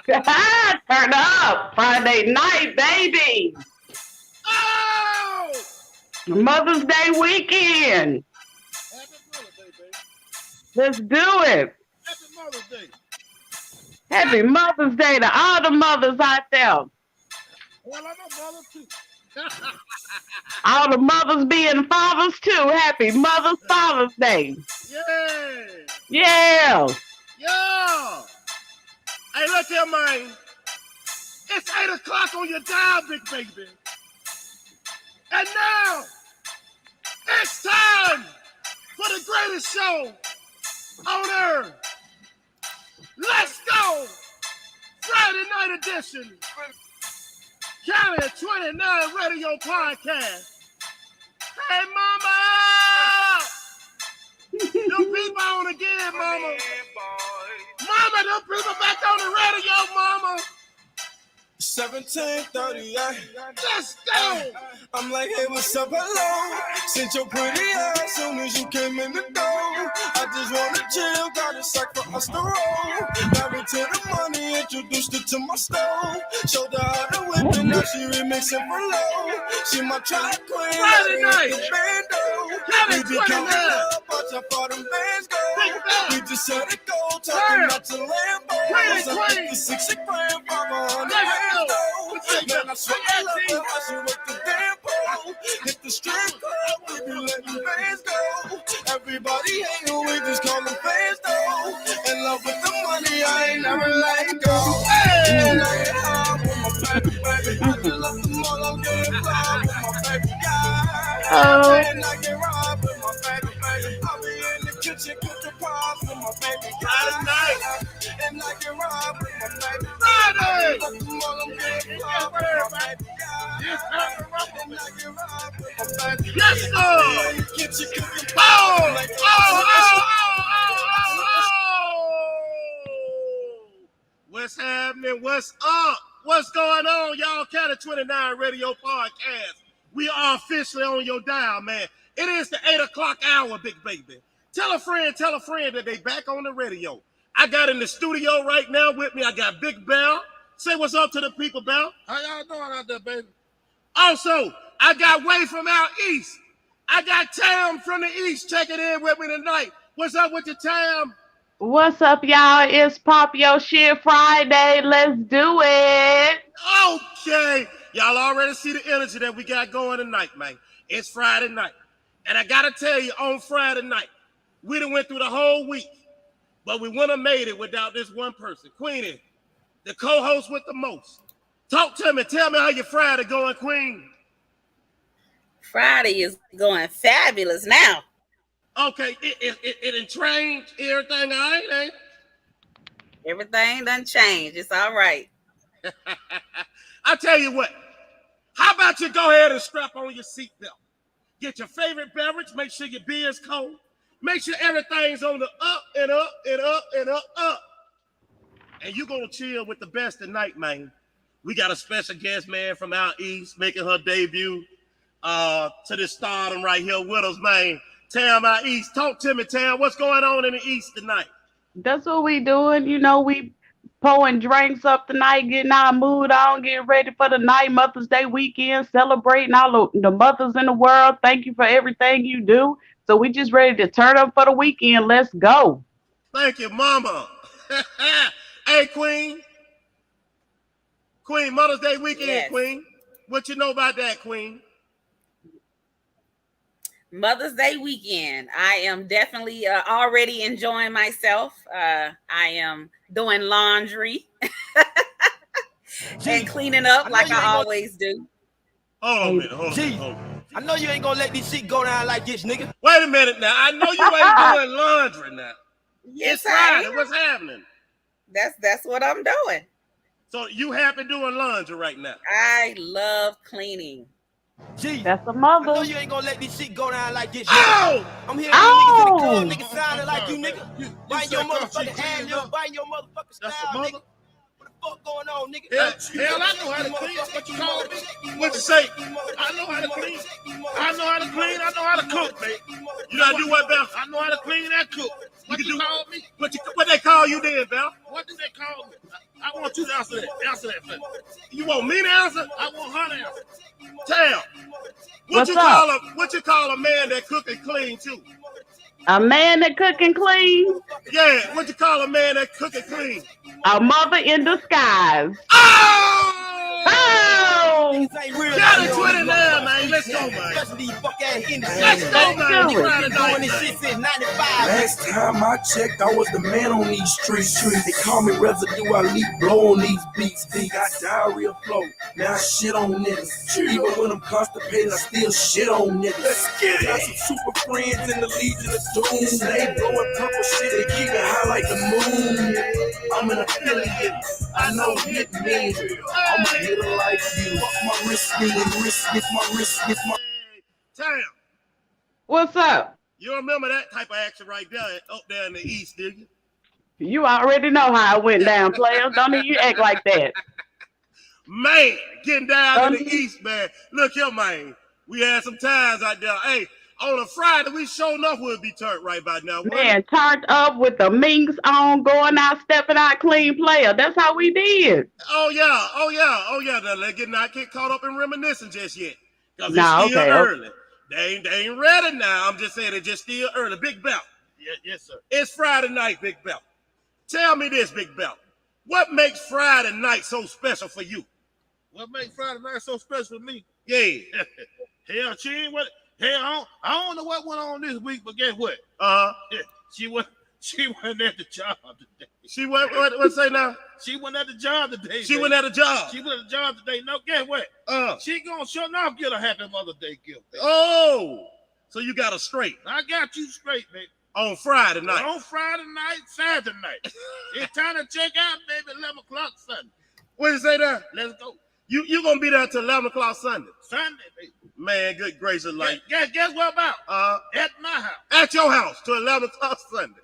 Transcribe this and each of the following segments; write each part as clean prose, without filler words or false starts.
Turn up. Friday night, baby. Oh! Mother's Day weekend. Happy Mother's Day, baby. Let's do it. Happy Mother's Day. Happy Mother's Day to all the mothers out there. Well, I'm a mother too. All the mothers being fathers too. Happy Father's Day. Yeah. Yeah. Yeah. Hey, look here, man. It's 8 o'clock on your dial, big baby. And now, it's time for the greatest show on earth. Let's go! Friday night edition. County 29 Radio Podcast. Hey, mama! Them people on again, mama. Mama, them people back on the radio, mama. 1738. Let's go. I'm like, hey, what's up, hello? Since your pretty ass soon as you came in the door. I just wanna chill, got a sack for us to roll. Married to the money, introduced her to my stove. Showed her how to whip and now she remixing for low. She my track queen, Friday night. the bando. County We be counting 29. up, watch how far them bands go. Big band. We just set it go, talking about to Lambo. Queen. The 60 grand, 500 Let's grand, go. though. Man, I swear I love her, how she with the damn pole. Hit the strip club, we be letting fans go. Everybody hating, we just call them fans though. In love with the money, I ain't never let go. Hey. And I get hard with my baby, baby. I just love the mall, I'm getting fly with my baby, yeah. Oh. And I get robbed with my baby, baby. I'll be in the kitchen cooking pies with my baby, Friday night. yeah. And I get robbed with my baby. Friday. Love the mall, I'm getting fly with my baby, yeah. Yes, sir. And I get robbed with my baby. Yes, sir. In the kitchen cooking pies. What's happening? What's up? What's going on, y'all? County 29 Radio Podcast. We are officially on your dial, man. It is the 8 o'clock hour, big baby. Tell a friend that they back on the radio. I got in the studio right now with me. I got Big Bell. Say what's up to the people, Bell. How y'all doing out there, baby? Also, I got Way from out east. I got Tam from the east checking in with me tonight. What's up with you, Tam? What's up, y'all? It's Pop Your Shit Friday. Let's do it. Okay. Y'all already see the energy that we got going tonight, man. It's Friday night. And I got to tell you, on Friday night, we done went through the whole week, but we wouldn't have made it without this one person. Queenie, the co-host with the most. Talk to me. Tell me how your Friday going, Queen. Friday is going fabulous now. Okay, it done changed. Everything all right, ain't it? Everything done changed. It's all right. I tell you what, how about you go ahead and strap on your seatbelt? Get your favorite beverage, make sure your beer is cold, make sure everything's on the up and up and up and up. And you're gonna chill with the best tonight, man. We got a special guest, man, from out east, making her debut to this stardom right here with us, man. Tam out east. Talk to me, Tam. What's going on in the east tonight? That's what we doing. You know, we pouring drinks up tonight, getting our mood on, getting ready for the night, Mother's Day weekend, celebrating all the mothers in the world. Thank you for everything you do. So we just ready to turn up for the weekend. Let's go. Thank you, Mama. Hey, Queen. Queen, Mother's Day weekend, Yes. Queen. What you know about that, Queen? Mother's Day weekend. I am definitely already enjoying myself. I am doing laundry and cleaning up like I always do. Hold on a minute. Hold Gee. on. I know you ain't gonna let this shit go down like this, nigga. Wait a minute now. I know you ain't doing laundry now. Yes, It's Friday. I am. What's happening? That's what I'm doing. So you happy doing laundry right now? I love cleaning. Gee, That's a I know mother. you ain't gonna let this shit go down like this, nigga. Oh! I'm hearing these niggas in the club, Oh! niggas sounding like you, nigga. Biting your motherfucking ad lib, biting your motherfucking That's the style, mother. nigga. What the fuck going on, nigga? Hell, I know how to clean. What you call me? What you say? I know how to clean. I know how to clean. I know how to cook, man. You gotta do what, Bell? I know how to clean and cook. You can do what they call you then, Bell? What want you to answer that. Answer that, man. You want me to answer? I want her to answer. Tell. What you call a man that cook and clean too? A man that cook and clean? Yeah, what you call a man that cook and clean? A mother in disguise. Oh! Got it 29, man. Let's go, man. Let's go, man. Last time I checked, I was the man on these streets. They call me residue, I leave blow on these beats. They got diarrhea flow, now I shit on niggas. Even when I'm constipated, I still shit on niggas. Let's get it. Got some super friends in the Legion of Doom. They blowing purple shit, they keep it high like the moon. I'm an affiliate, I know hit me. I'm a hitter like you. My wrist Damn. What's up? You remember that type of action right there up there in the East, did you? You already know how it went down, players. Don't even you act like that. Man, getting down in the East, man. Look here, man. We had some times out there. Hey, on a Friday, we sure enough would be turned right by now. Man, turned up with the minks on, going out, stepping out, clean player. That's how we did. Oh yeah. Let's not get caught up in reminiscing just yet. Because it's still early. They ain't ready now. I'm just saying it's just still early. Big Belt. Yes, sir. It's Friday night, Big Belt. Tell me this, Big Belt. What makes Friday night so special for you? What makes Friday night so special for me? Yeah. Hell, I don't know what went on this week, but guess what? She wasn't at the job today. She what say now? She wasn't at the job today. She wasn't at the job. She wasn't at the job today. No, guess what? She gonna sure enough get a happy Mother's Day gift. Baby. Oh, so you got her straight. I got you straight, baby. On Friday night. On Friday night, Saturday night. It's time to check out, baby, 11 o'clock Sunday. What you say there? Let's go. You gonna be there till 11 o'clock Sunday? Sunday, baby. Man, good gracious, like. Guess what about? At my house. At your house till 11 o'clock Sunday.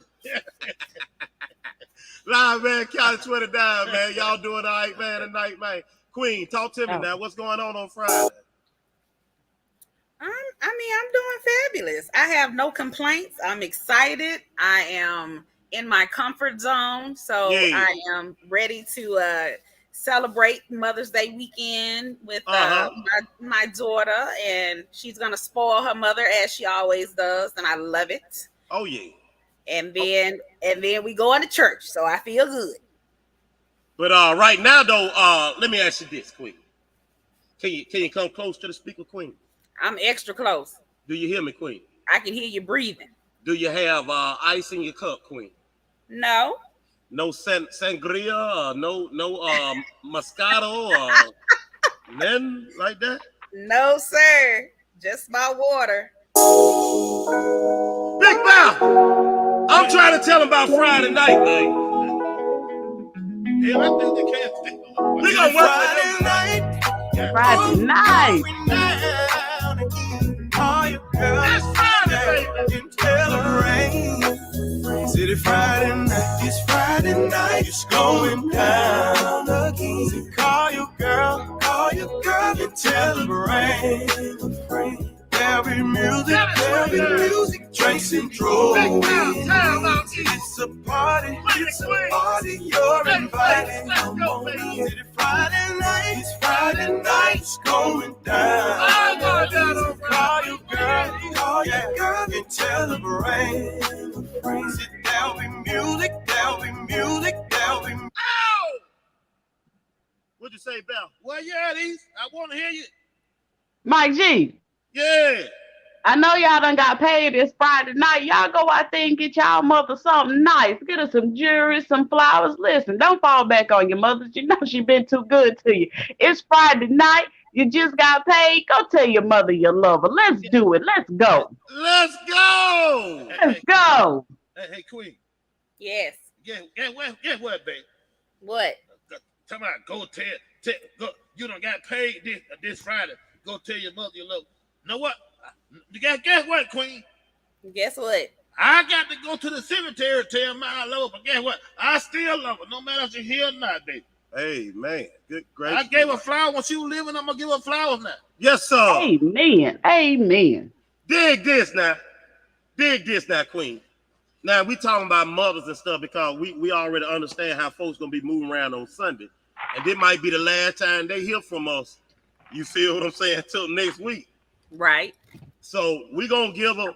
Live, man, County 29, man. Y'all doing all right, man, tonight, man. Queen, talk to me now. What's going on Friday? I'm doing fabulous. I have no complaints. I'm excited. I am in my comfort zone. So I am ready to celebrate Mother's Day weekend with my daughter, and she's gonna spoil her mother as she always does, and I love it. Oh yeah. And then we go into church, so I feel good. But right now though, let me ask you this, Queen. Can you come close to the speaker, Queen? I'm extra close. Do you hear me, Queen? I can hear you breathing. Do you have ice in your cup, Queen? No. No sangria, no Moscato or nothing like that? No, sir. Just my water. Big Bow! I'm trying to tell him about Friday night, man. Yeah, I think they can't. We gonna work Friday night. Friday night. It's Friday, baby. City Friday night, it's Friday night, it's going down again. So call your girl and tell her rain. There'll be music, drinks and drugs. It's a party, you're invited. Come on in. City Friday night, it's going down. Call your girl and tell her rain. There'll be music. Ow! What'd you say, Bell? Well, yeah, these. I want to hear you. Mike G. Yeah. I know y'all done got paid this Friday night. Y'all go out there and get y'all mother something nice. Get her some jewelry, some flowers. Listen, don't fall back on your mother. You know she been too good to you. It's Friday night. You just got paid. Go tell your mother you love her. Let's do it. Let's go. Let's go. Let's go. Hey, Queen. Yes. Guess what, babe? What? Come on, go. You done got paid this Friday. Go tell your mother you love her. Know what? Guess what, Queen? Guess what? I got to go to the cemetery to tell my I love her, but guess what? I still love her, no matter if she's here or not, baby. Hey, man. Good gracious. I gave her flowers when she was living. I'm going to give her flowers now. Yes, sir. Amen. Dig this now, Queen. Now, we talking about mothers and stuff because we already understand how folks going to be moving around on Sunday. And this might be the last time they hear from us. You feel what I'm saying? Until next week. Right. So we're going to give them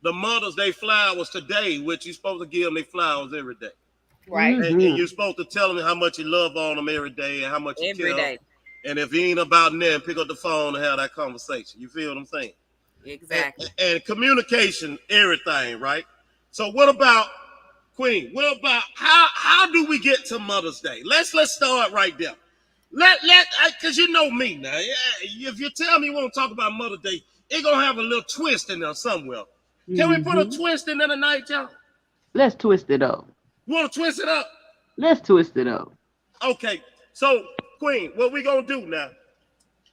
the Mother's Day flowers today, which you're supposed to give them their flowers every day. Right. And you're supposed to tell them how much you love on them every day and how much you Every care. day. And if it ain't about them, pick up the phone and have that conversation. You feel what I'm saying? Exactly. And communication, everything, right? So what about Queen? What about how do we get to Mother's Day? Let's start right there. Cause you know me now. If you tell me you want to talk about Mother's Day, it's gonna have a little twist in there somewhere. Can we put a twist in there tonight, y'all? Let's twist it up. You want to twist it up? Let's twist it up. Okay. So Queen, what we gonna do now?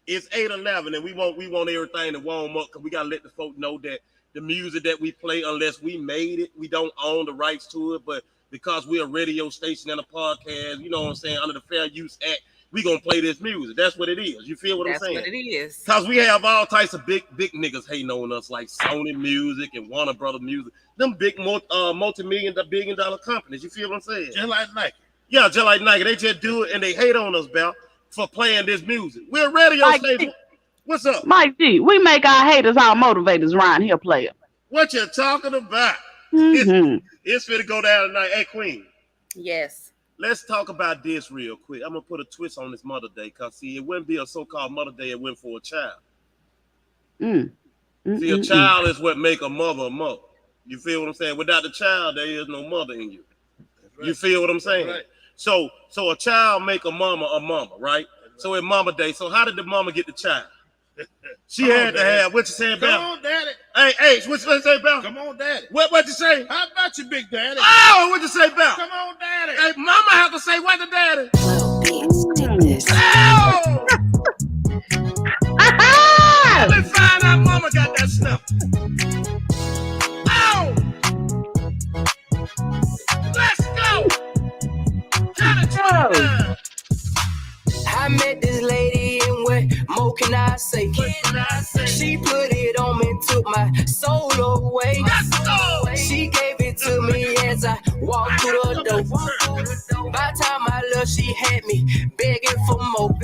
It's 8:11, and we want everything to warm up because we gotta let the folk know that the music that we play, unless we made it, we don't own the rights to it. But because we're a radio station and a podcast, you know what I'm saying, under the Fair Use Act, we gonna play this music. That's what it is. You feel what I'm saying? That's what it is. Because we have all types of big niggas hating on us, like Sony Music and Warner Brother Music. Them big multi-billion dollar companies. You feel what I'm saying? Just like Nike. Yeah, just like Nike. They just do it and they hate on us, Bell, for playing this music. We're a radio station. What's up? Mike G, we make our haters our motivators around here, player. What you talking about? It's finna go down tonight. Hey, Queen. Yes. Let's talk about this real quick. I'm gonna put a twist on this Mother Day, cause see, it wouldn't be a so-called Mother Day. It went for a child. See, a child is what make a mother a mother. You feel what I'm saying? Without the child, there is no mother in you. Right. You feel what I'm saying? Right. So a child make a mama, right? So it's Mama Day. So how did the mama get the child? She had to have. What you saying, Bell? Come on, Daddy. Hey, what you say, Bell? Come on, Daddy. What you say? How about you, Big Daddy? Oh, what you say, Bell? Come on, Daddy. Hey, Mama have to say what to Daddy. Let me find out Mama got that stuff. Oh! Let's go! I met this lady and what more can I say? She put it on me, took my soul away. She gave it to me as I walked through the door. By the time I left, she had me begging for more.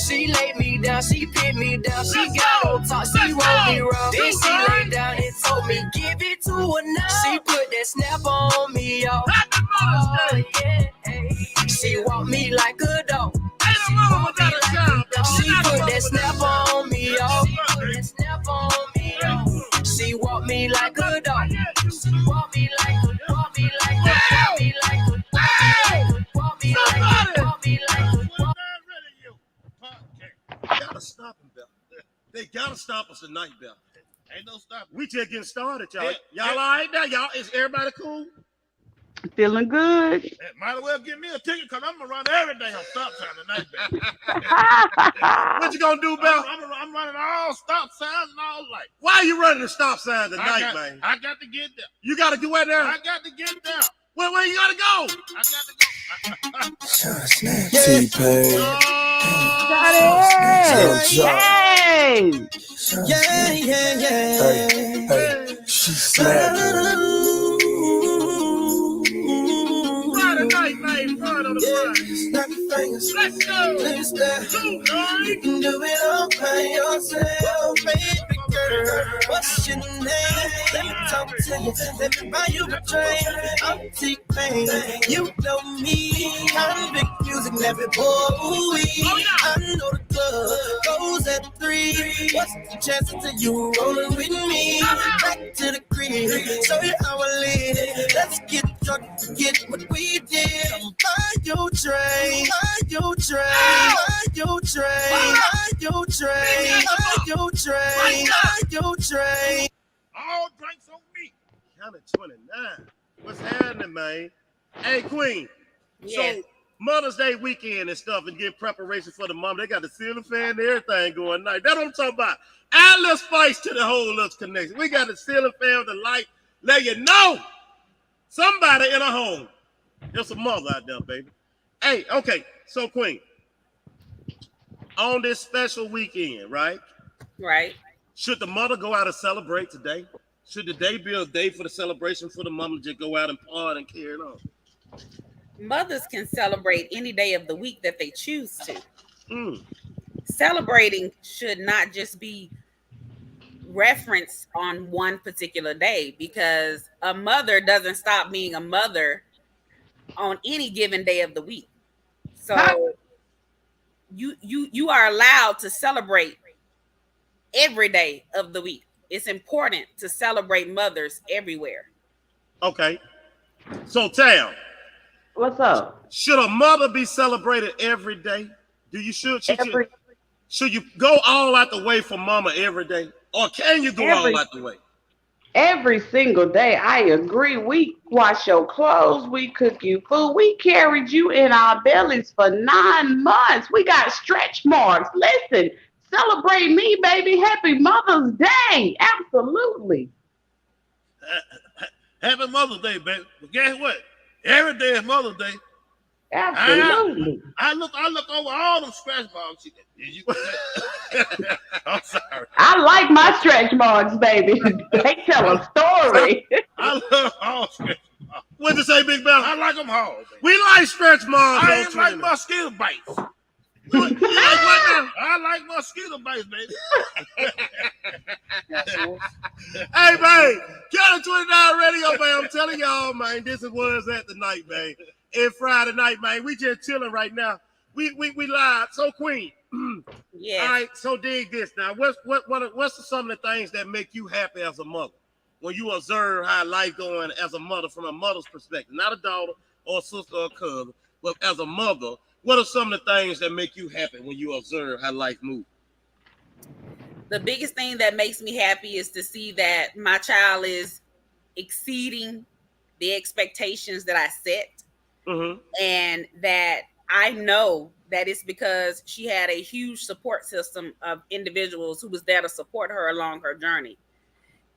She laid me down, she pinned me down, she got on top, she rolled me round. Then she laid down and told me, give it to her now. She put that snap on me, y'all. Oh, yeah. She walked me like a dog. She put that snap on me, y'all. She walked me like a dog. She walked me like a Gotta stop them, Bell. They gotta stop us tonight, Bell. Ain't no stopping. We just getting started, y'all. Y'all all right now? Y'all, is everybody cool? Feeling good. Might as well give me a ticket because I'm gonna run everything on stop sign tonight, baby. What you gonna do, Bell? I'm running all stop signs and all lights. Why are you running the stop sign tonight, man? I got to get there. You gotta do what now? I got to get there. Where you gotta go? I got to go. T-Pain. Hey! Hey. She snapped. Snap your fingers. Let's go. Please there. You can do it all by yourself, baby girl. What's your name? Let me talk to you. Let me buy you a drink. I'm T-Pain. You know me. I'm big music, never boy. I know the club goes at 3. What's the chances of you rolling with me? Back to the crib, show you how I live. Let's get drunk, forget what we did. Buy your train, buy your train, buy your train, buy your train, buy your train, buy your train. All drinks on me. Count at 29. What's happening, man? Hey, Queen. Yes. So Mother's Day weekend and stuff, and get preparation for the mom. They got the ceiling fan and everything going night. That's what I'm talking about. Add a little spice to the whole little connection. We got the ceiling fan, the light. Let you know somebody in a home. There's a mother out there, baby. Hey, okay. So, Queen, on this special weekend, right? Right. Should the mother go out and celebrate today? Should the day be a day for the celebration for the mama to just go out and party and carry it on? mothers can celebrate any day of the week that they choose to. Mm. Celebrating should not just be referenced on one particular day, because a mother doesn't stop being a mother on any given day of the week. So you are allowed to celebrate every day of the week. It's important to celebrate mothers everywhere. Okay. So Tam, What's up? should a mother be celebrated every day? Do you should you go all out the way for mama every day? Or can you go all out the way? Every single day, I agree. We wash your clothes, we cook you food, we carried you in our bellies for 9 months. We got stretch marks. Listen, celebrate me, baby. Happy Mother's Day. Absolutely. Happy Mother's Day, baby. But guess what? Every day is Mother's Day. Absolutely. I look over all them scratch marks. I'm sorry. I like my stretch marks, baby. They tell a story. I love all scratch marks. What did you say, Big Bell? I like them all. Baby. We like stretch marks. I ain't like mosquito bites. You like what now? I like mosquito bites, baby. Hey, man, County 29 Radio, man. I'm telling y'all, man, this is where it's at tonight, man. It's Friday night, man. We just chilling right now. We live. So, Queen. Yeah. All right, so dig this now. What's some of the things that make you happy as a mother? When you observe how life going as a mother from a mother's perspective, not a daughter or a sister or a cousin, but as a mother, what are some of the things that make you happy when you observe how life moves? The biggest thing that makes me happy is to see that my child is exceeding the expectations that I set. Mm-hmm. And that I know that it's because she had a huge support system of individuals who was there to support her along her journey.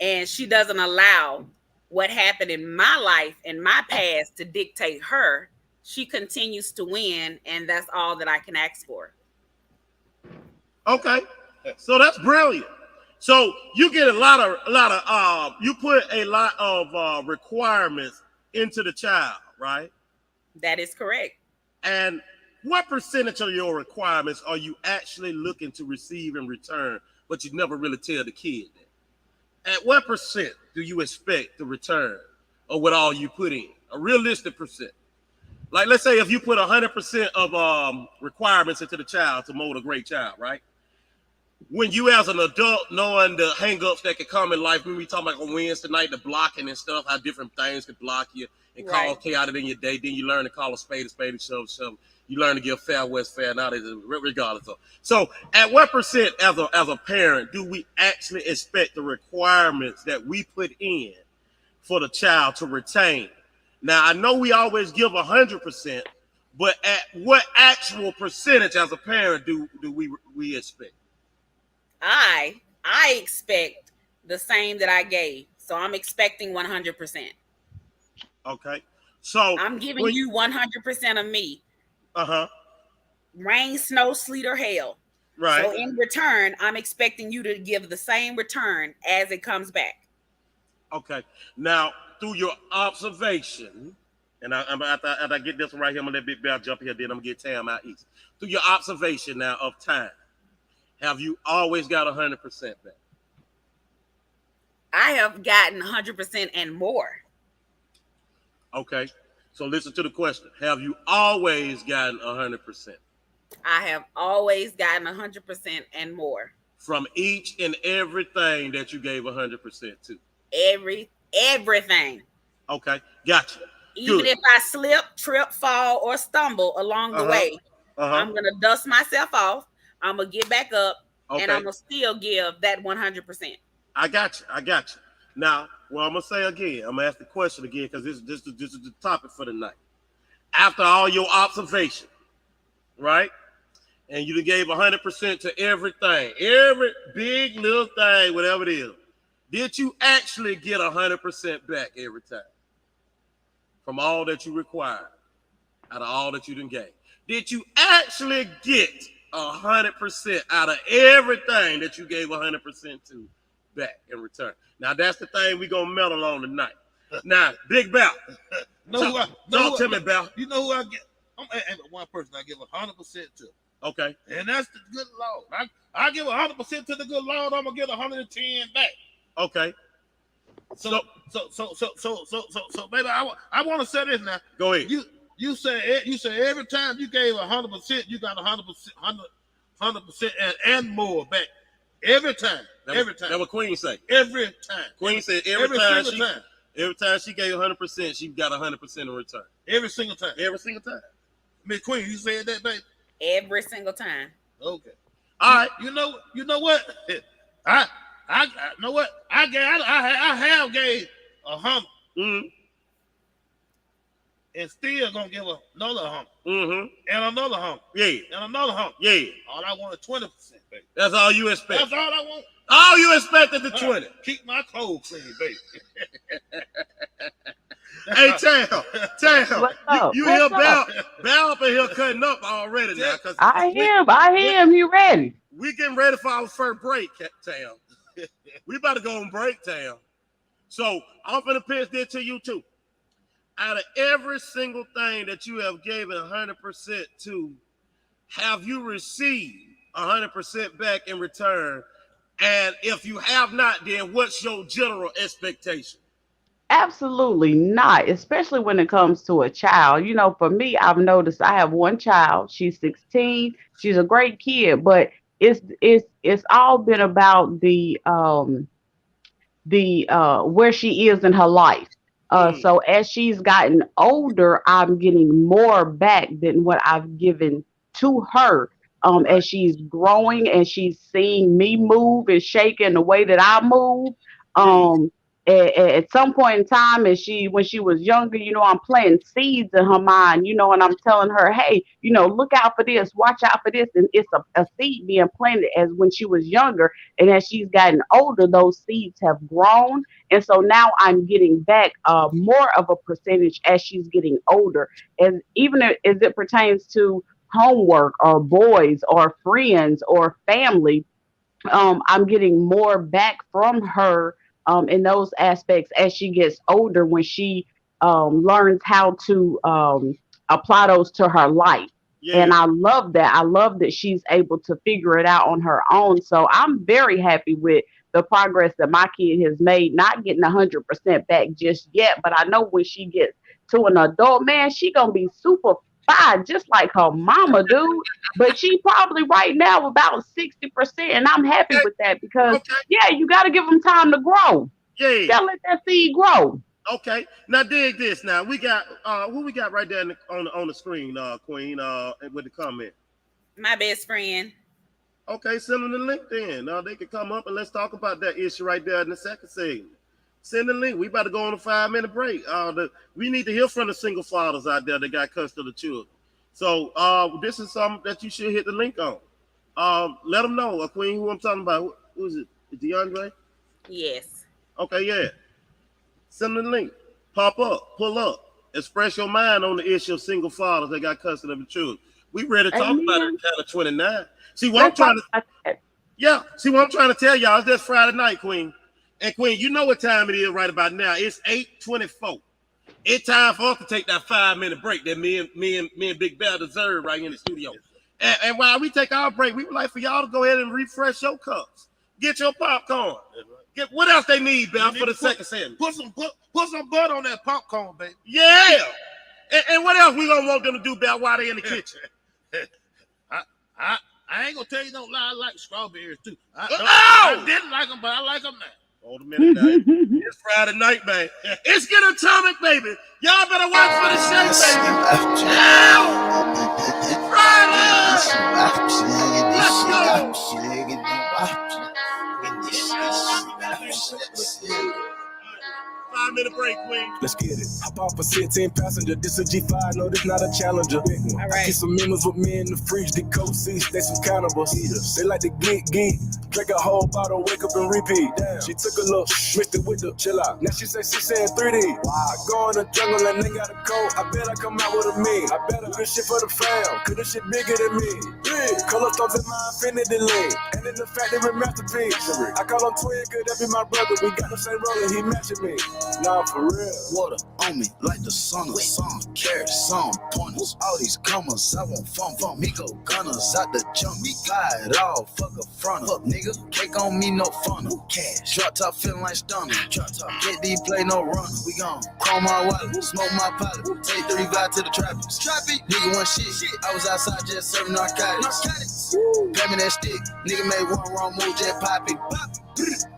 And she doesn't allow what happened in my life and my past to dictate her. She continues to win, and that's all that I can ask for. Okay, so that's brilliant. So you get a lot of you put a lot of requirements into the child, right? That is correct. And what percentage of your requirements are you actually looking to receive in return, but you never really tell the kid that? At what percent do you expect the return of what all you put in? A realistic percent. Like, let's say if you put 100% of requirements into the child to mold a great child, right? When you as an adult knowing the hang-ups that can come in life, when we talk about on Wednesday night, the blocking and stuff, how different things could block you and cause chaotic in your day, then you learn to call a spade, shove. You learn to give fair west fair, now regardless of. So at what percent as a parent do we actually expect the requirements that we put in for the child to retain? Now, I know we always give 100%, but at what actual percentage as a parent do we expect? I expect the same that I gave. So I'm expecting 100%. Okay. So I'm giving you 100% of me. Uh-huh. Rain, snow, sleet, or hail. Right. So in return, I'm expecting you to give the same return as it comes back. Okay. Now, through your observation, and after I get this one right here, I'm gonna let Big Bear jump here, then I'm gonna get Tam out east. Through your observation now of time, have you always got 100% back? I have gotten 100% and more. Okay. So listen to the question. Have you always gotten 100%? I have always gotten 100% and more. From each and everything that you gave 100% to? Everything. Okay, gotcha. Even Good. if I slip, trip, fall, or stumble along the way, I'm going to dust myself off. I'm going to get back up, and I'm going to still give that 100%. I got you. Now, well, I'm going to say again, I'm going to ask the question again, because this is the topic for the night. After all your observation, right? And you gave 100% to everything, every big little thing, whatever it is. Did you actually get 100% back every time? From all that you required, out of all that you done gave? Did you actually get 100% out of everything that you gave 100% to back in return? Now, that's the thing we're going to mellow on tonight. Now, Big Bell. Talk to me, Bell. You know who I get? I'm one person I give 100% to. Okay. And that's the good Lord. I give 100% to the good Lord. I'm gonna get 110 back. Okay. So, baby, I want to say this now. Go ahead. You say every time you gave 100%, you got 100% and more back. Every time. That's what Queen say. Every time. Queen said every time she gave 100%, she got 100% in return. Every single time. Every single time. Miss Queen, you said that, baby? Every single time. Okay. All right. You know what? I know what? I have gave 100. Mm-hmm. And still gonna give another 100. Mm-hmm. And another 100. Yeah. And another 100. Yeah. All I want is 20%, baby. That's all you expect. That's all I want. All you expected the 20. Keep my clothes clean, baby. Hey, Tam. You hear Bell up in here cutting up already now. I am. You ready? We getting ready for our first break, Tam. We about to go on break, Tam. So I'm finna pitch this to you too. Out of every single thing that you have given 100% to, have you received 100% back in return? And if you have not, then what's your general expectation? Absolutely not, especially when it comes to a child. You know, for me, I've noticed I have one child. She's 16. She's a great kid, but it's all been about the where she is in her life. So as she's gotten older, I'm getting more back than what I've given to her. As she's growing and she's seeing me move and shake in the way that I move. At some point in time, when she was younger, you know, I'm planting seeds in her mind, you know, and I'm telling her, hey, you know, look out for this, watch out for this. And it's a seed being planted as when she was younger. And as she's gotten older, those seeds have grown. And so now I'm getting back more of a percentage as she's getting older. And even as it pertains to homework or boys or friends or family, I'm getting more back from her in those aspects as she gets older, when she learns how to apply those to her life. Yeah. And I love that. I love that she's able to figure it out on her own. So I'm very happy with the progress that my kid has made, not getting 100% back just yet. But I know when she gets to an adult, man, she going to be super fine, just like her mama, dude. But she probably right now about 60%, and I'm happy with that because yeah, you got to give them time to grow. Yeah, you got to let that seed grow. Okay, now dig this. Now we got who we got right there on the screen, Queen, with the comment. My best friend. Okay, send them the link then. They can come up and let's talk about that issue right there in the second segment. Send the link. We about to go on a 5-minute break. We need to hear from the single fathers out there that got custody of the children. So this is something that you should hit the link on. Let them know, Queen, who I'm talking about. Who is it? DeAndre? Yes. Okay, yeah. Send them the link. Pop up. Pull up. Express your mind on the issue of single fathers that got custody of the children. We ready to talk about it at 29. See what I'm trying to tell y'all is this Friday night, Queen. And Queen, you know what time it is right about now. It's 8:24. It's time for us to take that 5-minute break that me and Big Bell deserve right here in the studio. And while we take our break, we would like for y'all to go ahead and refresh your cups. Get your popcorn. Get what else they need, Bell, for the second segment. Put some butter on that popcorn, baby. Yeah. And what else we gonna want them to do, Bell, while they in the kitchen? I ain't gonna tell you don't lie. I like strawberries too. I didn't like them, but I like them now. Hold a minute, guys. It's Friday night, man. It's Get Atomic, baby. Y'all better watch for the shake, baby. Let's go. 5-minute break, Queen. Let's get it. Hop off a 16 passenger. This a G5, no, this not a Challenger. All right. Keep some members with me in the fridge. The coat seats, they some cannibals. They like to geek. Drink a whole bottle, wake up and repeat. Damn. She took a look, mixed it with the chill out. Now she say she saying 3D. Wow. I go in the jungle and they got a coat. I bet I come out with a mean. I better do this shit for the fam, cause this shit bigger than me. Big. Color stones in my infinity lane. And in the factory masterpiece. I call him twin, cause that be my brother. We got the same roller, he matching me. Nah, for real. Water on me like the sun of sun. Carrots, some pointers. All these comers, I want fun. Me go gunners out the jump. Me buy it all, fuck a front up, nigga. Cake on me, no fun. Cash. Drop top feeling like stunner. Drop top. Get these play, no run. We gon' chrome my wallet, smoke my pilot. Take 35 to the trappies. Nigga want shit. I was outside just serving narcotics. Pay me that stick. Nigga made one wrong move, just popping.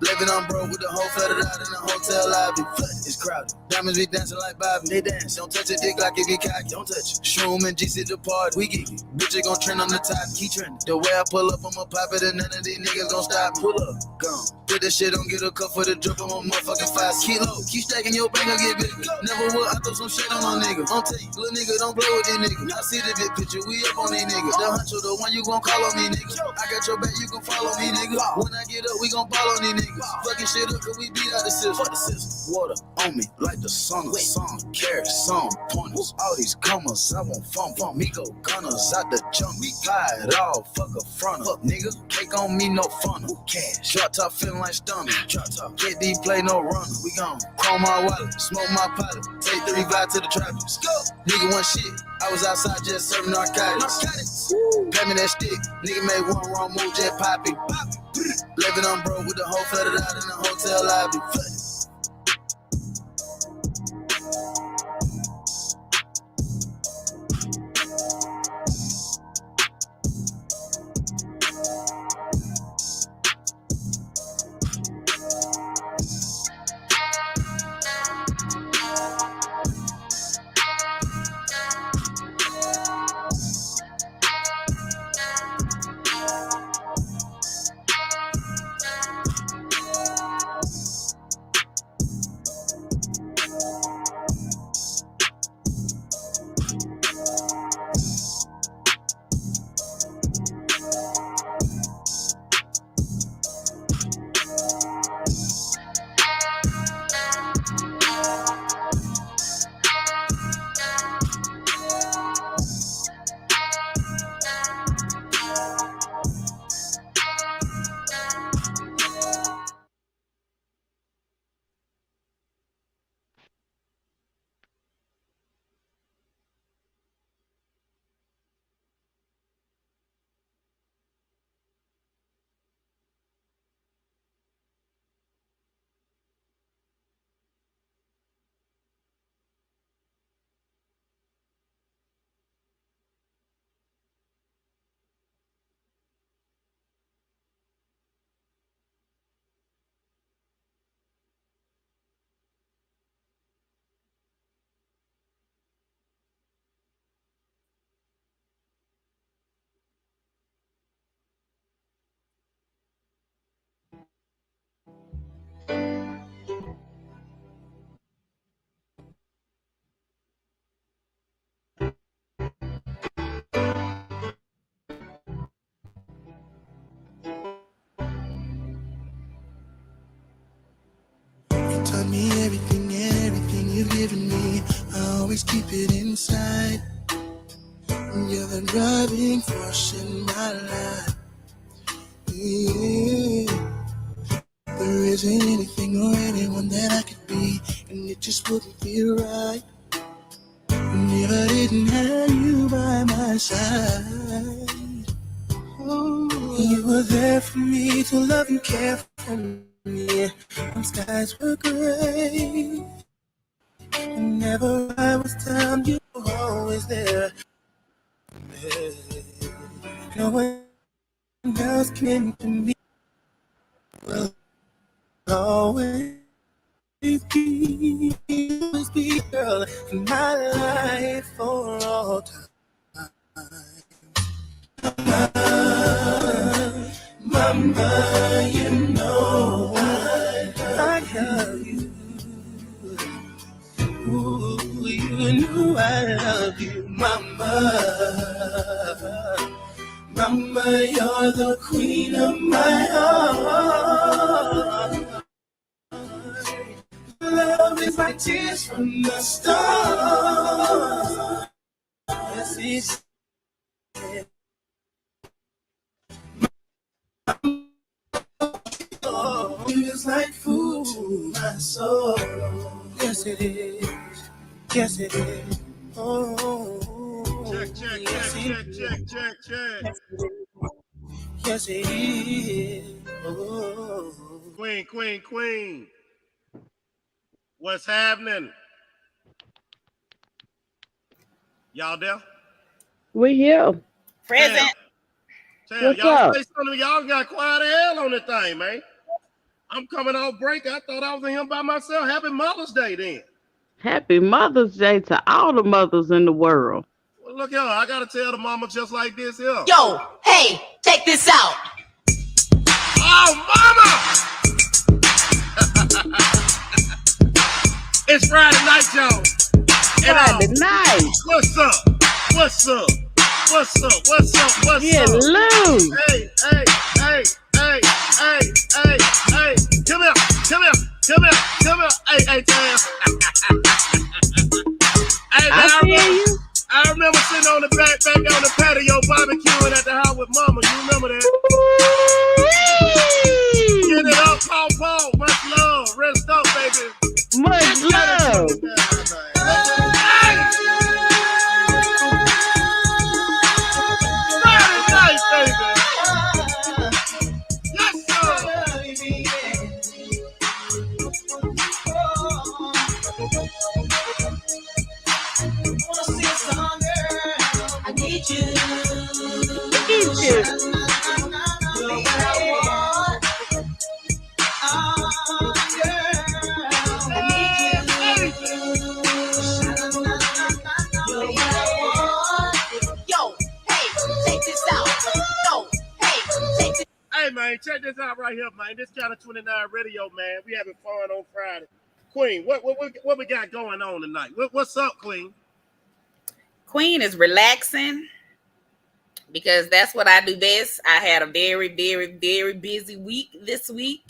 Living on broke with the whole flooded out in the hotel lobby. It's crowded. Diamonds be dancing like Bobby. They dance. Don't touch a dick like it be cocky. Don't touch it. Shroom and GC the party. We geeky. Bitch, gon' trend on the top. Keep trending. The way I pull up, I'ma pop it and none of these niggas gon' stop me. Pull up. Gone. Put this shit on, get a cup for the drip. I'm a motherfucking 5 kilo. Keep stacking your bank, I'll get big. Never will. I throw some shit on my nigga. I'm telling you, little nigga, don't play with these niggas. I see the big picture. We up on these niggas. The huncho, the one you gon' call on me, nigga. I got your back, you can follow me, nigga. When I get up, we gon' ball on these niggas. Fucking shit up, cause we beat out the system. Water on me like the sun of sun. Carrots, some pointers. All these comers, I want fun. Me go gunners out the jump. Me buy it all, fuck a front up, nigga. Cake on me, no fun. Cash. Drop top feeling like stunner. Drop top. Get these play, no runner. We gon' chrome my wallet, smoke my pilot. Take 35 to the trappies. Nigga want shit. I was outside just serving narcotics. Pay me that stick. Nigga made one wrong move, just popping. Living on broke with the whole flooded out in the hotel lobby. Taught me everything you've given me. I always keep it inside. You're the driving force in my life. Yeah. There isn't anything or anyone that I could be, and it just wouldn't feel right. And if I didn't have you by my side, oh, you were there for me to love and care for me. When skies were gray, whenever I was down, you were always there. No one else came to me. Well, always be, girl, in my life for all time. Mama, you know I love you. Ooh, you know I love you, Mama. Mama, you're the queen of my heart. Love is like tears from the stars. Yes, it's feels like food to my soul. Yes, it is. Yes, it is. Oh, Check. yes, it is. Oh. Queen. What's happening? Y'all there? We here. Present. Damn, What's y'all up? say something. Y'all got quiet as hell on this thing, man. I'm coming off break. I thought I was in here by myself. Happy Mother's Day then. Happy Mother's Day to all the mothers in the world. Well, look, y'all, I gotta tell the mama just like this here. Yo, hey, check this out. Oh, mama! It's Friday night, y'all. Friday night. What's up? Get loose. Hey. Come here. Hey, Tam. Hey, man, I feel you. I remember sitting on the back on the patio barbecuing at the house with mama. You remember that? Get it up, Paul. Much love. Rest up, baby. Much love. Friday night, baby. Yes, sir. I need you. Hey, man, check this out right here, man. This Channel 29 radio, man. We having fun on Friday. Queen, what we got going on tonight? What's up, Queen? Queen is relaxing because that's what I do best. I had a very, very, very busy week this week.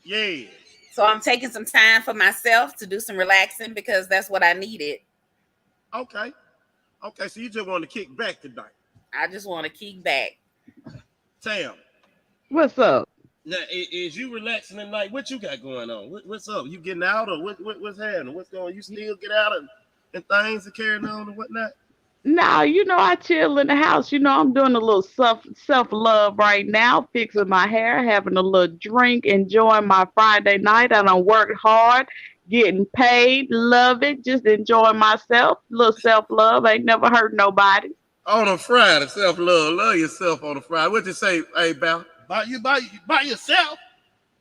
Yeah. So I'm taking some time for myself to do some relaxing because that's what I needed. Okay, so you just want to kick back tonight. I just want to kick back. Tam, What's up? now is you relaxing tonight? What you got going on? What's up? You getting out or what's happening? What's going on? You still get out and things are carrying on and whatnot? Nah, I chill in the house. I'm doing a little self-love right now, fixing my hair, having a little drink, enjoying my Friday night. I done worked hard, getting paid, love it, just enjoying myself. Little self-love, ain't never hurt nobody. On a Friday, self-love, love yourself on a Friday. What you say, hey, Bal? By yourself?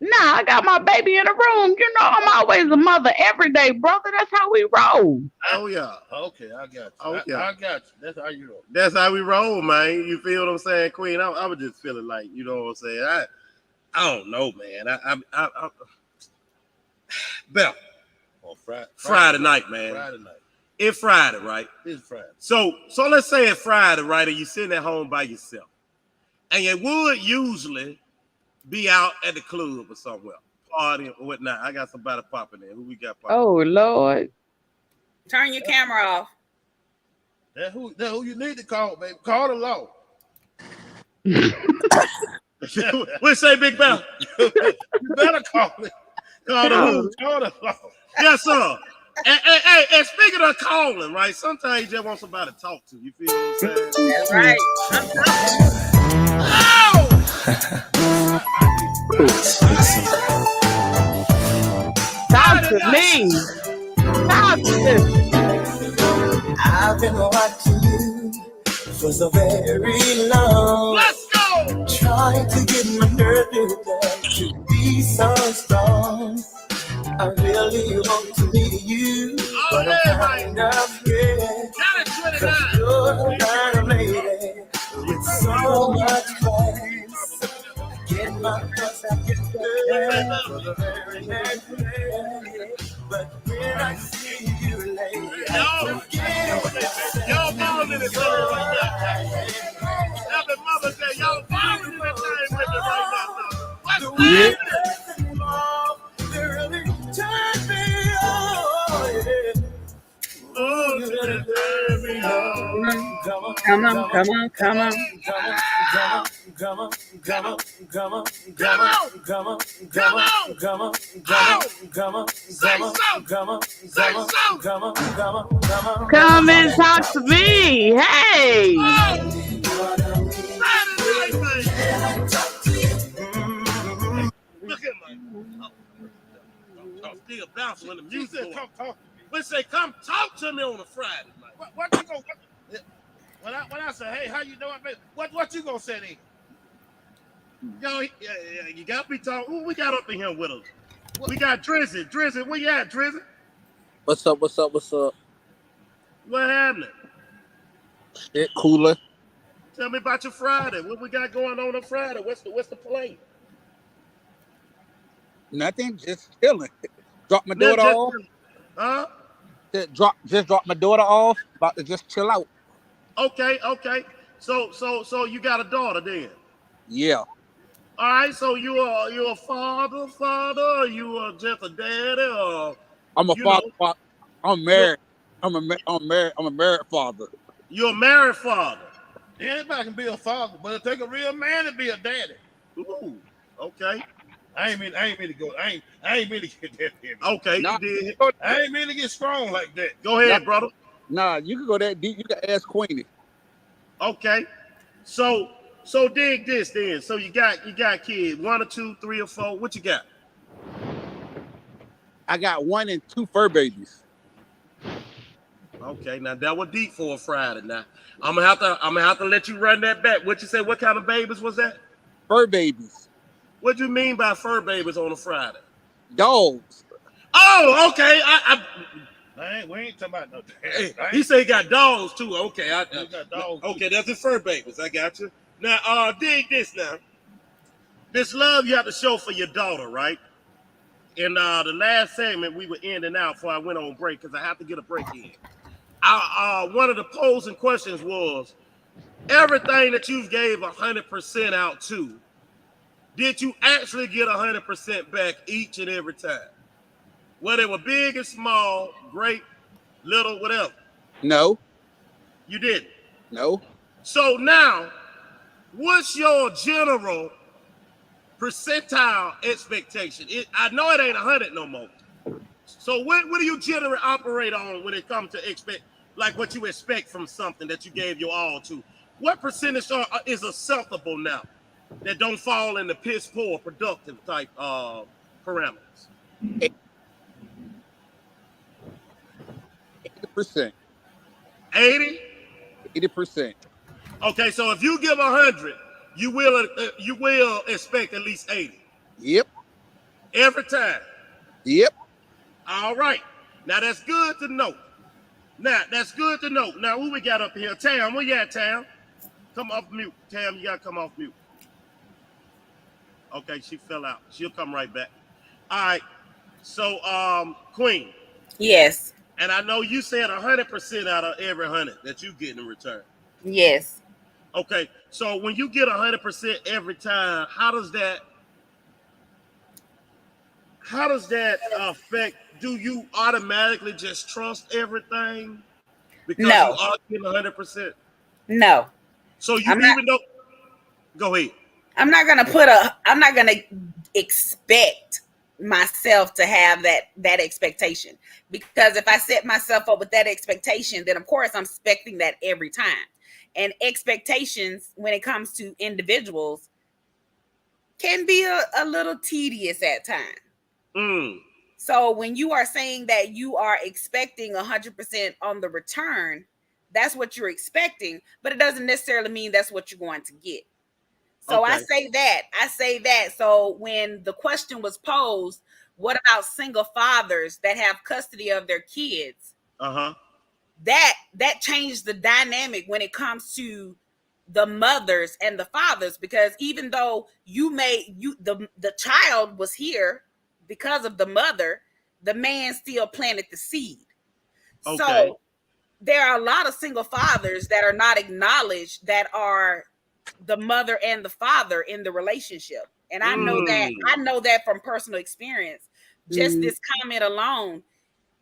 Nah, I got my baby in the room. I'm always a mother every day, brother. That's how we roll. Oh, yeah. Okay, I got you. Oh, yeah. I got you. That's how you roll. That's how we roll, man. You feel what I'm saying, Queen? I was just feeling like, you know what I'm saying? I don't know, man. Bal, On Friday night, man. Friday night. It's Friday, right? It's Friday. So let's say it's Friday, right? And you're sitting at home by yourself. And you would usually be out at the club or somewhere, partying or whatnot. I got somebody popping in. Who we got popping? Oh, Lord. Turn your camera off. That's who you need to call, baby. Call the law. What say, Big Bell? You better call it. Call the who? Call the law. Yes, sir. And speaking of calling, right? Sometimes you just want somebody to talk to. You feel what I'm saying? That's right. Oh! Talk to me. Talk to me. I've been watching you for so very long. Let's go! Trying to get my nerve to be so strong. I really want to meet you, but I'm kind of scared. Cause you're the kind of lady with so much class. Get my trust, I get there for the very next day. But when I see you later, Y'all balling in the thing right now. Happy Mother's Day. Y'all balling in the thing with me right now. What's happening? Come on. come on, Come on. come on, Come on. come on, Come on. come on, Oh, come on, say so. come on, Say so. come on. Come and talk to me. Hey. Oh, Saturday night, man. Look at my. I'm still bouncing when the music goes. Come talk to me. We say, come talk to me on a Friday night. What you gonna? When I say, hey, how you doing, baby? What you gonna say then? Yo, you got me talking. Who we got up in here with us? We got Drizzy. Drizzy, where you at, Drizzy? What's up? What's up? What's up? What happening? Shit, cooler. Tell me about your Friday. What we got going on Friday? What's the play? Nothing. Just chilling. Drop my daughter off. Huh? Just drop my daughter off. About to just chill out. Okay. So you got a daughter then? Yeah. All right. So you a father, or you are just a daddy, or I'm a father. I'm married. I'm a married father. You're a married father. Anybody can be a father, but it take a real man to be a daddy. Ooh. Okay. I ain't mean to go. I ain't mean to get that heavy. Okay, you did. I ain't mean to get strong like that. Go ahead, brother. Nah, you can go that deep. You can ask Queenie. Okay. So dig this then. So you got kids, 1 or 2, 3 or 4. What you got? I got 1 and 2 fur babies. Okay, now that was deep for a Friday. Now I'm gonna have to let you run that back. What you say? What kind of babies was that? Fur babies. What do you mean by fur babies on a Friday? Dogs. Oh, okay. We ain't talking about no He said he got dogs too. Okay, he got dogs. Okay, that's the fur babies. I got you. Now, dig this now. This love you have to show for your daughter, right? In the last segment, we were in and out before I went on break because I have to get a break in. One of the posing questions was, everything that you gave 100% out to, did you actually get 100% back each and every time? Whether they were big and small, great, little, whatever. No. You didn't? No. So now, what's your general percentile expectation? I know it ain't 100 no more. So what do you generally operate on when it comes to expect, like what you expect from something that you gave your all to? What percentage is acceptable now that don't fall in the piss poor productive type parameters? 80%. 80? 80%. Okay, so if you give 100, you will expect at least 80. Yep. Every time. Yep. All right. Now that's good to know. Now who we got up here? Tam, where you at, Tam? Come off mute. Tam, you gotta come off mute. Okay, she fell out. She'll come right back. All right. So, Queen. Yes. And I know you said 100% out of every 100 that you get in return. Yes. Okay. So when you get 100% every time, how does that affect? Do you automatically just trust everything because you are getting 100%? No. So you even though, go ahead. I'm not gonna expect myself to have that expectation, because if I set myself up with that expectation, then of course I'm expecting that every time. And expectations when it comes to individuals can be a little tedious at times. So when you are saying that you are expecting 100% on the return, that's what you're expecting, but it doesn't necessarily mean that's what you're going to get. So okay. I say that. So when the question was posed, what about single fathers that have custody of their kids? That changed the dynamic when it comes to the mothers and the fathers, because even though the child was here because of the mother, the man still planted the seed. Okay. So there are a lot of single fathers that are not acknowledged, that are the mother and the father in the relationship. And I know that from personal experience. Just this comment alone,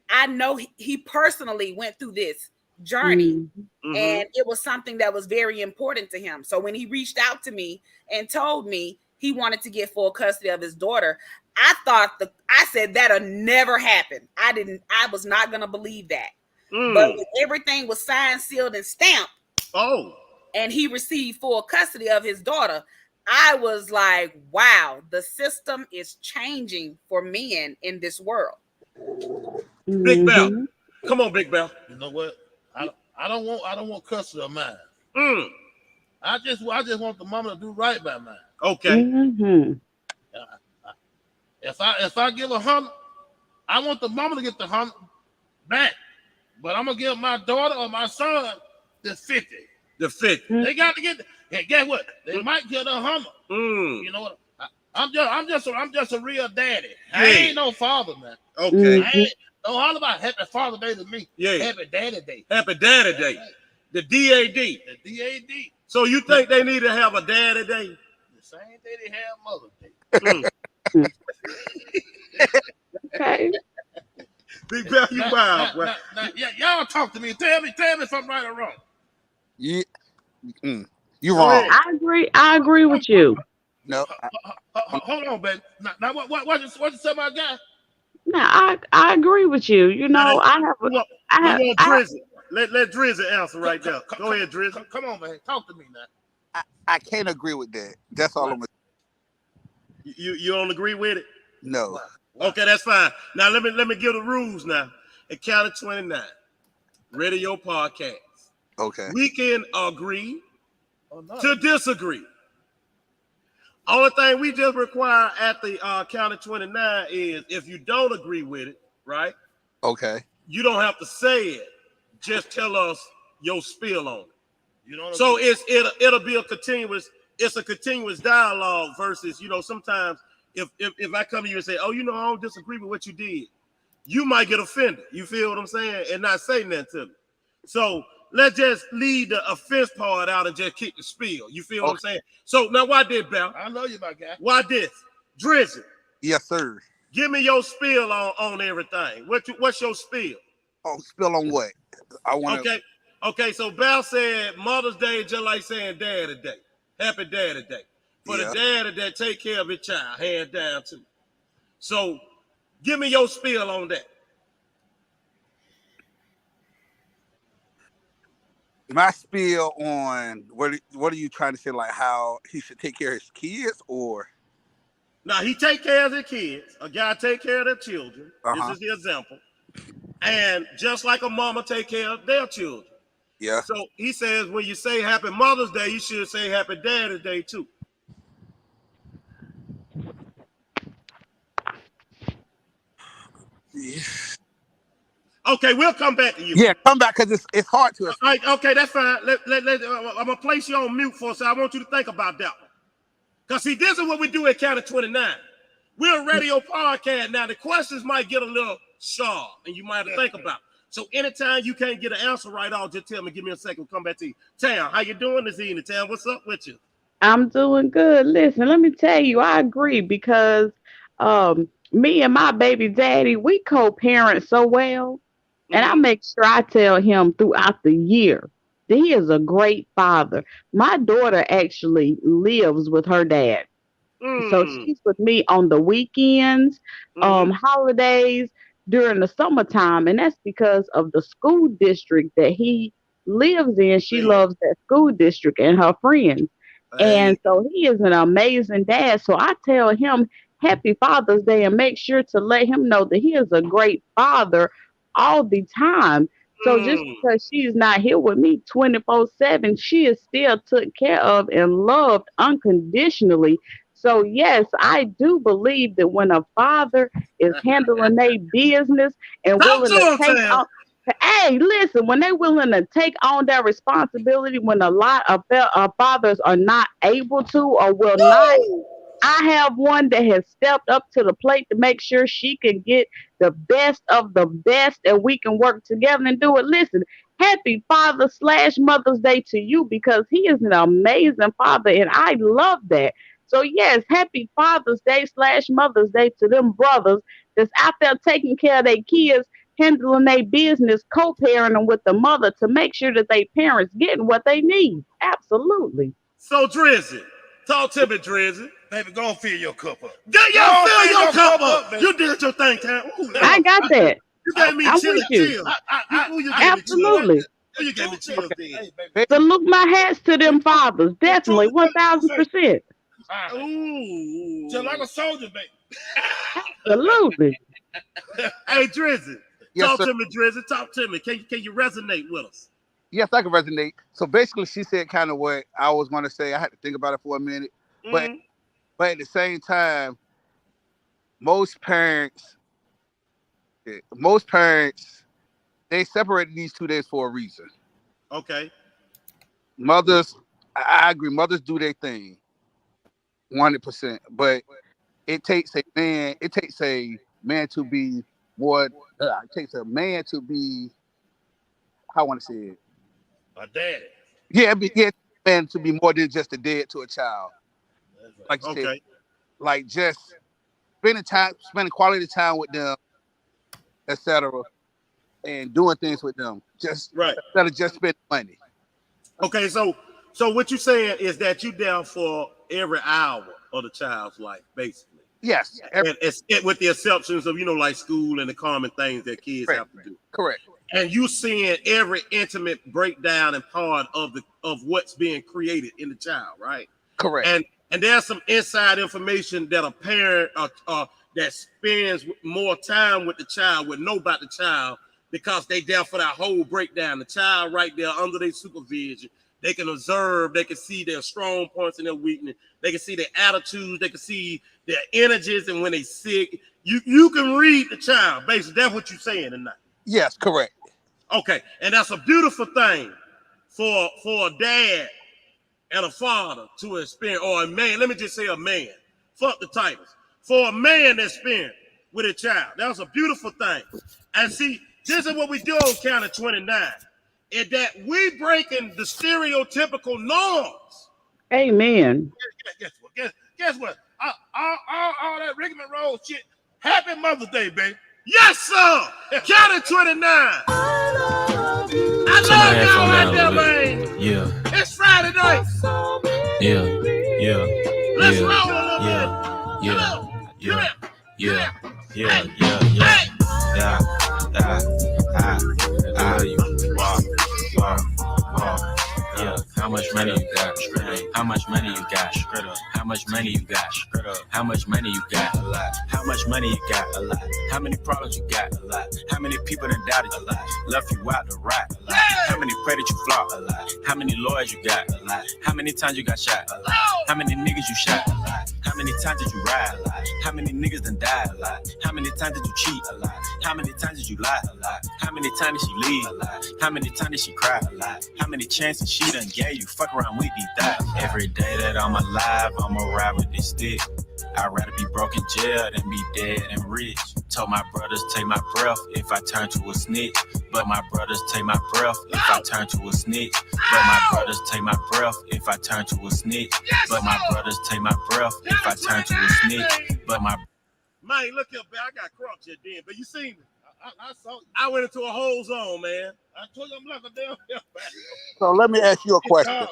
I know he personally went through this journey. Mm-hmm. And it was something that was very important to him. So when he reached out to me and told me he wanted to get full custody of his daughter, I said that'll never happen. I was not going to believe that. But when everything was signed, sealed, and stamped, and he received full custody of his daughter, I was like, wow, the system is changing for men in this world. Big Bell. Come on, Big Bell. You know what? I don't want custody of mine. I just want the mama to do right by mine. Okay. Mm-hmm. If I give 100, I want the mama to get the 100 back. But I'm gonna give my daughter or my son the 50. The 50. They got to get. And guess what? They might get 100. You know what? I'm just a real daddy. I ain't no father, man. Okay. I ain't no all about happy Father Day to me. Yeah. Happy Daddy Day. Happy Daddy Day. The DAD. The DAD. So you think they need to have a Daddy Day? The same day they have Mother's Day. Okay. Big Bell, you wild, bro. Y'all talk to me. Tell me if I'm right or wrong. You wrong. I agree with you. No. Hold on, baby. Now what you say about guy? No, I agree with you. You know, Drizzy. Let Drizzy answer right there. Go ahead, Drizzy. Come on, man. Talk to me now. I can't agree with that. That's all I'm gonna say. You don't agree with it? No. Okay, that's fine. Now let me give the rules now. At count of 29. Radio podcast. Okay. We can agree to disagree. Only thing we just require at the count of 29 is if you don't agree with it, right? Okay. You don't have to say it. Just tell us your spill on it. You know. So it'll be a continuous dialogue versus, sometimes if I come to you and say, oh, I don't disagree with what you did, you might get offended. You feel what I'm saying? And not say nothing to me. So let's just leave the offense part out and just kick the spiel. You feel what I'm saying? So now why did Bell? I know you, my guy. Why this? Drizzy. Yes, sir. Give me your spiel on everything. What's your spiel? Oh, spill on what? I want to. Okay, so Bell said Mother's Day just like saying Daddy Day. Happy Daddy Day. For the daddy that take care of his child, hands down too. So give me your spiel on that. My spiel on what are you trying to say? Like how he should take care of his kids, or? Now he take care of his kids. A guy take care of their children. This is the example. And just like a mama take care of their children. Yeah. So he says when you say Happy Mother's Day, you should say Happy Daddy's Day too. Yeah. Okay, we'll come back to you. Yeah, come back because it's hard to. All right, okay, that's fine. I'm gonna place you on mute for a second. I want you to think about that one. Because see, this is what we do at Count of 29. We're a radio podcast. Now the questions might get a little sharp, and you might have to think about it. So anytime you can't get an answer right off, just tell me, give me a second, we'll come back to you. Tam, how you doing this evening? Tam, what's up with you? I'm doing good. Listen, let me tell you, I agree because me and my baby daddy, we co-parent so well. And I make sure I tell him throughout the year that he is a great father. My daughter actually lives with her dad. So she's with me on the weekends, holidays, during the summertime. And that's because of the school district that he lives in. She loves that school district and her friends. And so he is an amazing dad. So I tell him Happy Father's Day and make sure to let him know that he is a great father all the time. So just because she's not here with me 24/7, she is still taken care of and loved unconditionally. So yes, I do believe that when a father is handling their business and willing to take on, hey, listen, when they're willing to take on that responsibility, when a lot of fathers are not able to or will not. I have one that has stepped up to the plate to make sure she can get the best of the best and we can work together and do it. Listen, happy Father/Mother's Day to you because he is an amazing father and I love that. So yes, happy Father's Day/Mother's Day to them brothers that's out there taking care of their kids handling their business, co-parenting with the mother to make sure that they parents getting what they need. Absolutely. So Drizzy, talk to me, Drizzy. Baby, go and fill your cup up. Yeah, fill your cup up. You did your thing, Tam. I got that. You gave me I'm chills. with you. Absolutely. You gave me chills, then. Salute my hats to them fathers. Definitely, 1000%. Ooh. Just like a soldier, baby. Absolutely. Hey, Drizzy. Yes, Talk sir. to me, Drizzy. Talk to me. Can you resonate with us? Yes, I can resonate. So basically, she said kind of what I was going to say. I had to think about it for a minute, but at the same time, most parents, they separated these 2 days for a reason. Okay. Mothers, I agree. Mothers do their thing, 100%. But it takes a man. It takes a man to be more. It takes a man to be. How I want to say it. My daddy. Yeah, man to be more than just a dad to a child. Like you said, like just spending quality time with them, etc., and doing things with them. Just right. Instead of just spending money. Okay, so what you're saying is that you down for every hour of the child's life, basically. Yes. And it's with the exceptions of, like school and the common things that kids have to do. Correct. And you seeing every intimate breakdown and part of what's being created in the child, right? Correct. And there's some inside information that a parent that spends more time with the child would know about the child because they there for that whole breakdown. The child right there under their supervision. They can observe, they can see their strong points and their weakness. They can see their attitudes, they can see their energies, and when they sick, you can read the child. Basically, that's what you're saying tonight. Yes, correct. Okay, and that's a beautiful thing for a dad and a father to experience, or a man. Let me just say a man. Fuck the titles. For a man to experience with a child, that's a beautiful thing. And see, this is what we do on Count of 29. Is that we breaking the stereotypical norms. Amen. Guess what? All that rigmarole shit. Happy Mother's Day, baby. Yes, sir. Count of 29. I love y'all right there, man. Yeah. It's Friday night. Yeah. Let's roll a little bit. How much money you got? How much money you got? How much money you got? How much money you got? A lot. How much money you got? A lot. How many problems you got? A lot. How many people done doubted you? A lot. Left you out to rot? A lot. How many pray that you flop? A lot. How many lawyers you got? A lot. How many times you got shot? A lot. How many niggas you shot? A lot. How many times did you ride? A lot. How many niggas done died? A lot. How many times did you cheat? A lot. How many times did you lie? A lot. How many times did she leave? A lot. How many times did she cry? A lot. How many chances she done gave you? Fuck around with these thighs. Every day that I'm alive, I'ma ride with this stick. I'd rather be broke in jail than be dead and rich. Told my brothers take my breath if I turn to a snitch. But my brothers take my breath if I turn to a snitch. But my brothers take my breath if I turn to a snitch. But my brothers take my breath if I turn to a snitch. But my man, look up, man. I got cropped here then, but you seen me. I saw you. I went into a whole zone, man. I told you I'm like a damn. So let me ask you a question.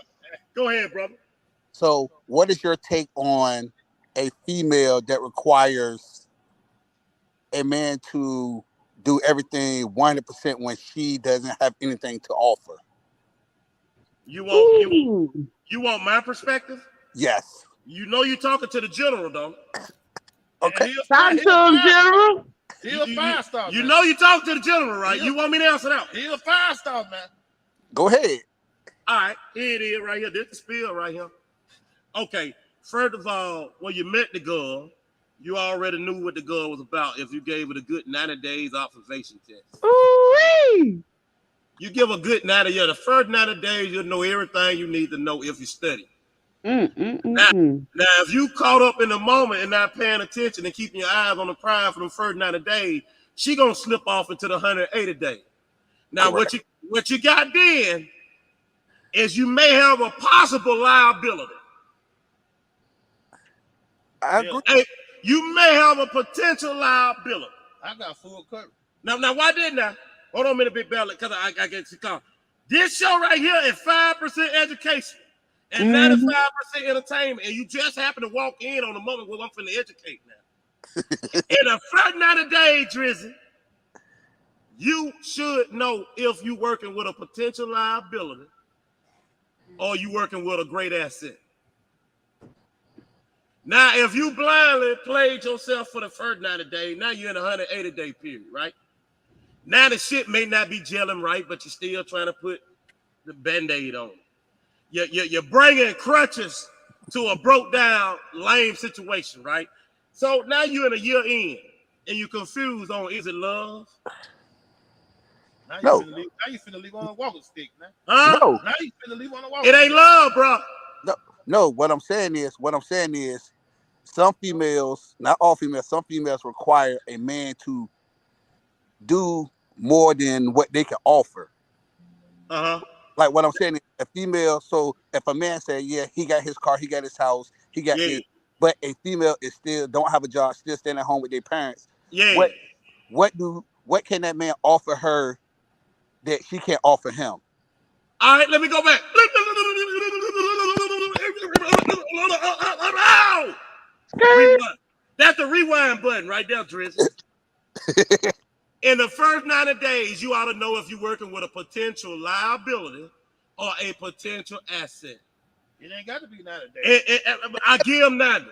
Go ahead, brother. So what is your take on a female that requires a man to do everything 100% when she doesn't have anything to offer? You want my perspective? Yes. You know you're talking to the general, though. Okay. Talk to him, General. He's a 5-star. You know you talking to the general, right? You want me to answer that? He's a 5-star, man. Go ahead. All right, here it is right here. This is the spiel right here. Okay, first of all, when you met the girl, you already knew what the girl was about if you gave it a good 90 days observation test. Ooh-wee. You give a good 90 days. The first 90 days, you'll know everything you need to know if you study. Now, if you caught up in the moment and not paying attention and keeping your eyes on the prize for the first 90 days, she gonna slip off into the 180 days. Now, what you got then is you may have a possible liability. I agree. Hey, you may have a potential liability. I got full coverage. Now, why didn't I? Hold on a minute, Big Belly, because I get you called. This show right here is 5% education and 95% entertainment, and you just happen to walk in on the moment where I'm finna educate now. In the first 90 days, Drizzy, you should know if you working with a potential liability or you working with a great asset. Now, if you blindly played yourself for the first 90 days, now you're in a 180-day period, right? Now the shit may not be gelling right, but you're still trying to put the Band-Aid on. You're bringing crutches to a broke down, lame situation, right? So now you're in a year in, and you're confused on, is it love? Now you finna leave on a walking stick, man. Huh? No. Now you finna leave on a walking It ain't love, bro. No, what I'm saying is some females, not all females, some females require a man to do more than what they can offer. Like what I'm saying is a female, so if a man say, yeah, he got his car, he got his house, he got this, but a female is still don't have a job, still staying at home with their parents. Yeah. What can that man offer her that she can't offer him? All right, let me go back. Rewind. That's the rewind button right there, Drizzy. In the first 90 days, you ought to know if you're working with a potential liability or a potential asset. It ain't got to be 90 days. I give them 90.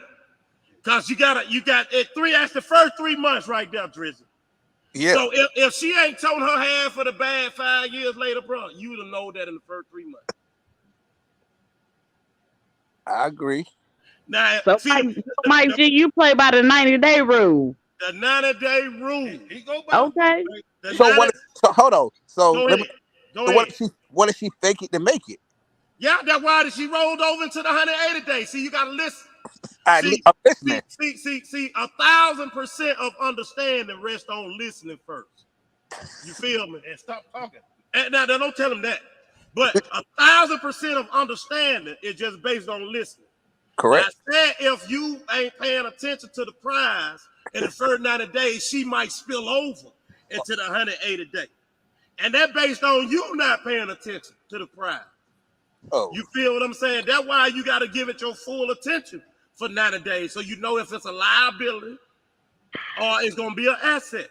Because you got three, that's the first 3 months right there, Drizzy. Yeah. So if she ain't told her half of the bad 5 years later, bro, you would know that in the first 3 months. I agree. Now, so Mike G, you play by the 90-day rule. The 90-day rule. He go by. Okay. So hold on. So Go ahead. what if she fake it to make it? Yeah, that's why she rolled over into the 180 days. See, you gotta listen. I'm listening. See, 1,000% of understanding rests on listening first. You feel me? And stop talking. And now don't tell him that. But 1,000% of understanding is just based on listening. Correct. I said if you ain't paying attention to the prize in the first 90 days, she might spill over into the 180 day. And that based on you not paying attention to the prize. Oh. You feel what I'm saying? That's why you got to give it your full attention for 90 days so you know if it's a liability or it's going to be an asset.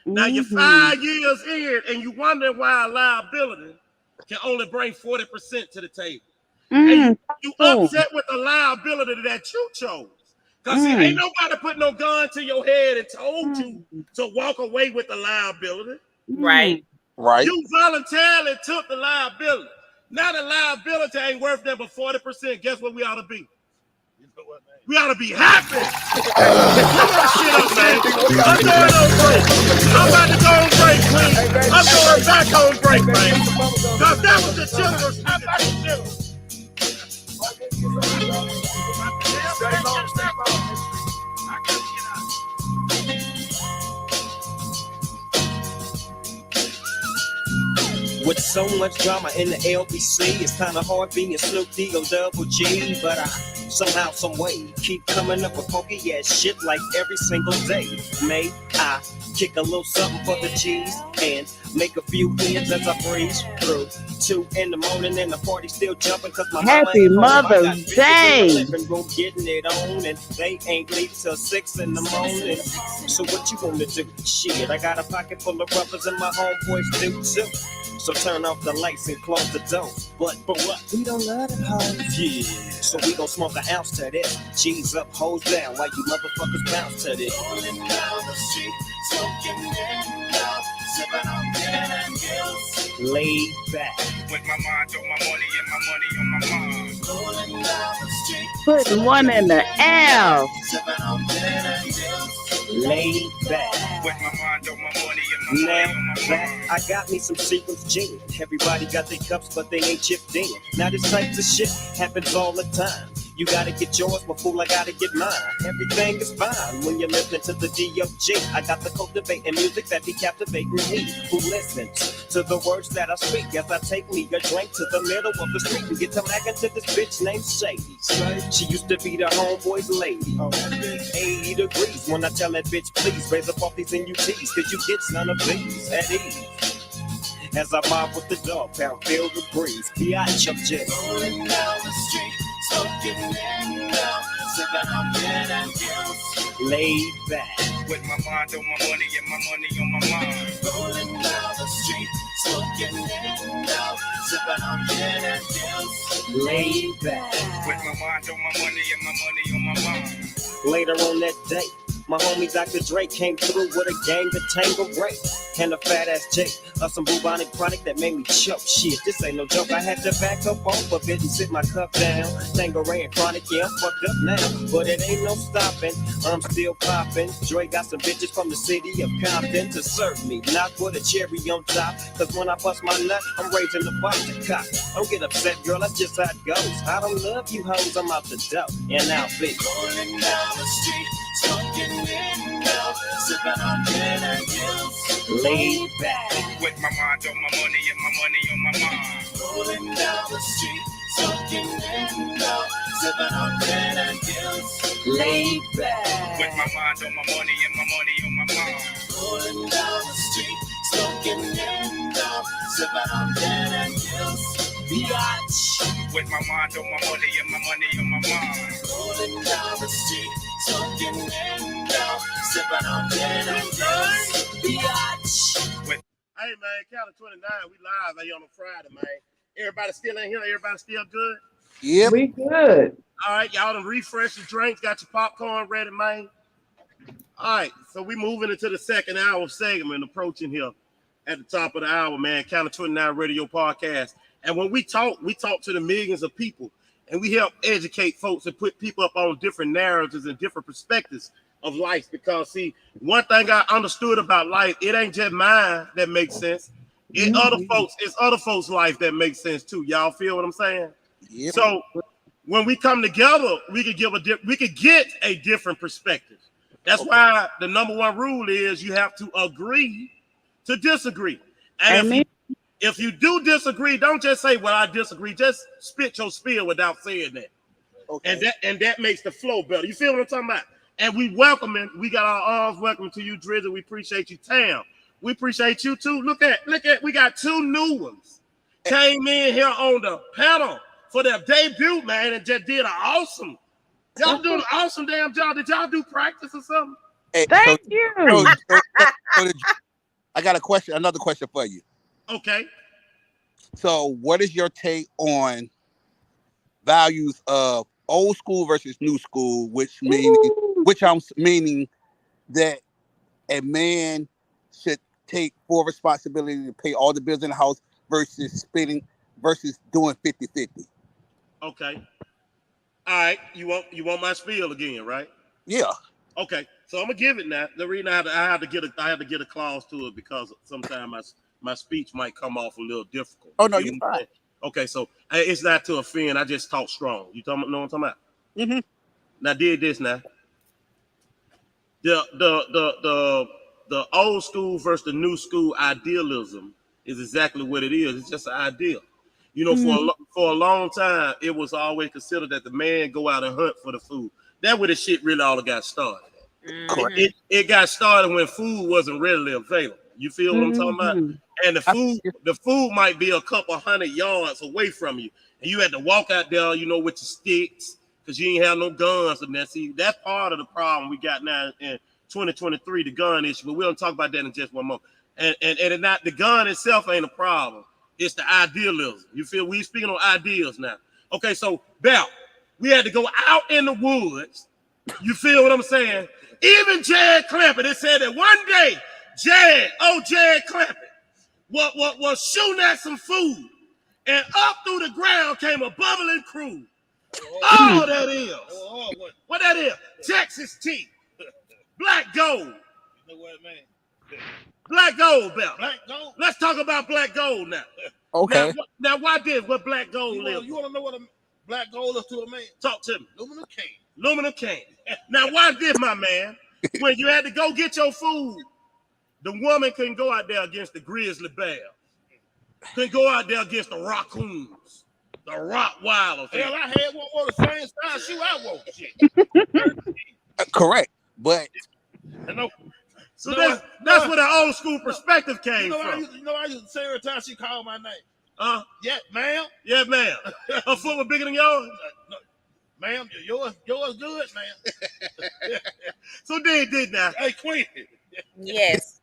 Now you're 5 years in and you wonder why a liability can only bring 40% to the table. And you upset with the liability that you chose. Because ain't nobody put no gun to your head and told you to walk away with the liability. Right. Right. You voluntarily took the liability. Now the liability ain't worth that but 40%. Guess what we ought to be? We ought to be happy. I'm going on break. I'm about to go on break, please. I'm going back on break, man. Because that was the generous. I'm about to generous. With so much drama in the LBC, it's kind of hard being Snoop D or Double G, but I somehow, some way keep coming up with funky ass shit like every single day. May I kick a little something for the G's and make a few ends as I breeze through 2 in the morning and the party still jumping cause my Happy Mother's Day. Living room getting it on and they ain't leave till 6 in the morning. So what you wanna do? Shit, I got a pocket full of rubbers and my homeboys do too. So turn off the lights and close the door. But what? We don't love them hoes. Yeah. So we gon' smoke an ounce to this. G's up, hoes down, while you motherfuckers bounce to this. Rolling down the street, smoking in love, sipping on gin and gills. Laid back. With my mind on my money and my money on my mind. Rolling down the street, putting one in the air. Sipping on gin and gills. Laid back. With my mind on my money and my money on my mind. I got me some Seagram's gin. Everybody got their cups, but they ain't chipped in. Now this type of shit happens all the time. You gotta get yours, but fool, I gotta get mine. Everything is fine when you're listening to the D.O.G. I got the cultivating music that be captivating me. Who listens to the words that I speak as I take me a drink to the middle of the street and get to mackin' to this bitch named Shady. She used to be the homeboy's lady. 80 degrees when I tell that bitch, please raise up off these NUTs, cause you get none of these at ease. As I mob with the dog pound, feel the breeze. Biatch, I'm just rolling down the street, smoking in now, sipping on gin and juice. Laid back with my mind on my money and my money on my mind. Rolling down the street, smoking in now, sipping on gin and juice. Laid back with my mind on my money and my money on my mind. Later on that day, my homie Dr. Dre came through with a gang of Tango Ray and a fat ass Jake of some bubonic chronic that made me choke. Shit, this ain't no joke. I had to back up off of it and sit my cup down. Tango Ray and chronic, yeah, I'm fucked up now, but it ain't no stopping. I'm still popping. Dre got some bitches from the city of Compton to serve me, not with a cherry on top. Cause when I bust my nut, I'm raising the bar to cock. Don't get upset, girl, that's just how it goes. I don't love you hoes, I'm out the dough and out bitch. Rolling down the street, smoking in now, sipping on gin and juice. Laid back with my mind on my money and my money on my mind. Rolling down the street, smoking in now, sipping on gin and juice. Laid back with my mind on my money and my money on my mind. Rolling down the street, smoking in now, sipping on gin and juice. Biatch with my mind on my money and my money on my mind. Rolling down the street, smoking in now, sipping on gin and juice. Biatch. Hey man, count of 29. We live here on a Friday, man. Everybody still in here? Everybody still good? Yep. We good. All right, y'all done refresh your drinks, got your popcorn ready, man. All right, so we moving into the second hour segment, approaching here at the top of the hour, man. Count of 29 Radio Podcast. And when we talk to the millions of people, and we help educate folks and put people up on different narratives and different perspectives of life. Because see, one thing I understood about life, it ain't just mine that makes sense. It's other folks' life that makes sense too. Y'all feel what I'm saying? Yep. So when we come together, we could get a different perspective. That's why the number one rule is you have to agree to disagree. And if you do disagree, don't just say, well, I disagree. Just spit your spiel without saying that. Okay. And that makes the flow better. You feel what I'm talking about? And we got our arms welcoming to you, Drizzy. We appreciate you, Tam. We appreciate you too. Look at, we got two new ones. Came in here on the panel for their debut, man, and just did an awesome. Y'all doing an awesome damn job. Did y'all do practice or something? Hey, Thank you. I got another question for you. Okay. So what is your take on values of old school versus new school, which I'm meaning that a man should take full responsibility to pay all the bills in the house versus doing 50-50? Okay. All right. You want my spiel again, right? Yeah. Okay. So I'm gonna give it now. The reason I had to get a clause to it because sometimes my speech might come off a little difficult. Oh no, you're fine. Okay, so it's not to offend. I just talk strong. You know what I'm talking about? Mm-hmm. Now did this now. The old school versus the new school idealism is exactly what it is. It's just an ideal. You know, for a long time, it was always considered that the man go out and hunt for the food. That's where the shit really all got started. It got started when food wasn't readily available. You feel what I'm talking about? And the food might be a couple 100 yards away from you, and you had to walk out there, you know, with your sticks because you ain't have no guns and that. See, that's part of the problem we got now in 2023, the gun issue. But we'll talk about that in just one moment. And not the gun itself ain't a problem. It's the idealism. You feel we speaking on ideals now. Okay, so Bell, we had to go out in the woods. You feel what I'm saying? Even Jad Clampett, it said that one day Jad Clampett was shooting at some food, and up through the ground came a bubbling crude. Oh, that is. What that is? Texas tea. Black gold. You know what, man? Black gold, Bell. Black gold? Let's talk about black gold now. Okay. Now why this? What black gold is? You want to know what black gold to a man? Talk to me. Aluminum can. Aluminum can. Now, why this, my man? When you had to go get your food, the woman couldn't go out there against the grizzly bear. Couldn't go out there against the raccoons, the Rottweilers. Hell, I had one on the same style shoe I wore. Shit. Correct, but so that's where the old school perspective came from. I used to say every time she called my name. Yeah, ma'am. Yeah, ma'am. Her foot was bigger than yours. No, ma'am, yours good, ma'am. So did now. Hey, Queen. Yes.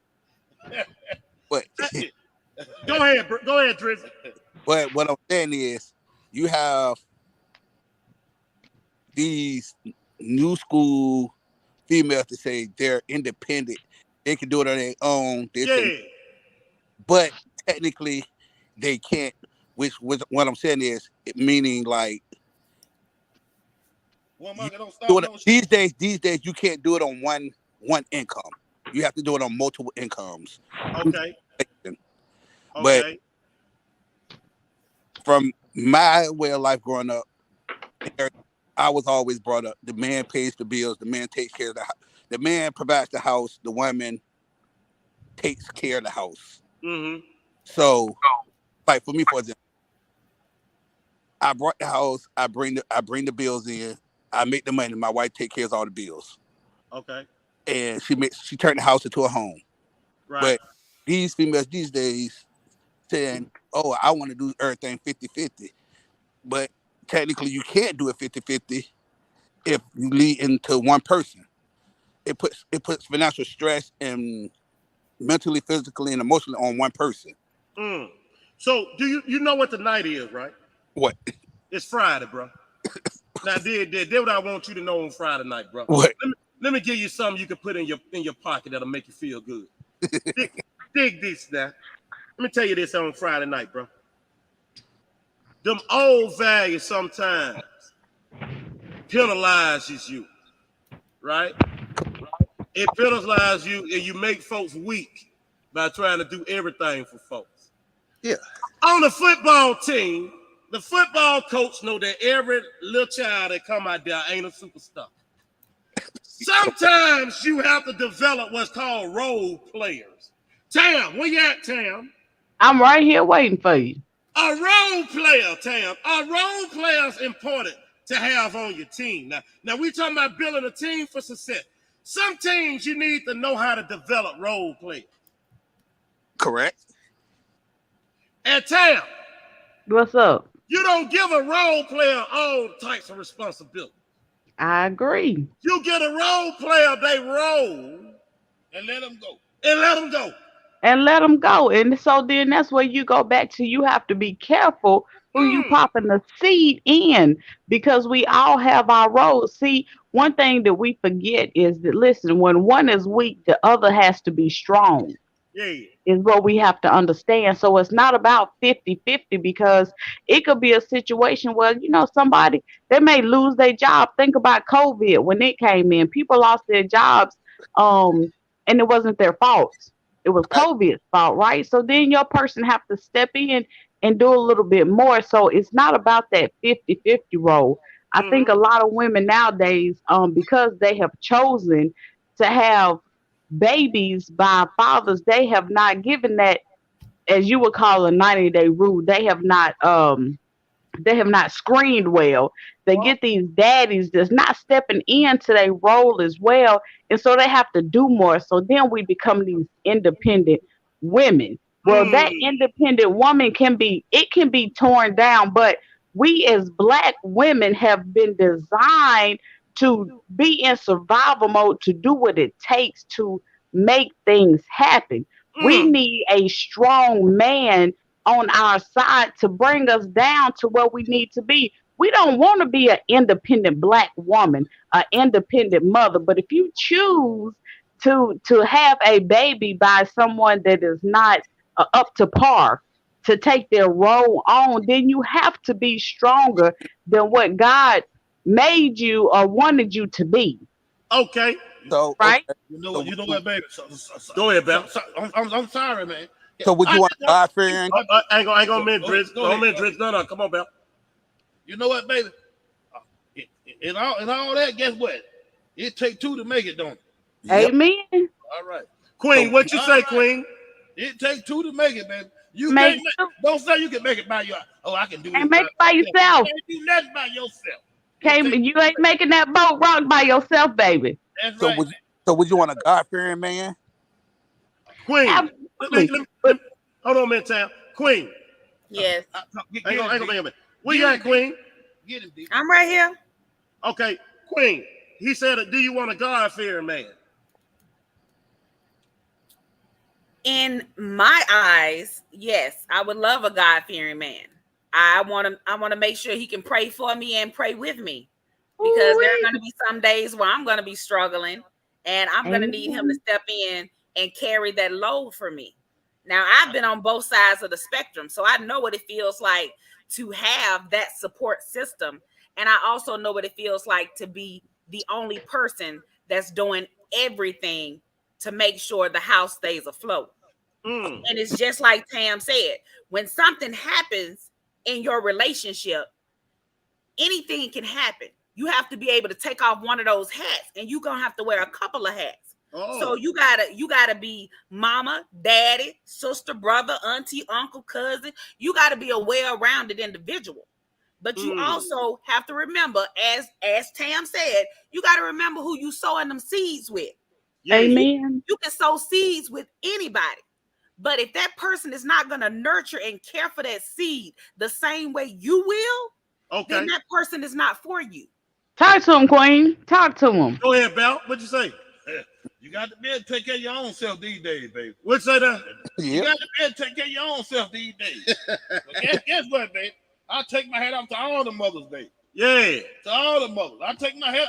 but go ahead, Drizzy. But what I'm saying is, you have these new school females to say they're independent, they can do it on their own. But technically, they can't. Which what I'm saying is, meaning like these days you can't do it on one income. You have to do it on multiple incomes. Okay. But from my way of life growing up, I was always brought up: the man pays the bills, the man takes care of the house, the man provides the house, the woman takes care of the house. Mm-hmm. So, like for me, for example, I brought the house, I bring the bills in, I make the money. My wife takes care of all the bills. Okay. And she turned the house into a home. Right. But these females these days saying, "Oh, I want to do everything 50-50," but technically you can't do it 50-50 if you lead into one person. It puts financial stress and mentally, physically, and emotionally on one person. So do you know what the night is, right? What? It's Friday, bro. Now, did what I want you to know on Friday night, bro. What? Let me give you something you can put in your pocket that'll make you feel good. dig this now. Let me tell you this on Friday night, bro. Them old values sometimes penalizes you, right? It penalizes you and you make folks weak by trying to do everything for folks. Yeah. On the football team, the football coach know that every little child that come out there ain't a superstar. Sometimes you have to develop what's called role players. Tam, where you at, Tam? I'm right here waiting for you. A role player, Tam. A role player is important to have on your team. Now we talking about building a team for success. Some teams you need to know how to develop role players. Correct. And Tam, what's up? You don't give a role player all types of responsibility. I agree. You get a role player, they roll, and let them go. And let them go. And so then that's where you go back to, you have to be careful who you popping the seed in, because we all have our roles. See, one thing that we forget is that, listen, when one is weak, the other has to be strong. Yeah. Is what we have to understand. So it's not about 50-50, because it could be a situation where, somebody, they may lose their job. Think about COVID when it came in. People lost their jobs, and it wasn't their fault. It was COVID's fault, right? So then your person have to step in and do a little bit more. So it's not about that 50-50 role. I think a lot of women nowadays, because they have chosen to have babies by fathers, they have not given that, as you would call, a 90-day rule. They have not screened well. They get these daddies that's not stepping into their role as well, and so they have to do more. So then we become these independent women. Well, that independent woman can be torn down, but we as Black women have been designed to be in survival mode, to do what it takes to make things happen. We need a strong man on our side to bring us down to where we need to be. We don't want to be an independent Black woman, an independent mother. But if you choose to have a baby by someone that is not up to par, to take their role on, then you have to be stronger than what God made you or wanted you to be. Okay. So right. Okay. You know what, baby? Go ahead, Bell. I'm sorry, man. So would you want God fearing? I ain't gonna mention Drizzy. Don't mention Drizzy. No, come on, Bell. You know what, baby? In all that, guess what? It take two to make it, don't it? Amen. All right. Queen, what you say, Queen? It take two to make it, baby. You Make can't don't say you can make it by your. Oh, I can do And this. make it by yourself. You can't do nothing by yourself. You ain't making that boat rock by yourself, baby. That's So right. would you want a God-fearing man? Queen. Absolutely. Hold on a minute, Tam. Queen. Yes. Hang on a minute. Where you at, Queen? Get him, D. I'm right here. Okay, Queen. He said, do you want a God-fearing man? In my eyes, yes, I would love a God-fearing man. I want to make sure he can pray for me and pray with me, because there are going to be some days where I'm going to be struggling, and I'm going to need him to step in and carry that load for me. Now, I've been on both sides of the spectrum, so I know what it feels like to have that support system, and I also know what it feels like to be the only person that's doing everything to make sure the house stays afloat. And it's just like Tam said, when something happens in your relationship, anything can happen. You have to be able to take off one of those hats, and you're gonna have to wear a couple of hats. So you gotta be mama, daddy, sister, brother, auntie, uncle, cousin. You gotta be a well-rounded individual. But you also have to remember, as Tam said, you gotta remember who you sowing them seeds with. Amen. You can sow seeds with anybody. But if that person is not going to nurture and care for that seed the same way you will, then that person is not for you. Talk to him, Queen. Talk to him. Go ahead, Bell. What'd you say? You got to be able to take care of your own self these days, baby. What'd you say that? You got to be able to take care of your own self these days. guess what, baby? I take my hat off to all the mothers, baby. Yeah. To all the mothers. I take my hat.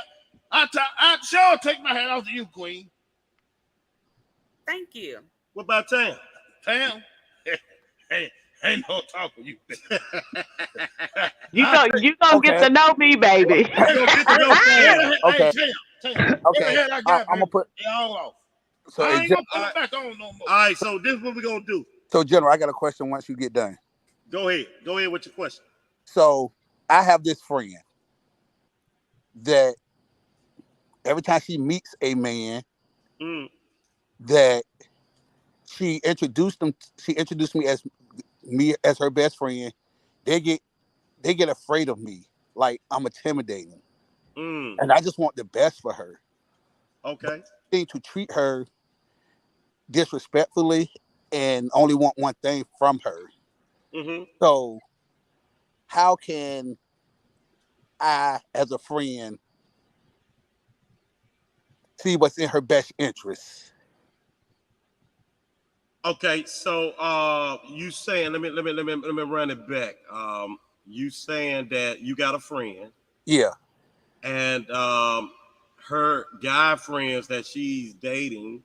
I sure take my hat off to you, Queen. Thank you. What about Tam? Tam, ain't no talk for you. You gonna get to know me, baby. Okay. Tam. Okay. I'm gonna put. They all off. So, I ain't gonna put it back on no more. All right, so this is what we're gonna do. So, General, I got a question. Once you get done, Go ahead with your question. so I have this friend that every time she meets a man, that she introduced me as her best friend. They get afraid of me, like I'm intimidating, and I just want the best for her. Okay. They to treat her disrespectfully and only want one thing from her. So how can I, as a friend, see what's in her best interest? Okay, so you saying let me run it back. You saying that you got a friend. Yeah. And her guy friends that she's dating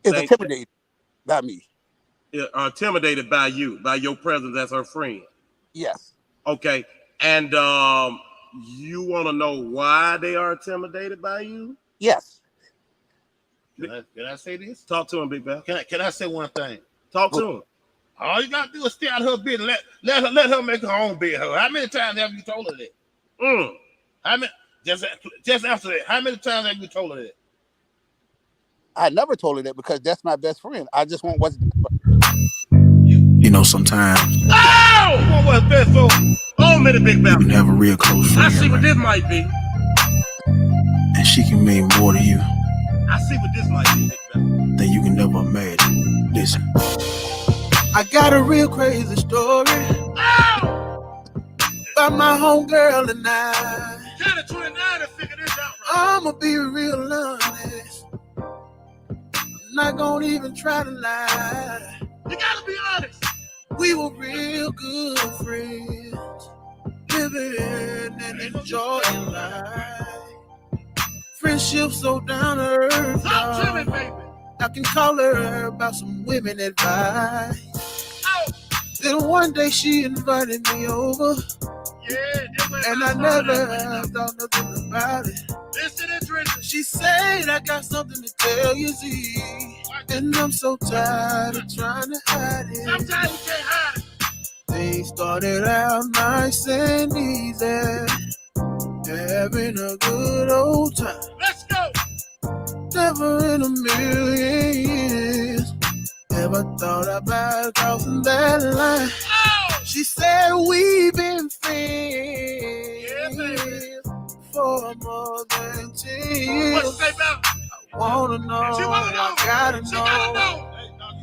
is intimidated by me. Are intimidated by you, by your presence as her friend. Yes. Okay. And you want to know why they are intimidated by you? Yes. Can I say this? Talk to him, Big Bell. Can I say one thing? Talk to him. All you gotta do is stay out of her business. Let her make her own bed. How many times have you told her that? How many? Just after that, how many times have you told her that? I never told her that because that's my best friend. I just want what's. You know, sometimes. Oh! You want what's best for? Oh, minute, Big Bell. You can have a real close friend. I see what this might be. And she can mean more to you. I see what this might be, Big Bell. Than you can never imagine. Listen. I got a real crazy story about my homegirl and I. Kind of 29 to figure this out, right? I'ma be real honest. I'm not gonna even try to lie. You gotta be honest. We were real good friends, living and enjoying life. Friendship so down to earth. Talk to me, baby. I can call her about some women advice. Then one day she invited me over. And I never thought nothing about it. Listen and drink. She said, I got something to tell you, Z. And I'm so tired of trying to hide it. Sometimes you can't hide it. They day started out nice and easy, having a good old time. Let's go. Never in a million years ever thought about crossing that line. Oh! She said we've been friends for more than 10 years. What you say about? I wanna know, I gotta know.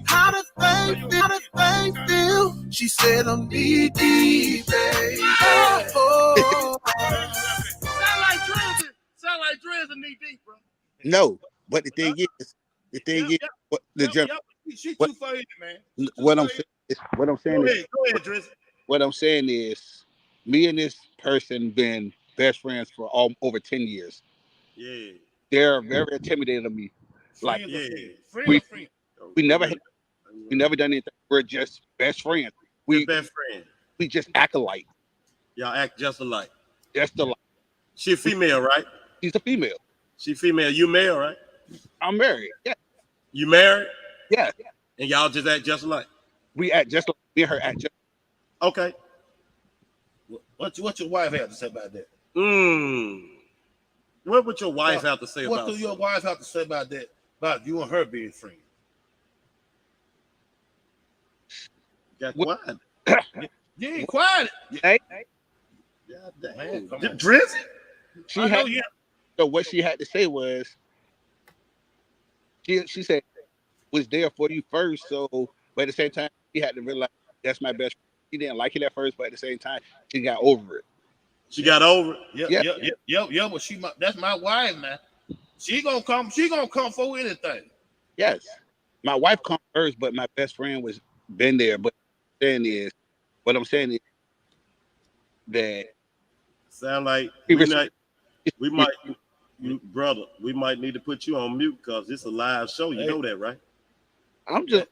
How do things feel? She said I'm knee deep, baby. Oh. Sound like Dre's knee deep, bro. No, but the thing is, what the she too far in, man. What I'm saying is, go ahead, Driz. What I'm saying is, me and this person been best friends for over 10 years. Yeah. They're very intimidating of me. Like, Friend. We never done anything. We're just best friends. We're best friends. We just act alike. Y'all act just alike. Just alike. She a female, right? She's a female. She female. You male, right? I'm married. Yeah. You married? Yeah. And y'all just act just alike. We act just like me and her act just. Okay. What your wife have to say about that? What would your wife have to say about that? What do your wife have to say about that? About you and her being friends? Got quiet. You ain't quiet. Hey. God damn. Driz? So what she had to say was, she said, was there for you first. So, but at the same time, she had to realize that's my best friend. She didn't like it at first, but at the same time, she got over it. She got over it? Yeah, but that's my wife, man. She gonna come for anything. Yes. My wife come first, but my best friend was been there. But what I'm saying is that sound like we might need to put you on mute because it's a live show. You know that, right? I'm just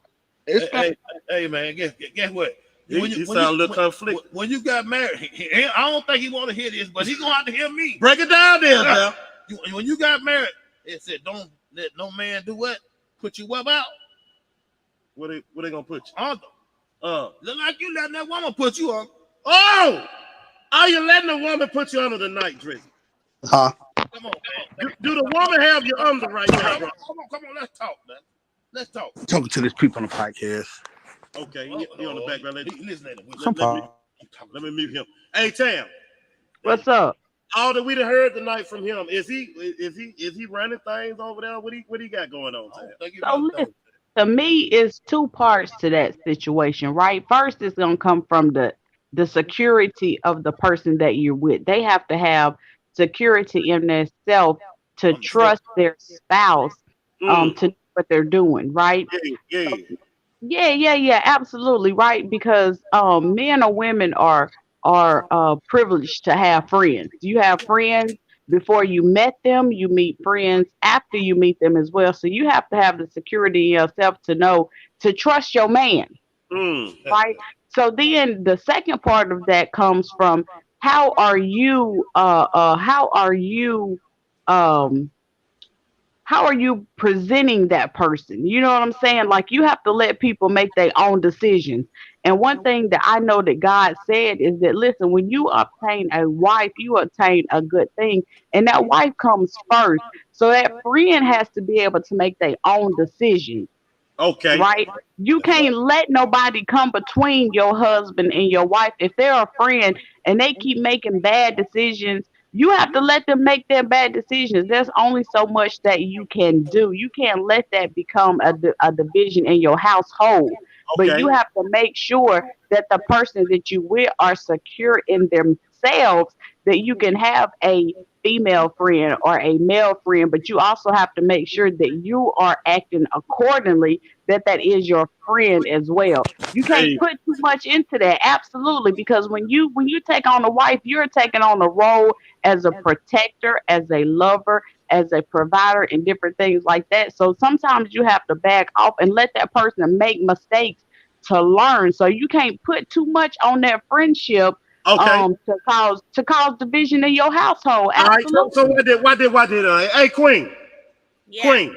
hey man, guess what? You sound a little conflicted. When you got married, I don't think he want to hear this, but he's gonna have to hear me. Break it down there, pal. When you got married, it said don't let no man do what? Put you up out. What they gonna put you? Under. Look like you letting that woman put you on. Oh! Are you letting a woman put you under the night, Drizzy? Huh? Come on, man. Do the woman have you under right now, bro? Come on, let's talk, man. Let's talk. Talking to these people on the podcast. Okay, he on the background. Let me mute him. Hey, Tam. What's up? All that we done heard tonight from him, is he running things over there? What he got going on, Tam? So listen, to me, it's two parts to that situation, right? First, it's gonna come from the security of the person that you're with. They have to have security in themselves to trust their spouse to do what they're doing, right? Yeah, absolutely, right. Because men or women are privileged to have friends. You have friends before you met them, you meet friends after you meet them as well. So you have to have the security in yourself to trust your man, right? So then the second part of that comes from how are you presenting that person? You know what I'm saying? Like, you have to let people make their own decisions. And one thing that I know that God said is that, listen, when you obtain a wife, you obtain a good thing. And that wife comes first. So that friend has to be able to make their own decisions. Okay. Right? You can't let nobody come between your husband and your wife. If they're a friend and they keep making bad decisions, you have to let them make their bad decisions. There's only so much that you can do. You can't let that become a division in your household. Okay. But you have to make sure that the person that you with are secure in themselves, that you can have a female friend or a male friend, but you also have to make sure that you are acting accordingly, that is your friend as well. You can't put too much into that, absolutely, because when you take on a wife, you're taking on a role as a protector, as a lover, as a provider, and different things like that. So sometimes you have to back off and let that person make mistakes to learn. So you can't put too much on that friendship. Okay. To cause division in your household. Absolutely. All right. So why did hey, Queen? Yeah. Queen.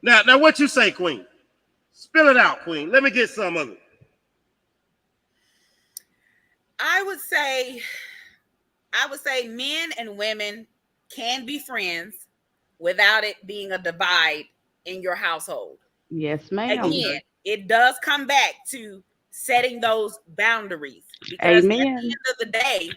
Now what you say, Queen? Spill it out, Queen. Let me get some of it. I would say men and women can be friends without it being a divide in your household. Yes, ma'am. Again, it does come back to setting those boundaries. Because Amen. at the end of the day,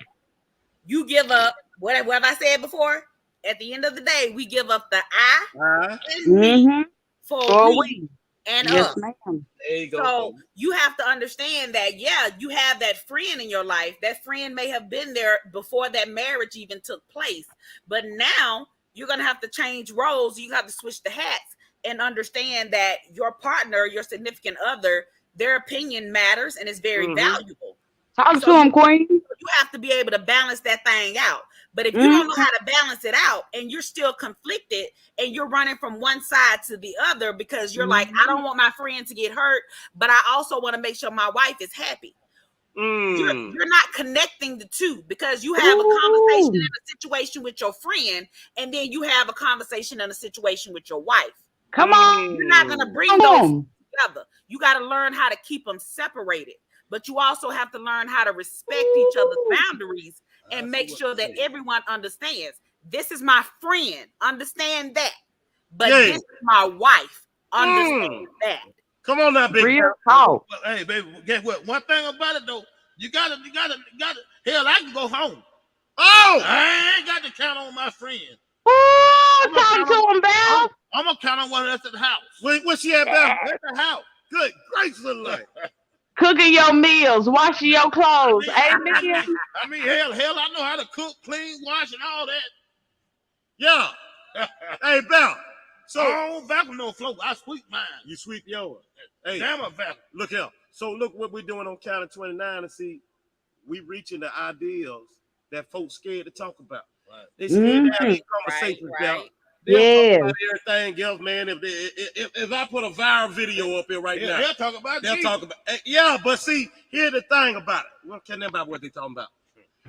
you give up what have I said before? At the end of the day, we give up the I and me for we and us. Ma'am. There you go. So you have to understand that, yeah, you have that friend in your life. That friend may have been there before that marriage even took place. But now you're going to have to change roles. You have to switch the hats and understand that your partner, your significant other, their opinion matters and is very valuable. Talk to him, Queen. You have to be able to balance that thing out. But if you don't know how to balance it out and you're still conflicted and you're running from one side to the other because you're like, I don't want my friend to get hurt, but I also want to make sure my wife is happy. You're not connecting the two because you have a conversation in a situation with your friend and then you have a conversation in a situation with your wife. Come on. You're not going to bring those together. You got to learn how to keep them separated. But you also have to learn how to respect each other's boundaries and make sure that everyone understands. This is my friend. Understand that. But this is my wife. Understand that. Come on now, baby. Real talk. Hey, baby, guess what? One thing about it though, you gotta. Hell, I can go home. Oh, I ain't got to count on my friend. Ooh, talk to him, Belle. I'm gonna count on one that's at the house. Where she at, Belle? At the house. Good gracious, little life. Cooking your meals, washing your clothes. Amen. I mean, hell, I know how to cook, clean, wash, and all that. Yeah. Hey, Belle. So I don't vacuum no floor. I sweep mine. You sweep yours. Hey, damn a vacuum. Look here. So look what we're doing on Count of 29 and see we reaching the ideals that folks scared to talk about. Right. They scared to have these conversations, Belle. Yeah. About everything else, man. If I put a viral video up here right now, they'll talk about they'll Jesus. talk about yeah, but see, here's the thing about it. We don't care about what they talking about.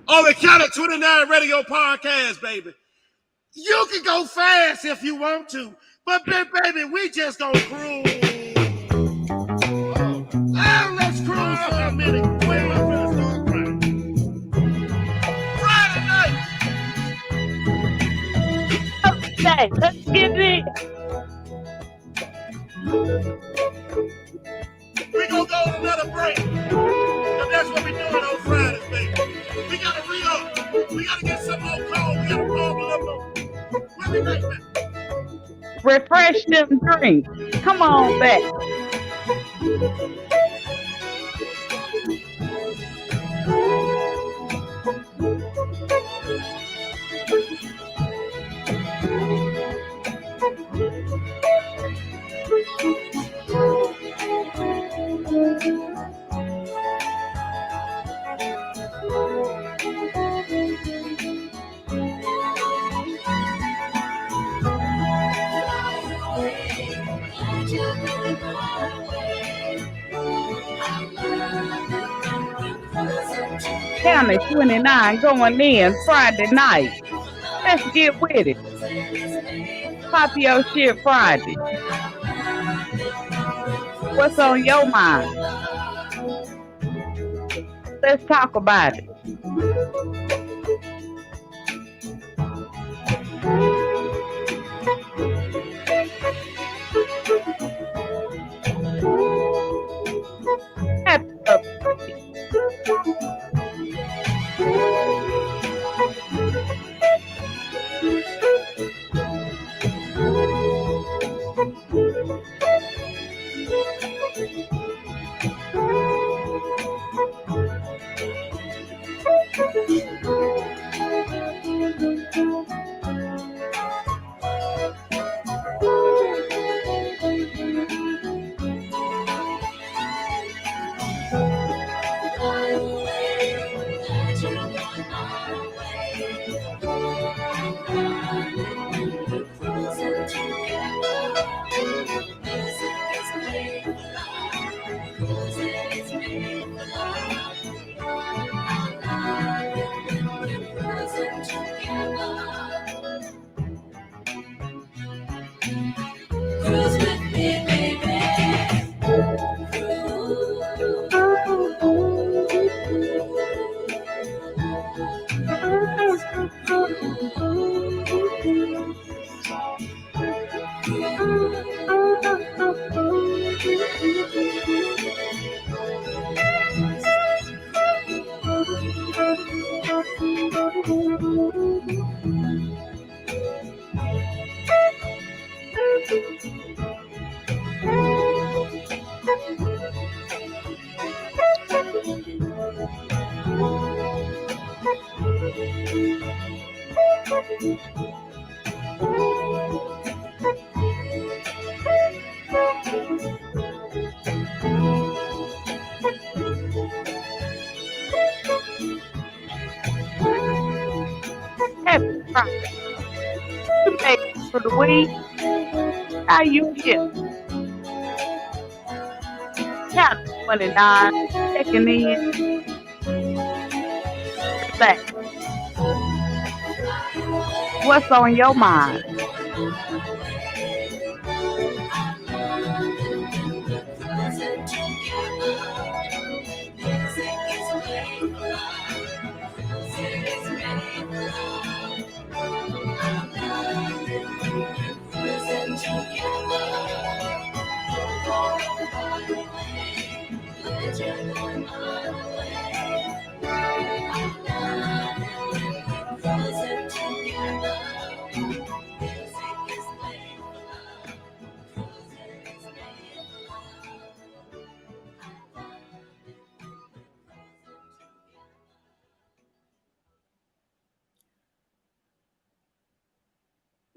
Oh, the Count of 29 radio podcast, baby. You can go fast if you want to, but baby, we just gonna cruise. Let's cruise for a minute. Friday night. Okay, let's get it. We gonna go on another break. And that's what we doing on Fridays, baby. We gotta re-up. We gotta get some more cold. We gotta roll a little more. We'll be right back. Refresh them drinks. Come on back. Count of 29 going in Friday night. Let's get with it. Pop your shit Friday. What's on your mind? Let's talk about it. Happy birthday. Happy Friday. You made it for the week. How you here? Count 29. Checking in. Relax. What's on your mind?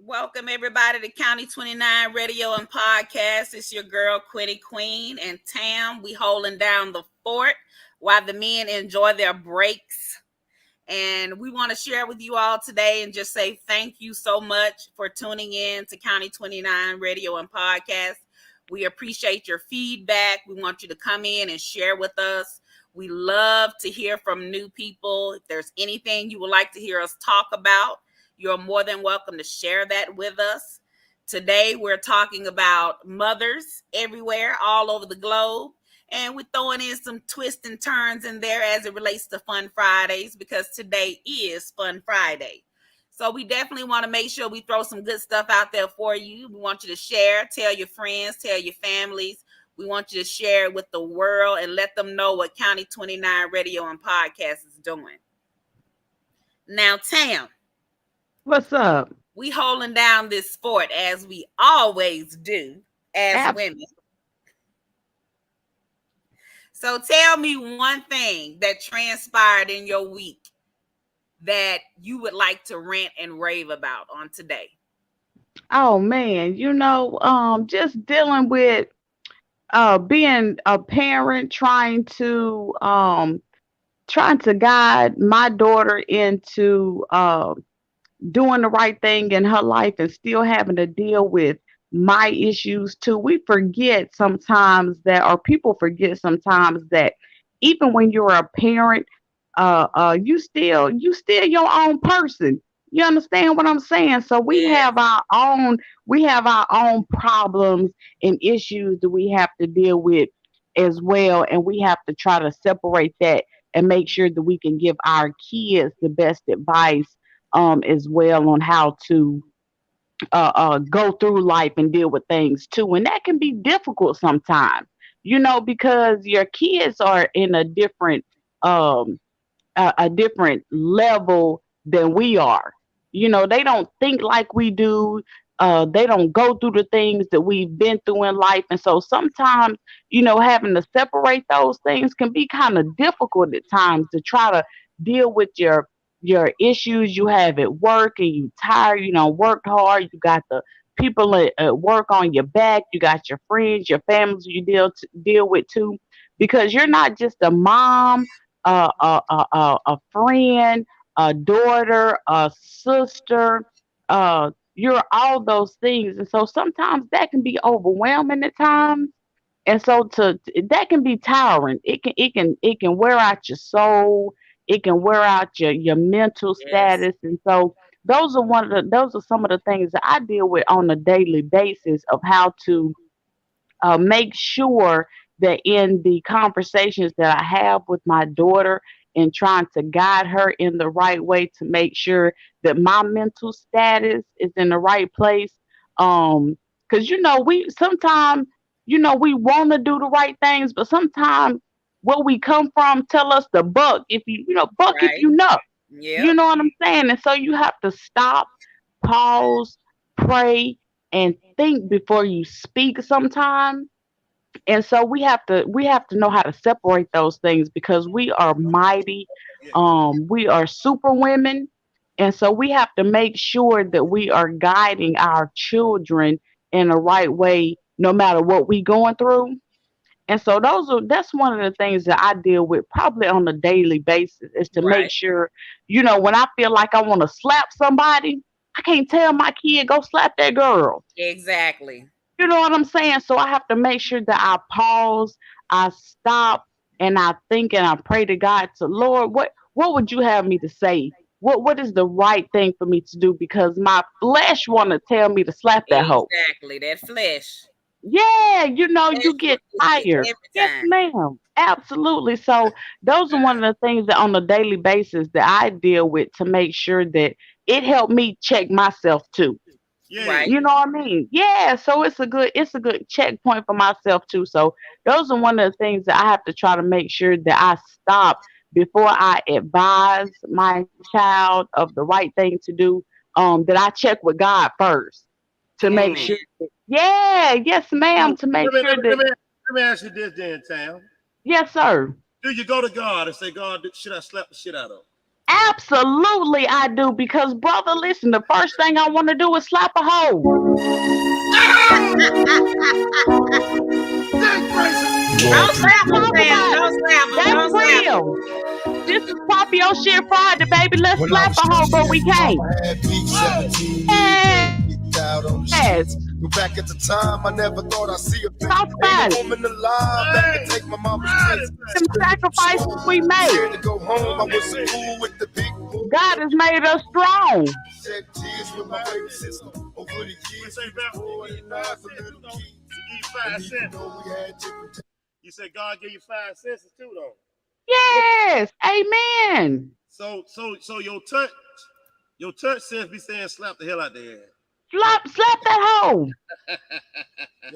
Welcome everybody to County 29 Radio and Podcast. It's your girl Quitty Queen and Tam. We holding down the fort while the men enjoy their breaks. And we want to share with you all today and just say thank you so much for tuning in to County 29 Radio and Podcast. We appreciate your feedback. We want you to come in and share with us. We love to hear from new people. If there's anything you would like to hear us talk about, you're more than welcome to share that with us. Today, we're talking about mothers everywhere, all over the globe. And we're throwing in some twists and turns in there as it relates to Fun Fridays, because today is Fun Friday. So we definitely want to make sure we throw some good stuff out there for you. We want you to share, tell your friends, tell your families. We want you to share it with the world and let them know what County 29 Radio and Podcast is doing. Now, Tam. What's up? We holding down this fort as we always do as women. So tell me one thing that transpired in your week that you would like to rant and rave about on today. Oh man, just dealing with being a parent, trying to guide my daughter into doing the right thing in her life and still having to deal with my issues too. We forget sometimes that, or people forget sometimes that even when you're a parent, you still your own person. You understand what I'm saying? So we have our own problems and issues that we have to deal with as well, and we have to try to separate that and make sure that we can give our kids the best advice as well on how to go through life and deal with things too. And that can be difficult sometimes, because your kids are in a different level than we are. They don't think like we do. They don't go through the things that we've been through in life. And so sometimes, having to separate those things can be kind of difficult at times, to try to deal with your issues you have at work, and you tired, worked hard, you got the people at work on your back, you got your friends, your families you deal with too, because you're not just a mom, a friend, a daughter, a sister, you're all those things. And so sometimes that can be overwhelming at times. And so that can be tiring. It can wear out your soul. It can wear out your mental status. And so those are some of the things that I deal with on a daily basis, of how to make sure that in the conversations that I have with my daughter and trying to guide her in the right way to make sure that my mental status is in the right place. Because we sometimes we want to do the right things, but sometimes where we come from tell us to buck if buck if Right. you know. Yeah. You know what I'm saying? And so you have to stop, pause, pray, and think before you speak sometimes. And so we have to know how to separate those things because we are mighty. We are super women. And so we have to make sure that we are guiding our children in the right way no matter what we going through. And so that's one of the things that I deal with probably on a daily basis is to make Right. sure, when I feel like I want to slap somebody, I can't tell my kid go slap that girl. Exactly. You know what I'm saying? So I have to make sure that I pause, I stop, and I think and I pray to God to Lord, what would you have me to say? What is the right thing for me to do? Because my flesh want to tell me to slap that hoe. Exactly. That flesh. Yeah, you get tired. Every Yes, time. ma'am. Absolutely. So those are one of the things that on a daily basis that I deal with to make sure that it helped me check myself too. Yeah. Right. You know what I mean? Yeah. So it's a good checkpoint for myself too. So those are one of the things that I have to try to make sure that I stop before I advise my child of the right thing to do. That I check with God first to make Amen. sure. Yes, ma'am. To make Let sure me, that. let me ask you this, then, Tam. Yes, sir. Do you go to God and say, God, should I slap the shit out of him? Absolutely, I do because, brother, listen. The first thing I want to do is slap a hoe. Don't slap them, Sam. Don't slap them. That's Don't slap them. real. This is Pop Your Shit Friday, baby. Let's slap a hoe, but we can't. Yes. Back at the time, I never thought I'd see a Talk about it. woman alive that could take my mama's place. Some sacrifices we made. Scared to go home, I was a fool with the big boy. God has made us strong. Shed tears with my baby sister. Over the years, You said God gave you 5 senses too, though. Yes. Amen. So your touch sense be saying slap the hell out there. Slap that hoe.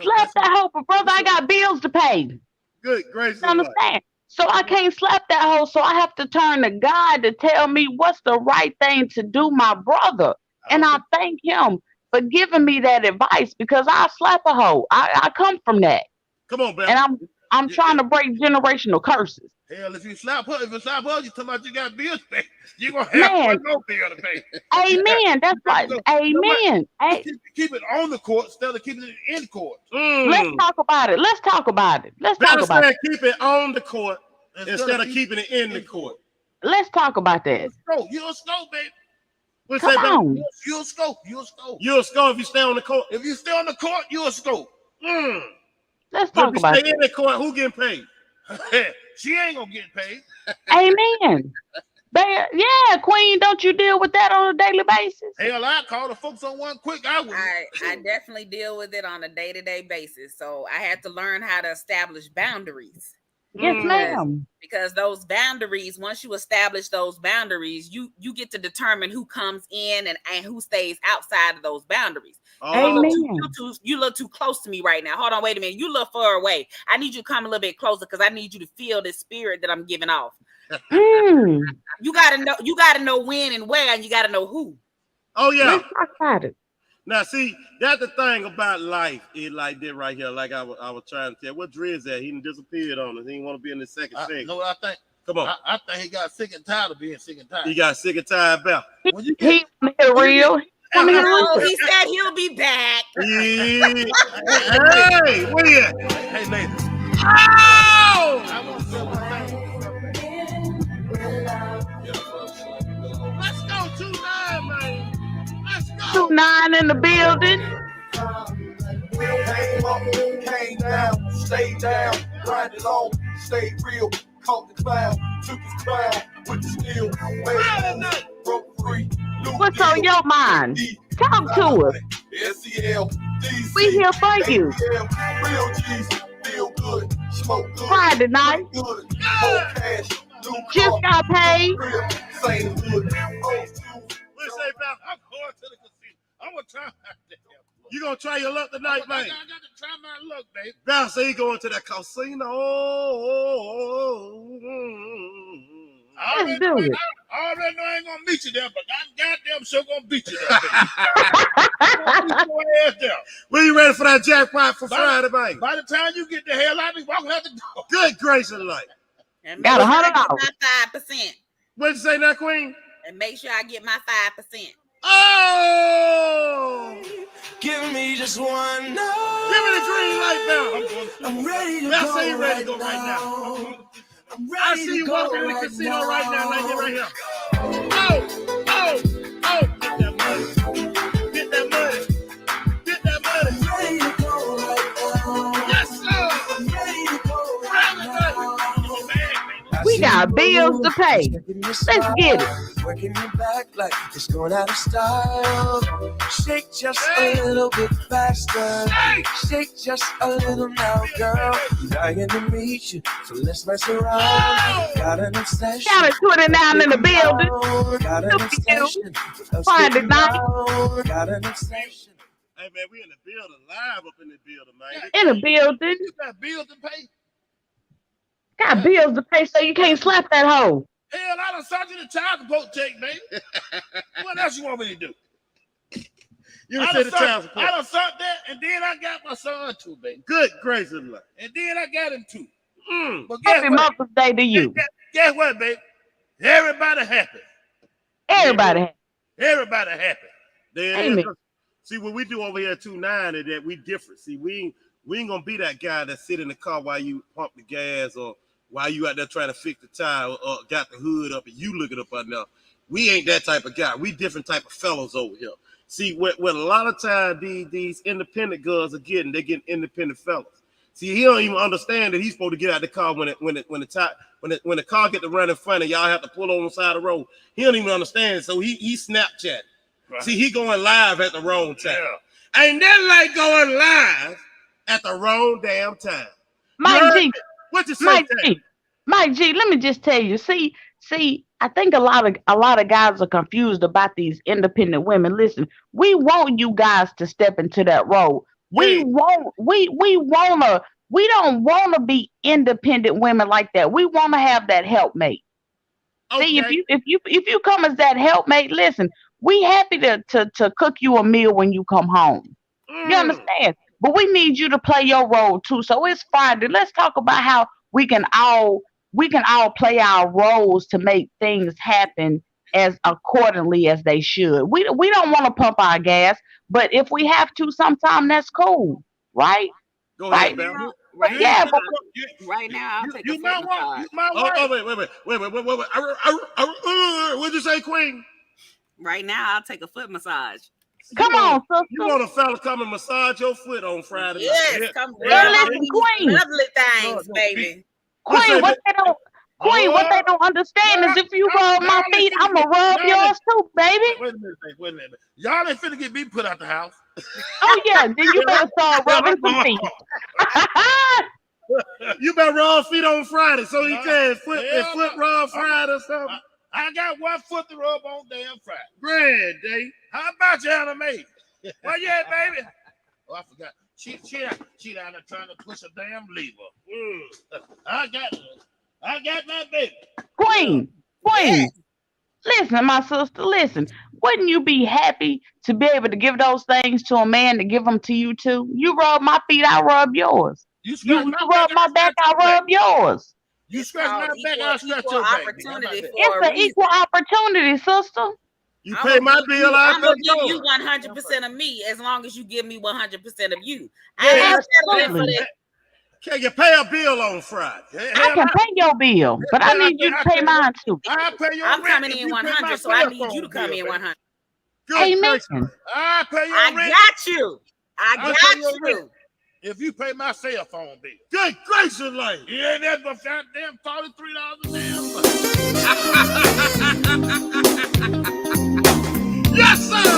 Slap that hoe, but brother, I got bills to pay. Good gracious. You understand? So I can't slap that hoe. So I have to turn to God to tell me what's the right thing to do, my brother. And I thank him for giving me that advice because I slap a hoe. I come from that. Come on, man. And I'm trying to break generational curses. Hell, if you slap her, you talking about you got bills to pay. You gonna have no bill to pay. Amen. That's right. Amen. Keep it on the court instead of keeping it in court. Let's talk about it. Let's talk about it. Keep it on the court instead of keeping it in the court. Let's talk about that. You'll scope, baby. Come on. You'll scope. You'll scope if you stay on the court. If you stay on the court, you'll scope. Let's talk about it. Stay in the court. Who getting paid? She ain't gonna get paid. Amen. Yeah, Queen, don't you deal with that on a daily basis? Hell, I call the folks on one quick. I definitely deal with it on a day-to-day basis. So I had to learn how to establish boundaries. Yes, ma'am. Because those boundaries, once you establish those boundaries, you get to determine who comes in and who stays outside of those boundaries. Amen. You look too close to me right now. Hold on, wait a minute. You look far away. I need you to come a little bit closer because I need you to feel the spirit that I'm giving off. You gotta know when and where, and you gotta know who. Oh yeah. Let's talk about it. Now, see, that's the thing about life. It like that right here. Like I was trying to tell. What Dre's at? He disappeared on us. He didn't want to be in the second segment. You know what I think? Come on. I think he got sick and tired of being sick and tired. He got sick and tired about. He real. He said he'll be back. Yeah. Hey, where you at? Hey, lady. Oh! I want to say one thing. Let's go 2-9, man. Let's go. 2-9 in the building. Came up, came down, stay down, grind it on, stay real, caught the cloud, took his crown with the steel, made broke free. What's on your mind? Talk to us. We here for you. Real G's, feel good, smoke good, Friday night. good, more cash, Just got paid. What you say, pal? I'm going to the casino. I'm gonna try. You gonna try your luck tonight, man? I got to try my luck, baby. Now, so you going to that casino? Let's do it. I already know I ain't gonna meet you there, but I'm goddamn sure gonna beat you there. When you ready for that jackpot for Friday, man? By the time you get the hell out, be walking out the door. Good gracious, like. Got $100. My 5%. What'd you say now, Queen? And make sure I get my 5%. Oh! Give me just one. Give me the green light now. I'm ready to That's go. how you ready to go right now. I see you walking in the casino right now, like it right here. Oh! Get that money. Get that money. Get that money. I'm ready to go right now. Yes, sir. I'm ready to go right now. We got bills to pay. Let's get it. Working your back like it's going out of style. Shake just a little bit faster. Shake just a little now, girl. I'm dying to meet you, so let's mess around. Got an obsession. Got a 29 in the building. Got an obsession. Friday night. Got an obsession. Hey, man, we in the building, live up in the building, man. In the building. You got bills to pay. Got bills to pay, so you can't slap that hoe. Hell, I done sent you the child support check, baby. What else you want me to do? You done said the child support. I done sent that, and then I got my son too, baby. Good gracious, like. And then I got him too. But Happy Mother's Day to you. Guess what, baby? Everybody happy. Everybody happy. Everybody happy. Amen. See, what we do over here at 2-9 is that we different. See, we ain't gonna be that guy that sit in the car while you pump the gas or while you out there trying to fix the tire or got the hood up and you looking up under there. We ain't that type of guy. We different type of fellows over here. See, what a lot of times these independent girls are getting, they're getting independent fellas. See, he don't even understand that he's supposed to get out the car when the car get to run in front and y'all have to pull on the side of the road. He don't even understand. So he Snapchat. Right. See, he going live at the wrong time. Yeah. Ain't that like going live at the wrong damn time? Mike G. What you say? Mike G, let me just tell you. See, I think a lot of guys are confused about these independent women. Listen, we want you guys to step into that role. We don't want to be independent women like that. We want to have that helpmate. Okay. See, if you come as that helpmate, listen, we happy to cook you a meal when you come home. You understand? But we need you to play your role too. So it's Friday. Let's talk about how we can all play our roles to make things happen as accordingly as they should. We don't want to pump our gas, but if we have to sometime, that's cool, right? Go ahead, man. Right now, I'll take a foot massage. Wait. What'd you say, Queen? Right now, I'll take a foot massage. Come on, sister. You want a fella come and massage your foot on Friday? Yes, come on. Listen, Queen. Lovely things, baby. Queen, what they don't understand is if you rub my feet, I'm gonna rub yours too, baby. Wait a minute. Y'all ain't finna get me put out the house. Oh yeah, then you better start rubbing some feet. You better rub feet on Friday, so you can foot rub Friday or something. I got 1 foot to rub on damn Friday. Grand day. How about you, Anna Mae? Where you at, baby? Oh, I forgot. She down there trying to push a damn lever. I got my baby. Queen. Listen, my sister, listen. Wouldn't you be happy to be able to give those things to a man to give them to you too? You rub my feet, I rub yours. You rub my back, I rub yours. You scratch my back, I'll scratch your back. It's an equal opportunity, sister. You pay my bill, I'm gonna give you 100% of me as long as you give me 100% of you. Absolutely. Can you pay a bill on Friday? I can pay your bill, but I need you to pay mine too. I'm coming in 100, so I need you to come in 100. Amen. I pay your rent. I got you. If you pay my cell phone bill. Good gracious, like. You ain't that but goddamn $43 a damn month. Yes, sir.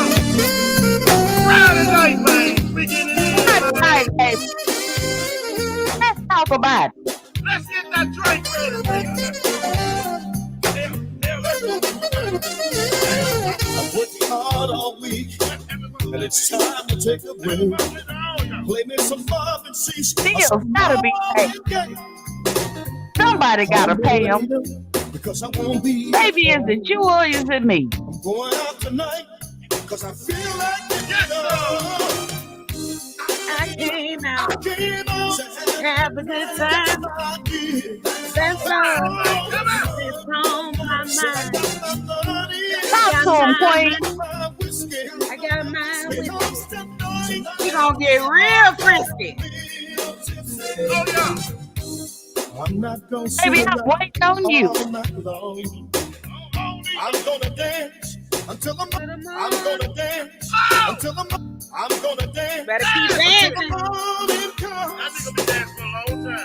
Friday night, man. Friday night, baby. Let's talk about it. Let's get that drink ready, baby. week, and it's time to take a break. Play me some love and see. Still gotta be paid. Somebody gotta pay him. Because I won't be. Maybe is it you or is it me? I'm going out tonight because I feel like I came out to have a good time. That's all that's on my mind. Talk to him, Queen. I got a mind with you. You gonna get real frisky. I'm not gonna Baby, I'm waiting on you. I'm gonna dance until I'm gonna dance until I'm gonna dance. Better keep dancing.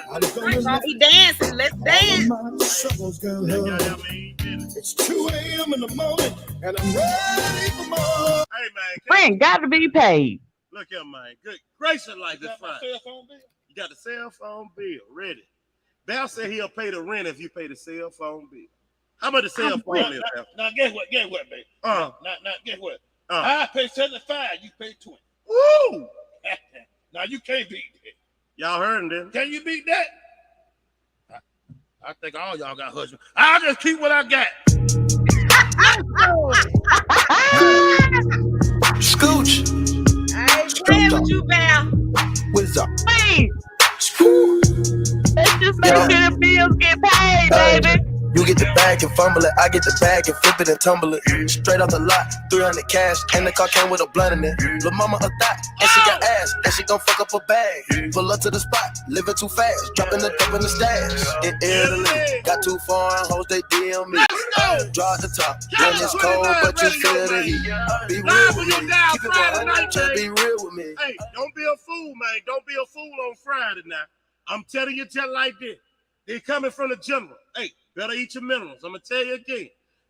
I'm gonna be dancing. Let's dance. It's 2 a.m. in the morning and I'm ready for more. Hey man, Rent gotta be paid. look here, man. Good gracious, like this Friday. You got the cell phone bill ready. Bell said he'll pay the rent if you pay the cell phone bill. How much the cell phone is, Bell? Now guess what, baby? Now guess what? I pay 75, you pay 20. Woo! Now you can't beat that. Y'all heard him, didn't? Can you beat that? I think all y'all got husbands. I'll just keep what I got. Scooch. I ain't playing with you, Val. What's up? Please. Let's just make sure the bills get paid, baby. You get the bag and fumble it, I get the bag and flip it and tumble it. Straight off the lot, 300 cash, and the car came with a blunt in it. Lil' mama a thot, and she got ass, and she gon' fuck up a bag. Pull up to the spot, living too fast, dropping the dump in the stash. In Italy, got too foreign hoes, they DM me. Draw at the top, when it's cold, but you feel the heat. Be real with me, keep it 100, just be real with me. Hey, don't be a fool, man. Don't be a fool on Friday now. I'm telling you just like this. They coming from the general. Hey, better eat your minerals. I'm going to tell you again.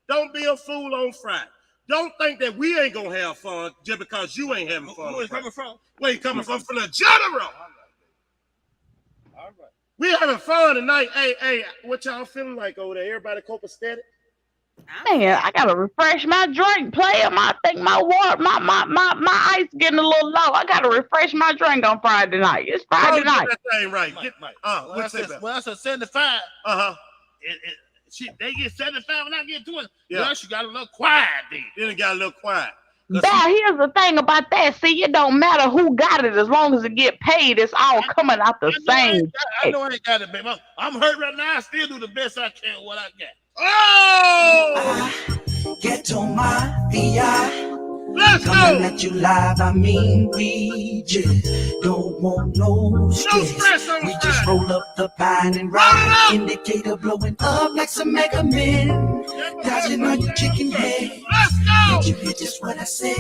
Don't be a fool on Friday. Don't think that we ain't going to have fun just because you ain't having fun. Where you coming from? Where you coming from? From the general. All right. We having fun tonight. Hey, what y'all feeling like over there? Everybody copacetic? Man, I gotta refresh my drink, player. I think my water, my ice getting a little low. I gotta refresh my drink on Friday night. It's Friday night. Get that thing right. Well, I said 75. They get 75 and I get 20. Yeah, she got a little quiet then. Then it got a little quiet. Now, here's the thing about that. See, it don't matter who got it as long as it get paid. It's all coming out the same. I know I ain't got it, baby. I'm hurt right now. I still do the best I can with what I got. Oh! Get on my VI. Let's Coming go! at you live, I mean we just don't want no stress. We just roll up the pine and ride. Indicator blowing up like some Mega Men. Dodging all your chicken head. Let's go! Did you hear just what I said?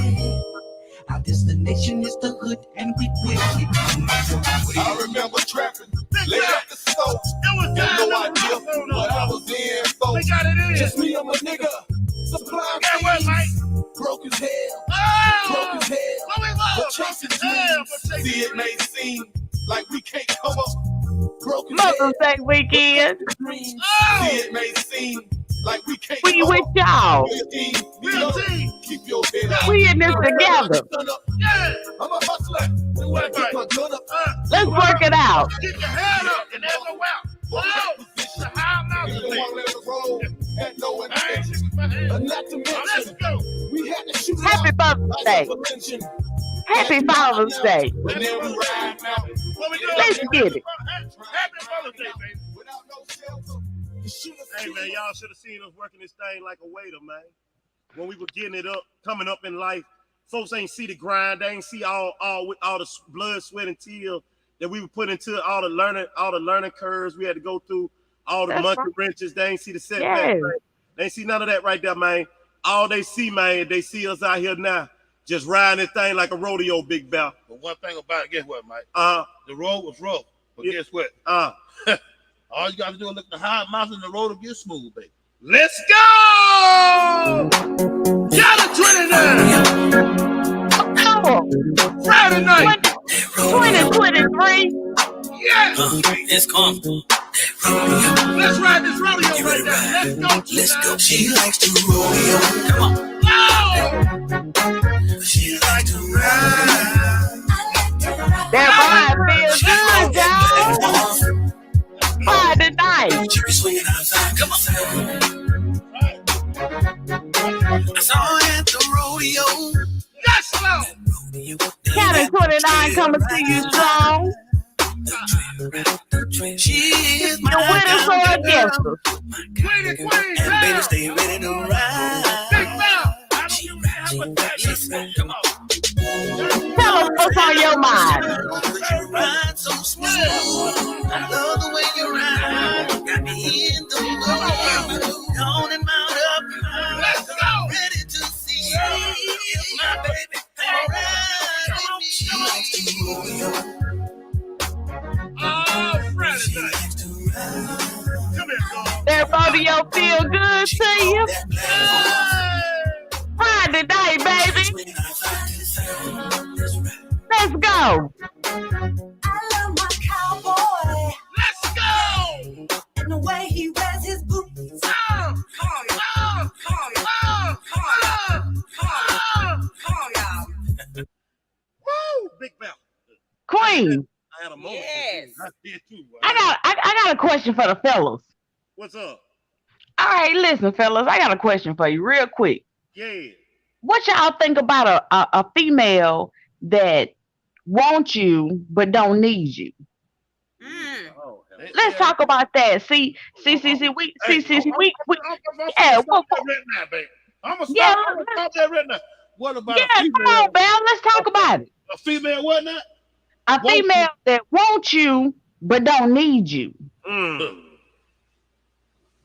Our destination is the hood and we will get you. I remember trapping, late at the store. Had no idea what I was in for. We got it in. Just me and my nigga. Supply Mike. broke as hell. Oh! Broke as hell. But chasing dreams. See, it may seem like we can't come up. Broke as hell. Mother's Day weekend. See, it may seem like we can't We come with up. y'all. Real team. Keep your head up. We in this together. Yeah! I'm a hustler. Keep my gun up. Let's work it out. Keep your head up and never go out. Oh! It's a high mountain. Had no intention. Not to Let's mention, go! we had to shoot Happy out. Father's Day. Happy Father's Day. But now we ride now. What we doing? Let's get it. Happy Father's Day, baby. Without no shelter. The shooter Hey, man, y'all should have seen us working this thing like a waiter, man. When we were getting it up, coming up in life, folks ain't see the grind. They ain't see all the blood, sweat, and tears that we were putting into all the learning curves we had to go through, all the That's monkey right. wrenches. They ain't see the setback. Yes. They ain't see none of that right there, man. All they see, man, they see us out here now, just riding this thing like a rodeo, Big Bell. But one thing about it, guess what, Mike? The road was rough. But guess what? All you got to do is look at the high mountains and the road will get smooth, baby. Let's go! Got it, 29! Come on. Friday night! 2023. Yeah! It's comfortable. Let's ride this rodeo right now. Let's go! Let's go. She likes to rodeo. Come on. Oh! She likes to ride. That vibe feels good, y'all. Friday night. Cherry swinging outside. Come on. I saw her at the rodeo. Yes, Lord. County 29 coming to you strong. She is my The winners or against us. Queen, and baby, stay ready to ride. Big Mouth. Come on. Tell us what's on your mind. You ride so smooth. I love the way you ride. Got me in the mood. On and mount up. Let's go. Ready to see if my baby can ride with me. She likes to rodeo. Oh, Friday She night. likes to ride. Come here, girl. That rodeo feel good to you. Friday night, baby. Let's go. I love my cowboy. Let's go. And the way he wears his boots. Woo! Big Mouth. Queen, I had a moment. Yes. I did too. I got a question for the fellas. What's up? All right, listen, fellas, I got a question for you real quick. Yeah. What y'all think about a female that wants you but don't need you? Oh, Let's talk about that. See, we yeah, I'm gonna stop that right now. What about a come female? on, man, let's talk about it. A female what now? A female that wants you but don't need you. You know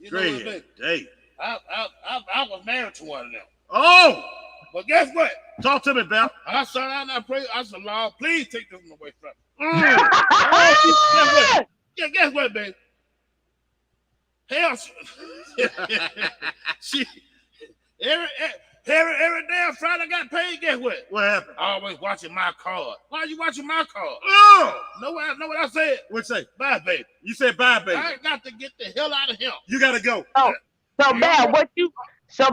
what, Great. baby? Hey. I was married to one of them. Oh, But guess what? talk to me, Bell. I said, I pray. I said, Lord, please take this one away from me. Yeah, guess what, baby? Hell, she every damn Friday I got paid. Guess what? What happened? Always watching my card. Why are you watching my card? Oh, Know what I said? what'd you say? Bye, baby. You said bye, baby. I got to get the hell out of here. You gotta go. So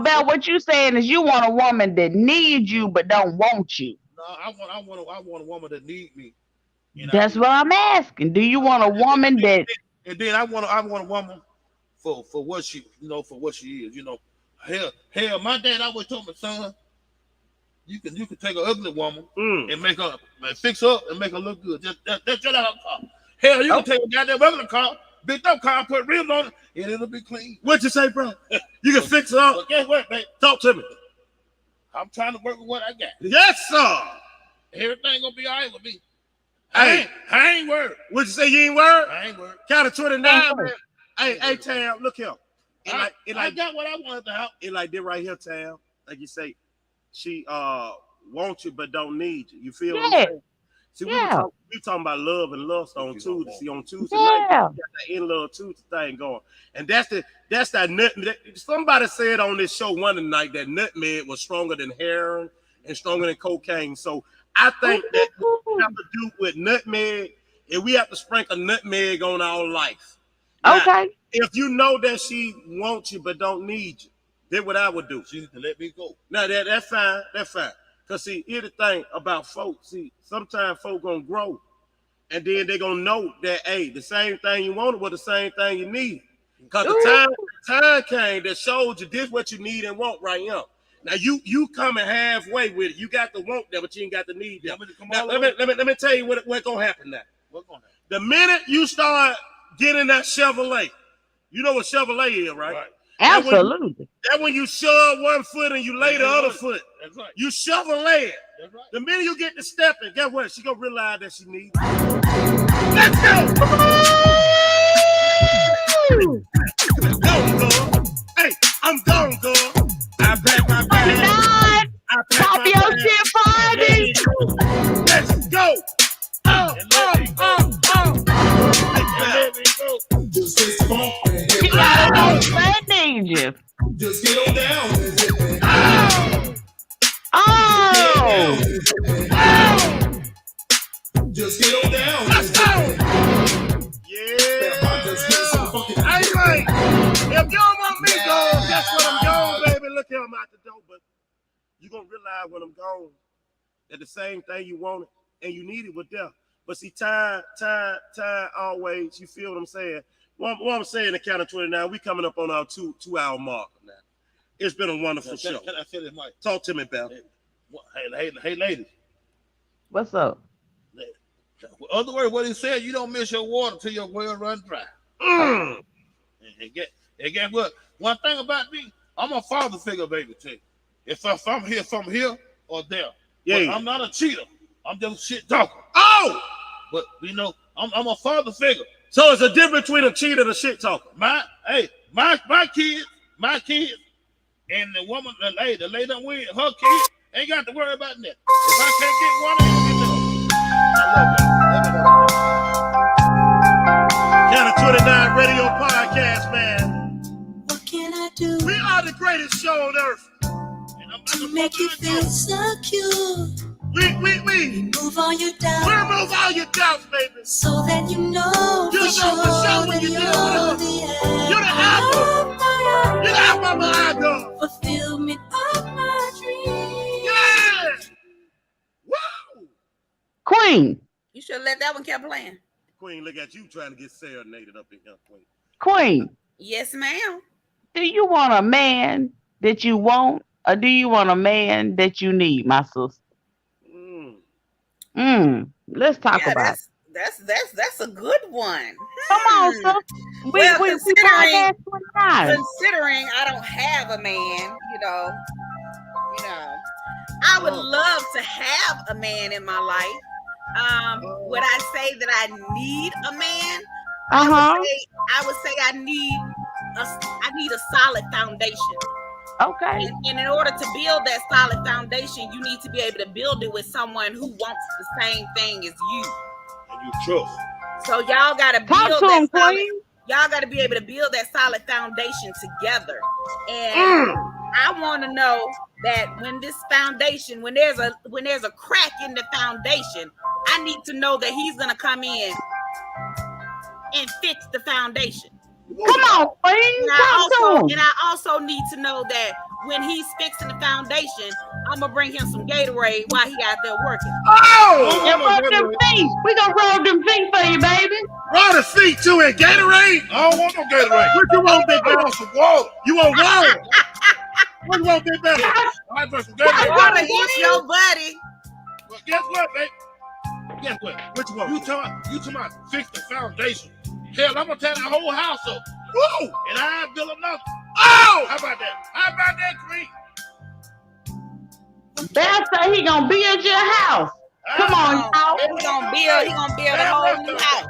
Belle, what you saying is you want a woman that needs you but don't want you. No, I want a woman that need me. You know? That's what I'm asking. Do you want a woman that? And then I want a woman for what she, for what she is. Hell, my dad always told me, son, you can take an ugly woman and make her fix her up and make her look good. That's just like a car. Hell, you can take a goddamn ugly car, big up car, put rims on it, and it'll be clean. What'd you say, bro? You can fix her up. But guess what, babe? Talk to me. I'm trying to work with what I got. Yes, sir. Everything gonna be all right with me. Hey. I ain't worried. What'd you say? You ain't worried? I ain't worried. Count of 29, man. Hey, Tam, look here. I got what I wanted to have. It like this right here, Tam. Like you say, she wants you but don't need you. You feel what I'm saying? See, we talking about love and lust on Tuesday. See, on Tuesday night, we got that in love Tuesday thing going, and that's that nut. Somebody said on this show one night that nutmeg was stronger than heroin and stronger than cocaine. So I think that we have to do with nutmeg, and we have to sprinkle nutmeg on our life. Now, Okay. if you know that she wants you but don't need you, then what I would do? She need to let me go. Now that's fine. That's fine. Cause see, here's the thing about folks. See, sometimes folks gonna grow, and then they gonna know that hey, the same thing you wanted was the same thing you need. Cause the time came that showed you this what you need and want right now. Now you coming halfway with it. You got the want there, but you ain't got the need there. Now, let me tell you what gonna happen now. What's gonna happen? The minute you start getting that Chevrolet, you know what Chevrolet is, right? Absolutely. That when you shove one foot and you lay the other foot. That's right. You Chevrolet. That's right. The minute you get to stepping, guess what? She gonna realize that she needs you. Let's go! Gone, girl. Hey, I'm gone, girl. I pack my bag. Pop your shit, Friday. Let's go. She got a little bad danger. Just get on down. Oh. Just get on down. Let's go. Yeah. I ain't right. If you don't want me gone, guess what? I'm gone, baby. Look here, I'm out the door, but you realize when I'm gone that the same thing you wanted and you needed was there. But see, time always, you feel what I'm saying? What I'm saying, the count of 29, we coming up on our two-hour mark now. It's been a wonderful show. Can I say this, Mike? Talk to me, Bell. Hey, ladies. What's up? Other words, what he said, you don't miss your water till your well run dry. And guess what? One thing about me, I'm a father figure, baby, too. If I'm here or there. Yeah. But I'm not a cheater. I'm just a shit talker. Oh! But, you know, I'm a father figure. So it's a difference between a cheater and a shit talker. My kids, and the woman, the lady that win, her kids, ain't got to worry about that. If I can't get one, I ain't gonna get none. I love you. Count of 29 radio podcast, man. What can I do? We are the greatest show on earth. And I'm to make you feel secure. We remove all your doubts. We remove all your doubts, baby. So that you know for sure when you do it. You're the apple. You're the apple of my eye. Fulfillment of my dreams. Yeah. Woo. Queen. You should have let that one keep playing. Queen, look at you trying to get serenaded up in here, Queen. Queen. Yes, ma'am. Do you want a man that you want, or do you want a man that you need, my sister? Let's talk about it. That's a good one. Come on, sis. Considering I don't have a man, you know, I would love to have a man in my life. Would I say that I need a man? I would say I need a solid foundation. Okay. And in order to build that solid foundation, you need to be able to build it with someone who wants the same thing as you. And you trust. So y'all gotta build that solid. Y'all gotta be able to build that solid foundation together. And I want to know that when this foundation, when there's a crack in the foundation, I need to know that he's gonna come in and fix the foundation. Come on, Queen. And I also need to know that when he's fixing the foundation, I'm gonna bring him some Gatorade while he out there working. Oh, and rub them feet. We gonna rub them feet for you, baby. Rub the feet too in Gatorade. I don't want no Gatorade. What you want, big man? Some water. You want water? What you want, big man? I want some Gatorade. Water is your buddy. Well, guess what, babe? Guess what? What you want? You talking about fix the foundation. Hell, I'm gonna tear the whole house up. Woo! And I build another. Oh! How about that, Queen? Bell say he gonna build your house. Come on, y'all. He gonna build a whole new house.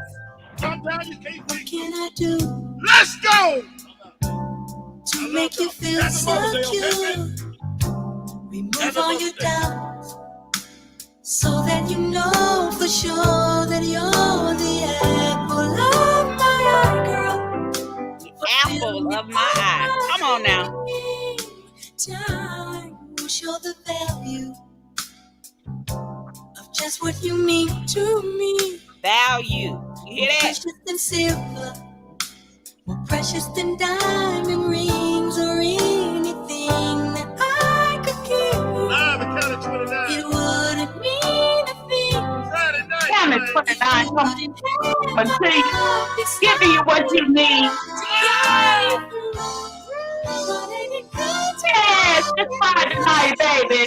Sometimes you can't. What can I do? Let's go! To make you feel secure. Remove all your doubts. So that you know for sure that you're the apple of my eye, girl. Apple of my eye. Come on now. Time will show the value of just what you mean to me. Value. You hear that? Precious than silver, more precious than diamond rings or anything that I could give you. Live and count of 29. It wouldn't mean a thing. Friday night. Count of 29. Come on, giving you what you need. Yes, it's Friday night, baby.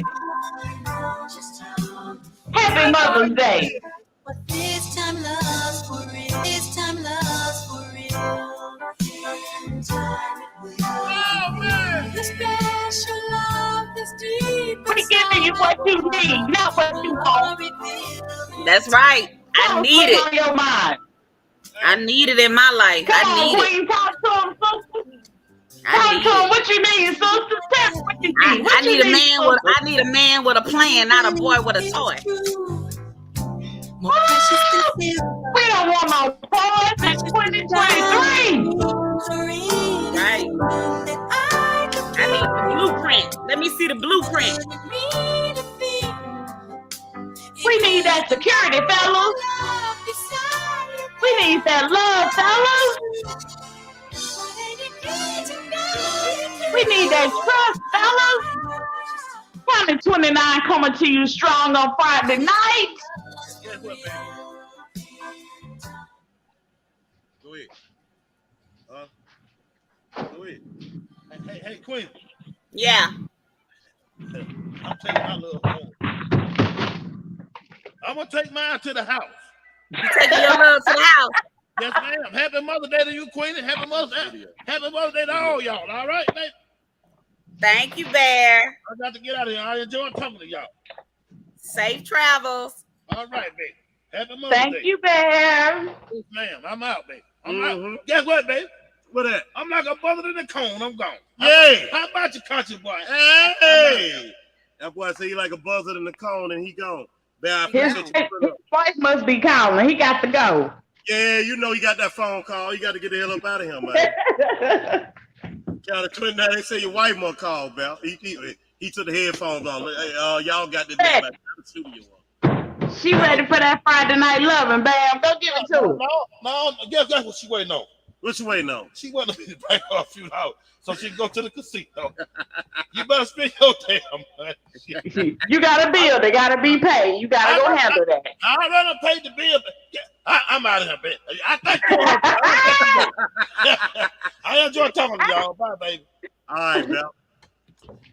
Happy Mother's Day. But this time love's for real. This time love's for real. And time it will. Oh, man. The special love that's deep. We're giving you what you need, not what you want. That's right. I need it. On your mind. I need it in my life. Come on, Queen, talk to him, sister. Talk to him. What you need, sister? Tell me what you need. I need a man with a plan, not a boy with a toy. We don't want no boys in 2023. Right. I need the blueprint. Let me see the blueprint. We need that security, fellas. We need that love, fellas. We need that trust, fellas. County 29 coming to you strong on Friday night. Guess what, baby? Go ahead. Go ahead. Hey, Queen. Yeah. I'm taking my little home. I'm gonna take mine to the house. You taking your love to the house? Yes, ma'am. Happy Mother's Day to you, Queen, and happy Mother's Day to all y'all. All right, baby. Thank you, Bear. I got to get out of here. I enjoy talking to y'all. Safe travels. All right, baby. Happy Mother's Day. Thank you, Bear. Yes, ma'am. I'm out, baby. I'm out. Guess what, baby? What that? I'm like a buzzard in the cone. I'm gone. Yeah. How about your country boy? Hey. That boy say he like a buzzard in the cone and he gone. Bear, His voice must be calling. He got to go. Yeah, you know he got that phone call. You got to get the hell up out of here, man. County 29, they say your wife must call, Bell. He took the headphones on. Hey, y'all got the studio on. She ready for that Friday night loving, Bam. Go give it to her. No, guess what she waiting on? What you waiting on? She wanted me to bring her a few dollars so she can go to the casino. You better spend your damn money. You got a bill. They got to be paid. You got to go handle that. I already paid the bill. I'm out of here, man. I thank you. I enjoy talking to y'all. Bye, baby. All right, Bell.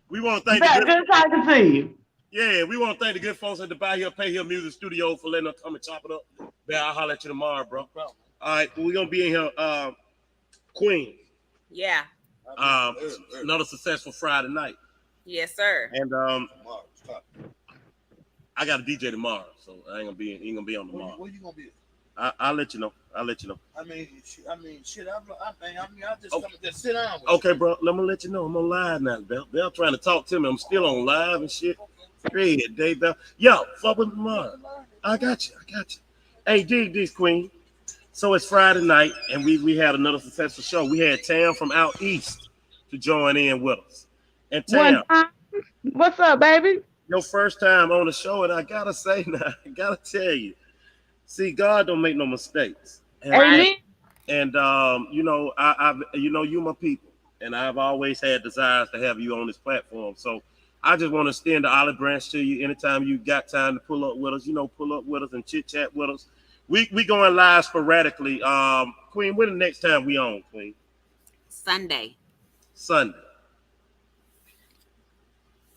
We want to thank the good talking to you. Yeah, we want to thank the good folks at the Buy Here, Pay Here Music Studio for letting us come and chop it up. Bell, I'll holler at you tomorrow, bro. All right, we're going to be in here. Queen. Yeah. Another successful Friday night. Yes, sir. And I got a DJ tomorrow, so I ain't gonna be on tomorrow. Where you gonna be? I'll let you know. I just come and just sit down. Okay, bro. I'm gonna let you know. I'm on live now, Bell. Bell trying to talk to me. I'm still on live and shit. Hey, Dave Bell. Yo, fuck with me tomorrow. I got you. Hey, dig this, Queen. So it's Friday night, and we had another successful show. We had Tam from out east to join in with us. And Tam, what's up, baby? Your first time on the show, and I gotta say now, I gotta tell you, see, God don't make no mistakes. Amen. And you know, you my people, and I've always had desires to have you on this platform. So I just want to extend the olive branch to you. Anytime you got time to pull up with us, pull up with us and chit chat with us. We going live sporadically. Queen, when the next time we on, Queen? Sunday.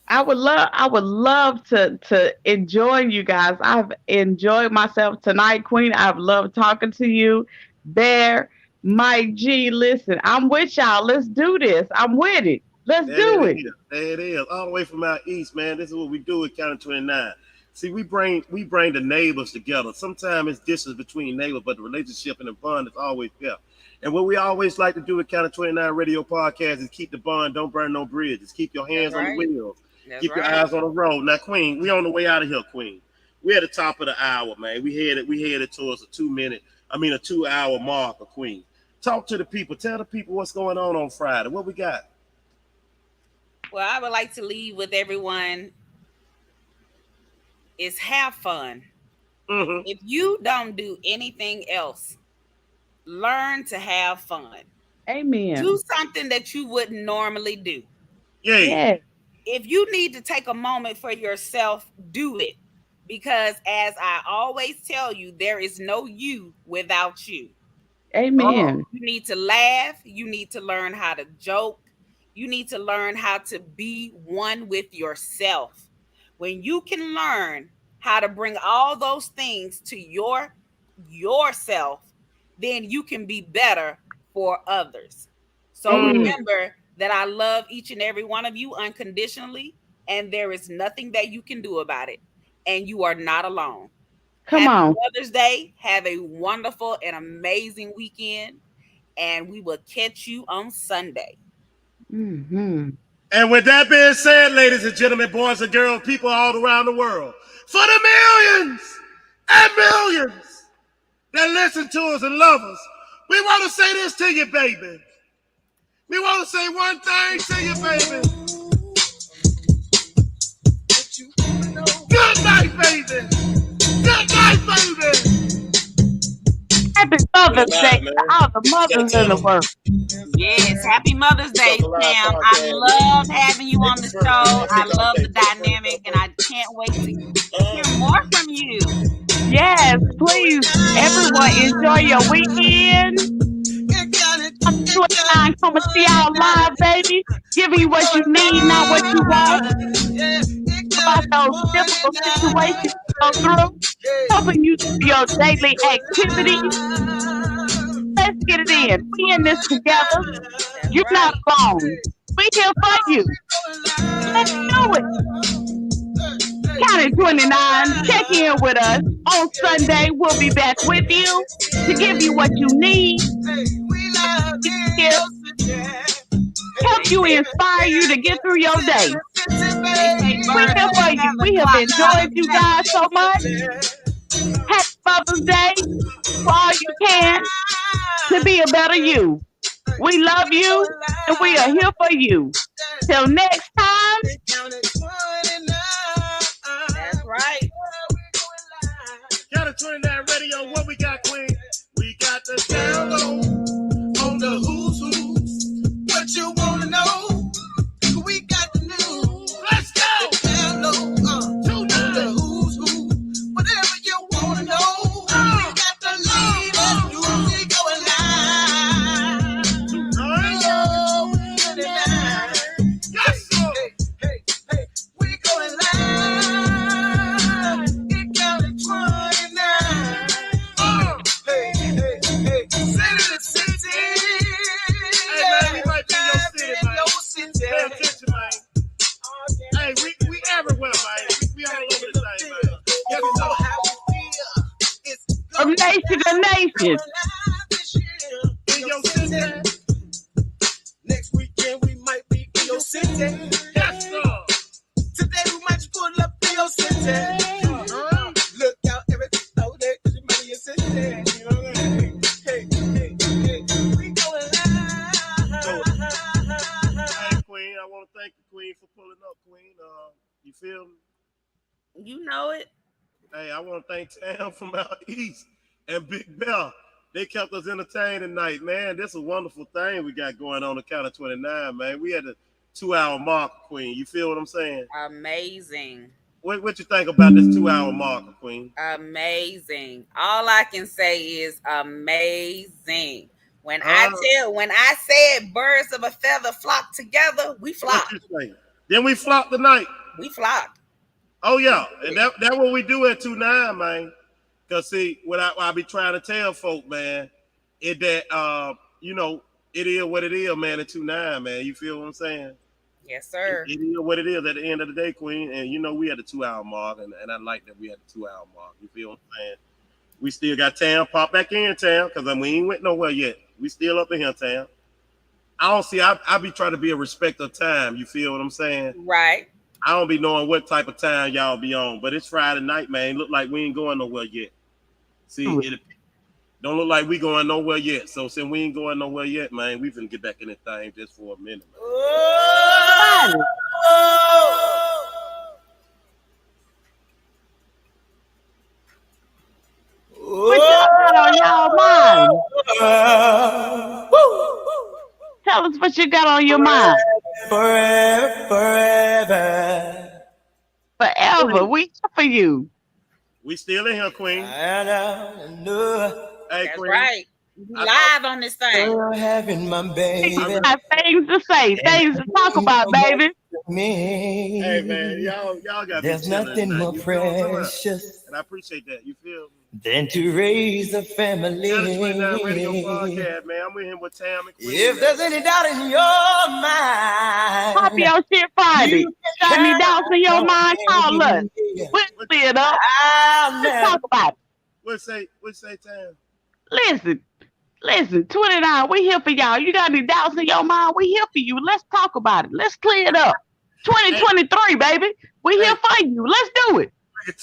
I would love to enjoy you guys. I've enjoyed myself tonight, Queen. I've loved talking to you. Bear, Mike G, listen, I'm with y'all. Let's do this. I'm with it. Let's do it. There it is. All the way from out east, man. This is what we do at County 29. See, we bring the neighbors together. Sometimes it's distance between neighbors, but the relationship and the bond is always there. And what we always like to do at County 29 Radio Podcast is keep the bond, don't burn no bridges. Keep your hands on the wheels. Keep your eyes on the road. Now, Queen, we on the way out of here, Queen. We're at the top of the hour, man. We headed towards a 2 hour marker, Queen. Talk to the people. Tell the people what's going on Friday. What we got? Well, I would like to leave with everyone is have fun. Mm-hmm. If you don't do anything else, learn to have fun. Amen. Do something that you wouldn't normally do. Yeah. If you need to take a moment for yourself, do it. Because as I always tell you, there is no you without you. Amen. You need to laugh. You need to learn how to joke. You need to learn how to be one with yourself. When you can learn how to bring all those things to yourself, then you can be better for others. So remember that I love each and every one of you unconditionally, and there is nothing that you can do about it. And you are not alone. Come on. Mother's Day. Have a wonderful and amazing weekend, and we will catch you on Sunday. Mm-hmm. And with that being said, ladies and gentlemen, boys and girls, people all around the world, for the millions and millions that listen to us and love us, we want to say this to you, baby. We want to say one thing to you, baby. Good night, baby. Good night, baby. Happy Mother's Day to all the mothers in the world. Yes, happy Mother's Day, Sam. I love having you on the show. I love the dynamic, and I can't wait to hear more from you. Yes, please, everyone, enjoy your weekend. 29 coming to y'all live, baby. Giving you what you need, not what you want. About those difficult situations you go through. Helping you through your daily activities. Let's get it in. We in this together. You're not alone. We here for you. Let's do it. County 29. Check in with us on Sunday. We'll be back with you to give you what you need. Help you, inspire you to get through your day. We here for you. We have enjoyed you guys so much. Happy Mother's Day for all you can to be a better you. We love you and we are here for you. Till next time. That's right. County 29 Radio, what we got, Queen? We got the download on the who's who. What you wanna know? We got the news. Let's go. The download on the who's who. Whatever you wanna know. We got the latest news. We going live. Yes, sir. Hey, we going live. It counted 29. Hey, city to city. Hey, man, we might be in your city, man. Pay attention, man. Hey, we everywhere, man. We all over the thing, man. Yeah, we know how we feel. From nation to nation. In your city. Next weekend, we might be in your city. Yes, sir. Today, we might just pull up in your city. Look out every day, because you might be in your city. You know what I mean? Hey, we going live. Hey, Queen, I want to thank you, Queen, for pulling up, Queen. You feel me? You know it. Hey, I want to thank Tam from out east and Big Bell. They kept us entertained tonight, man. This is a wonderful thing we got going on the County 29, man. We had a 2-hour mark, Queen. You feel what I'm saying? Amazing. What you think about this 2-hour marker, Queen? Amazing. All I can say is amazing. When I said birds of a feather flock together, we flocked. Then we flocked tonight. We flocked. Oh yeah, and that what we do at 2-9, man. Cause see, what I be trying to tell folk, man, is that you know, it is what it is, man. At 2-9, man. You feel what I'm saying? Yes, sir. It is what it is at the end of the day, Queen. And you know, we had a 2-hour mark, and I like that we had a 2-hour mark. You feel what I'm saying? We still got Tam pop back in, Tam, because we ain't went nowhere yet. We still up in here, Tam. I don't see. I be trying to be a respecter of time. You feel what I'm saying? Right. I don't be knowing what type of time y'all be on, but it's Friday night, man. Look like we ain't going nowhere yet. See, it don't look like we going nowhere yet. So since we ain't going nowhere yet, man, we finna get back in this thing just for a minute, man. What y'all got on y'all mind? Tell us what you got on your mind. Forever. We here for you. We still in here, Queen. Hey, That's Queen. right. We live on this thing. Having my baby. Got things to say, things to talk about, baby. Hey, man, y'all got There's nothing more precious, and I appreciate that. You feel me? than to raise a family. County 29 Radio Podcast, man. I'm with him with Tam and Queen. If there's any doubt in your mind, Pop your shit Friday. Got any doubts in your mind? Call us. We'll clear it up. Let's talk about it. What say, Tam? Listen, 29, we here for y'all. You got any doubts in your mind? We here for you. Let's talk about it. Let's clear it up. 2023, baby. We here for you. Let's do it.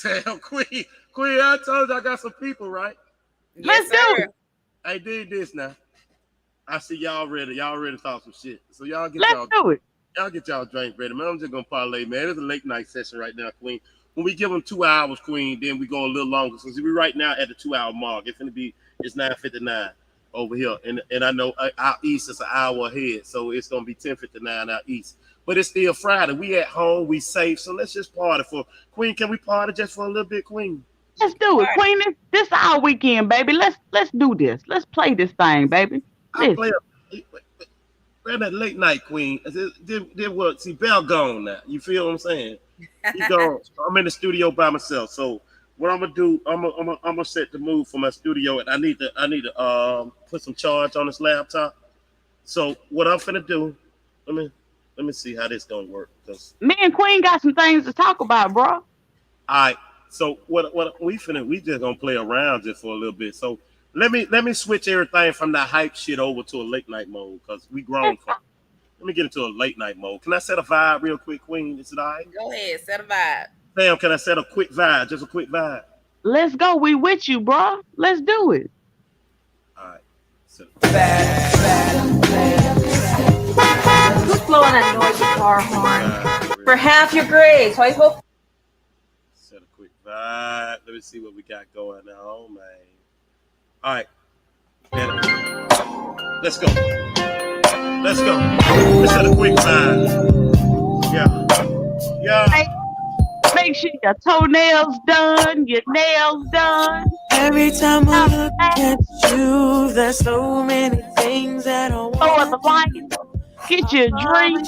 Tam, Queen, I told you I got some people, right? Let's do it. Hey, did this now. I see y'all ready. Y'all ready to talk some shit. So y'all get y'all get y'all drink ready, man. I'm just gonna parlay, man. It's a late night session right now, Queen. When we give them 2 hours, Queen, then we go a little longer. So we right now at the 2 hour mark. It's 9:59. over here, and I know our east is an hour ahead, so it's gonna be 10:59 out east. But it's still Friday. We at home, we safe, so let's just party for Queen. Can we party just for a little bit, Queen? Let's do it, Queen. This our weekend, baby. Let's do this. Let's play this thing, baby. I play that late night, Queen. Did what? See, Bell gone now. You feel what I'm saying? He gone. I'm in the studio by myself. So what I'm gonna do? I'm gonna set the mood for my studio, and I need to put some charge on this laptop. So what I'm finna do? Let me see how this gonna work. Cause me and Queen got some things to talk about, bro. All right. So what we just gonna play around just for a little bit. So let me switch everything from that hype shit over to a late night mode because we grown. Let me get into a late night mode. Can I set a vibe real quick, Queen? Is it all right? Go ahead, set a vibe. Sam, can I set a quick vibe? Just a quick vibe. Let's go. We with you, bro. Let's do it. All right. Who's blowing that noisy car horn? For half your grades. So I hope. Set a quick vibe. Let me see what we got going on, man. All right. Let's go. Let's set a quick vibe. Yeah. Make sure your toenails done, your nails done. Every time I look at you, there's so many things that I want. Oh, the light. Get your drink,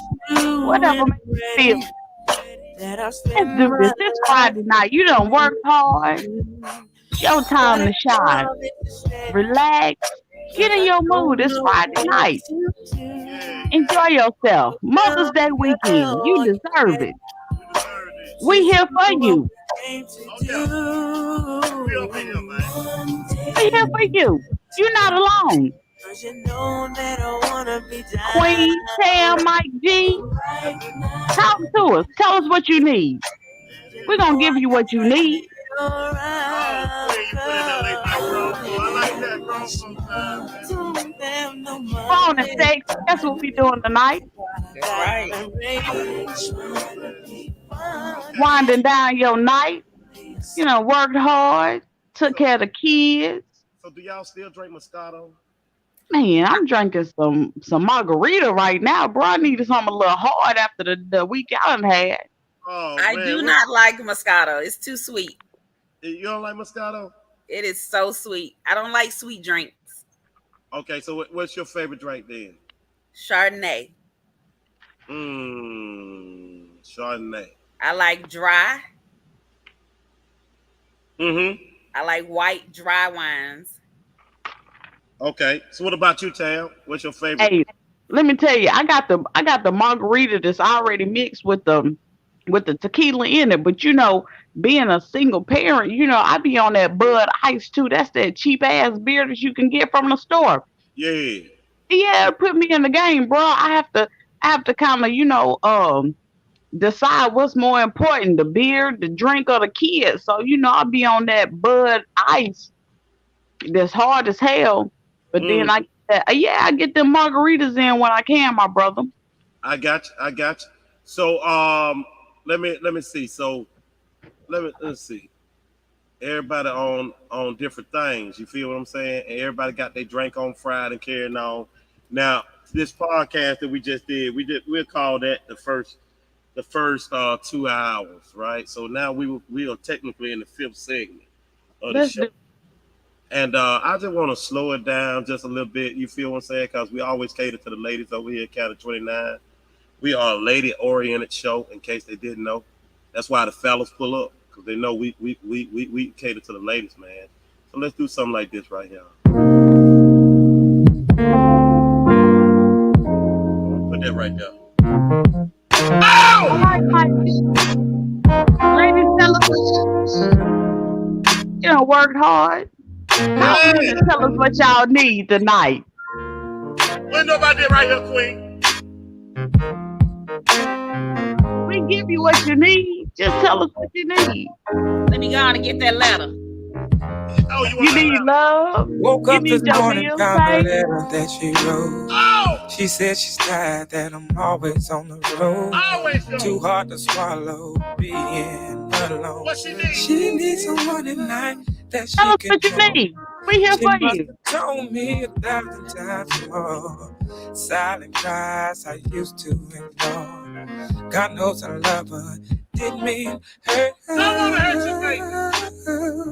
whatever makes you feel. Let's do this. This Friday night. You done worked hard. Your time to shine. Relax. Get in your mood. It's Friday night. Enjoy yourself. Mother's Day weekend. You deserve it. We here for you. We here for you. You're not alone. Queen, Tam, Mike G, talk to us. Tell us what you need. We're going to give you what you need. Phone and sex. That's what we're doing tonight. Winding down your night. You know, worked hard, took care of the kids. So do y'all still drink Moscato? Man, I'm drinking some margarita right now, bro. I needed something a little hard after the week I done had. Oh, I do not like Moscato. It's too sweet. You don't like Moscato? It is so sweet. I don't like sweet drinks. Okay, so what's your favorite drink then? Chardonnay. Chardonnay. I like dry. Mm-hmm. I like white dry wines. Okay. So what about you, Tam? What's your favorite? Hey, let me tell you, I got the margarita that's already mixed with the tequila in it. But you know, being a single parent, you know, I be on that Bud Ice too. That's that cheap ass beer that you can get from the store. Yeah. Yeah, put me in the game, bro. I have to kind of, you know, decide what's more important, the beer, the drink, or the kids. So, you know, I'll be on that Bud Ice that's hard as hell. But then I get them margaritas in when I can, my brother. I got you. So let me see. So let's see. Everybody on different things. You feel what I'm saying? And everybody got their drink on Friday and carrying on. Now, this podcast that we just did, we'll call that the first 2 hours, right? So now we are technically in the 5th segment of the show. And I just want to slow it down just a little bit. You feel what I'm saying? Because we always cater to the ladies over here at County 29. We are a lady-oriented show, in case they didn't know. That's why the fellas pull up, because they know we cater to the ladies, man. So let's do something like this right here. Put that right there. Oh! Ladies, you know, worked hard. Tell us what y'all need tonight. What nobody right here, Queen? We give you what you need. Just tell us what you need. Let me go on and get that letter. Oh, you need love. Woke up this morning, found the letter that she wrote. Oh! She said she's tired that I'm always on the road. Always too hard to swallow being alone. What she need? She needs someone at night that she tell us can what you need. We here She for must you. have told me 1,000 times more. Silent cries I used to ignore. God knows I love her. Didn't mean hurt her. I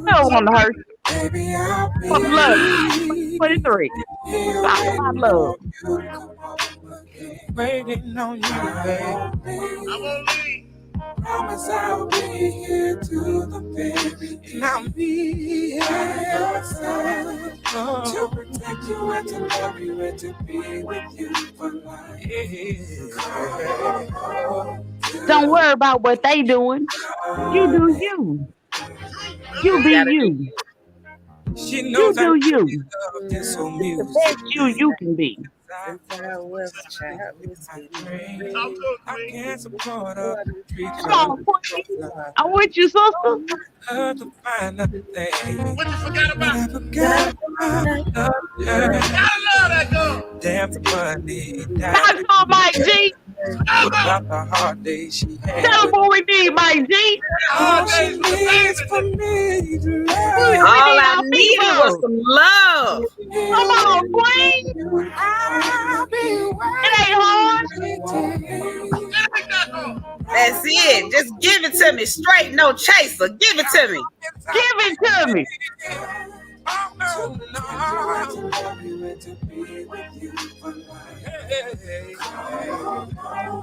don't want to hurt you. Baby, I'll be I love you. 23. I love. Waiting on you, baby. I won't leave. Promise I'll be here to the very end. I'll be at your side to protect you and to love you and to be with you for life. Don't worry about what they doing. You do you. You be you. She You knows do you. love this so The music. best you can be. Since I was a child, I can't support her. Come on, Queen. I'm with you, sister. Her to find nothing. What you forgot about? I forgot about her. I love that girl. Damn the money. Talk to Mike G. About the hard days she had. Tell them what we need, Mike G. All she needs for me to love. all I needed was some love. Come on, Queen. It ain't hard. That's it. Just give it to me straight, no chaser. Give it to me. Give it to me.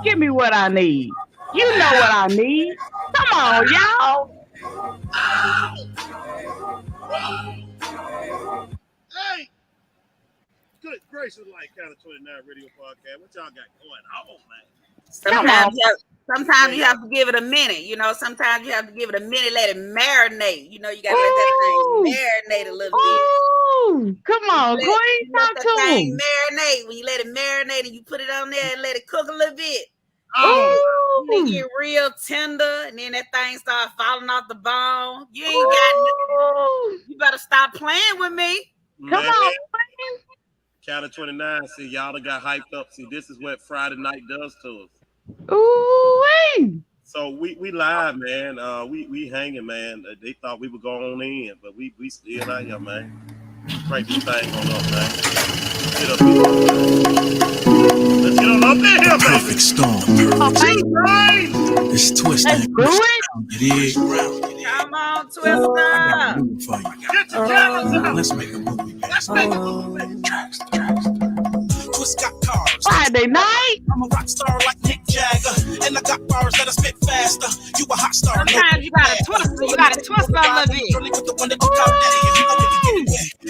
Give me what I need. You know what I need. Come on, y'all. Hey, good gracious, like Counter 29 Radio Podcast. What y'all got going on, man? Sometimes you have to give it a minute. You know, sometimes you have to give it a minute, let it marinate. You know, you got to let that thing marinate a little bit. Ooh, come on, Queen. Talk to him. Marinate. When you let it marinate and you put it on there and let it cook a little bit. Ooh. It get real tender, and then that thing start falling off the bone. You ain't got nothing. You better stop playing with me. Come on, Queen. Counter 29. See, y'all done got hyped up. See, this is what Friday night does to us. Ooh. So we live, man. We hanging, man. They thought we were going in, but we still out here, man. Crank this thing on up, man. Get up here. Let's get on up in here, baby. Perfect storm. It's twisting. Let's do it. It is. Come on, Twister. I got a movie for you. Get your cameras out. Let's make a movie, man. Let's make a movie. Tracks. Twist got cars. Friday night. I'm a rock star like Mick Jagger, and I got bars that I spit faster. You a hot star. Sometimes you gotta twist it. You gotta twist it a little bit.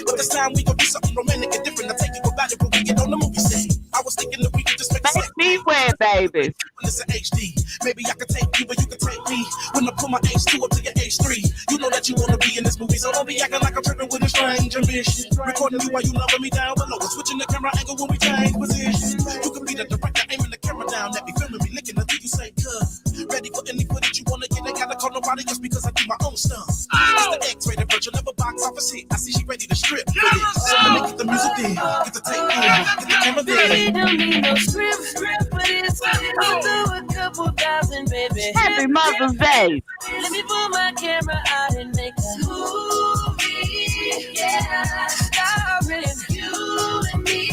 But this time we gon' do something romantic and different. I take you about it when we get on the movie set. I was thinking that we could just make Make me wet, baby. Listen, HD. Maybe I could take you, but you could take me. When I pull my H2 up to your H3, you know that you wanna be in this movie, so don't be acting like I'm tripping with a strange ambition. Recording you while you loving me down below, switching the camera angle when we change positions. You could be the director, aiming the camera down, that be filming me, licking until you say, "Cuz." Ready for any footage you wanna get, ain't gotta call nobody else because I do my own stuff. It's the X-rated version of a box office hit. I see she ready to strip for this. So let me get the music in, get the tape in, get the camera there. Baby, don't need no script, but it's up to a couple thousand, baby. Happy Mother's Day. Let me pull my camera out and make a movie, yeah. Starring you and me,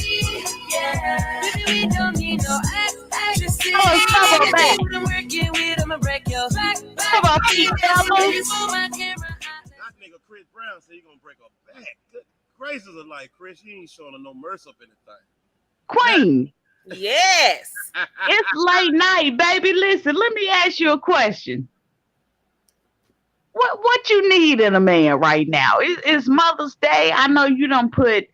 yeah. Baby, we don't need no actresses. Oh, come on back. I'm working with, I'ma break your back. Come on, keep Let fellas. me pull my camera out. That nigga Chris Brown said he gonna break her back. Good gracious of like Chris, you ain't showing her no mercy up in the thing. Queen. Yes. It's late night, baby. Listen, let me ask you a question. What you need in a man right now? It's Mother's Day. I know you don't put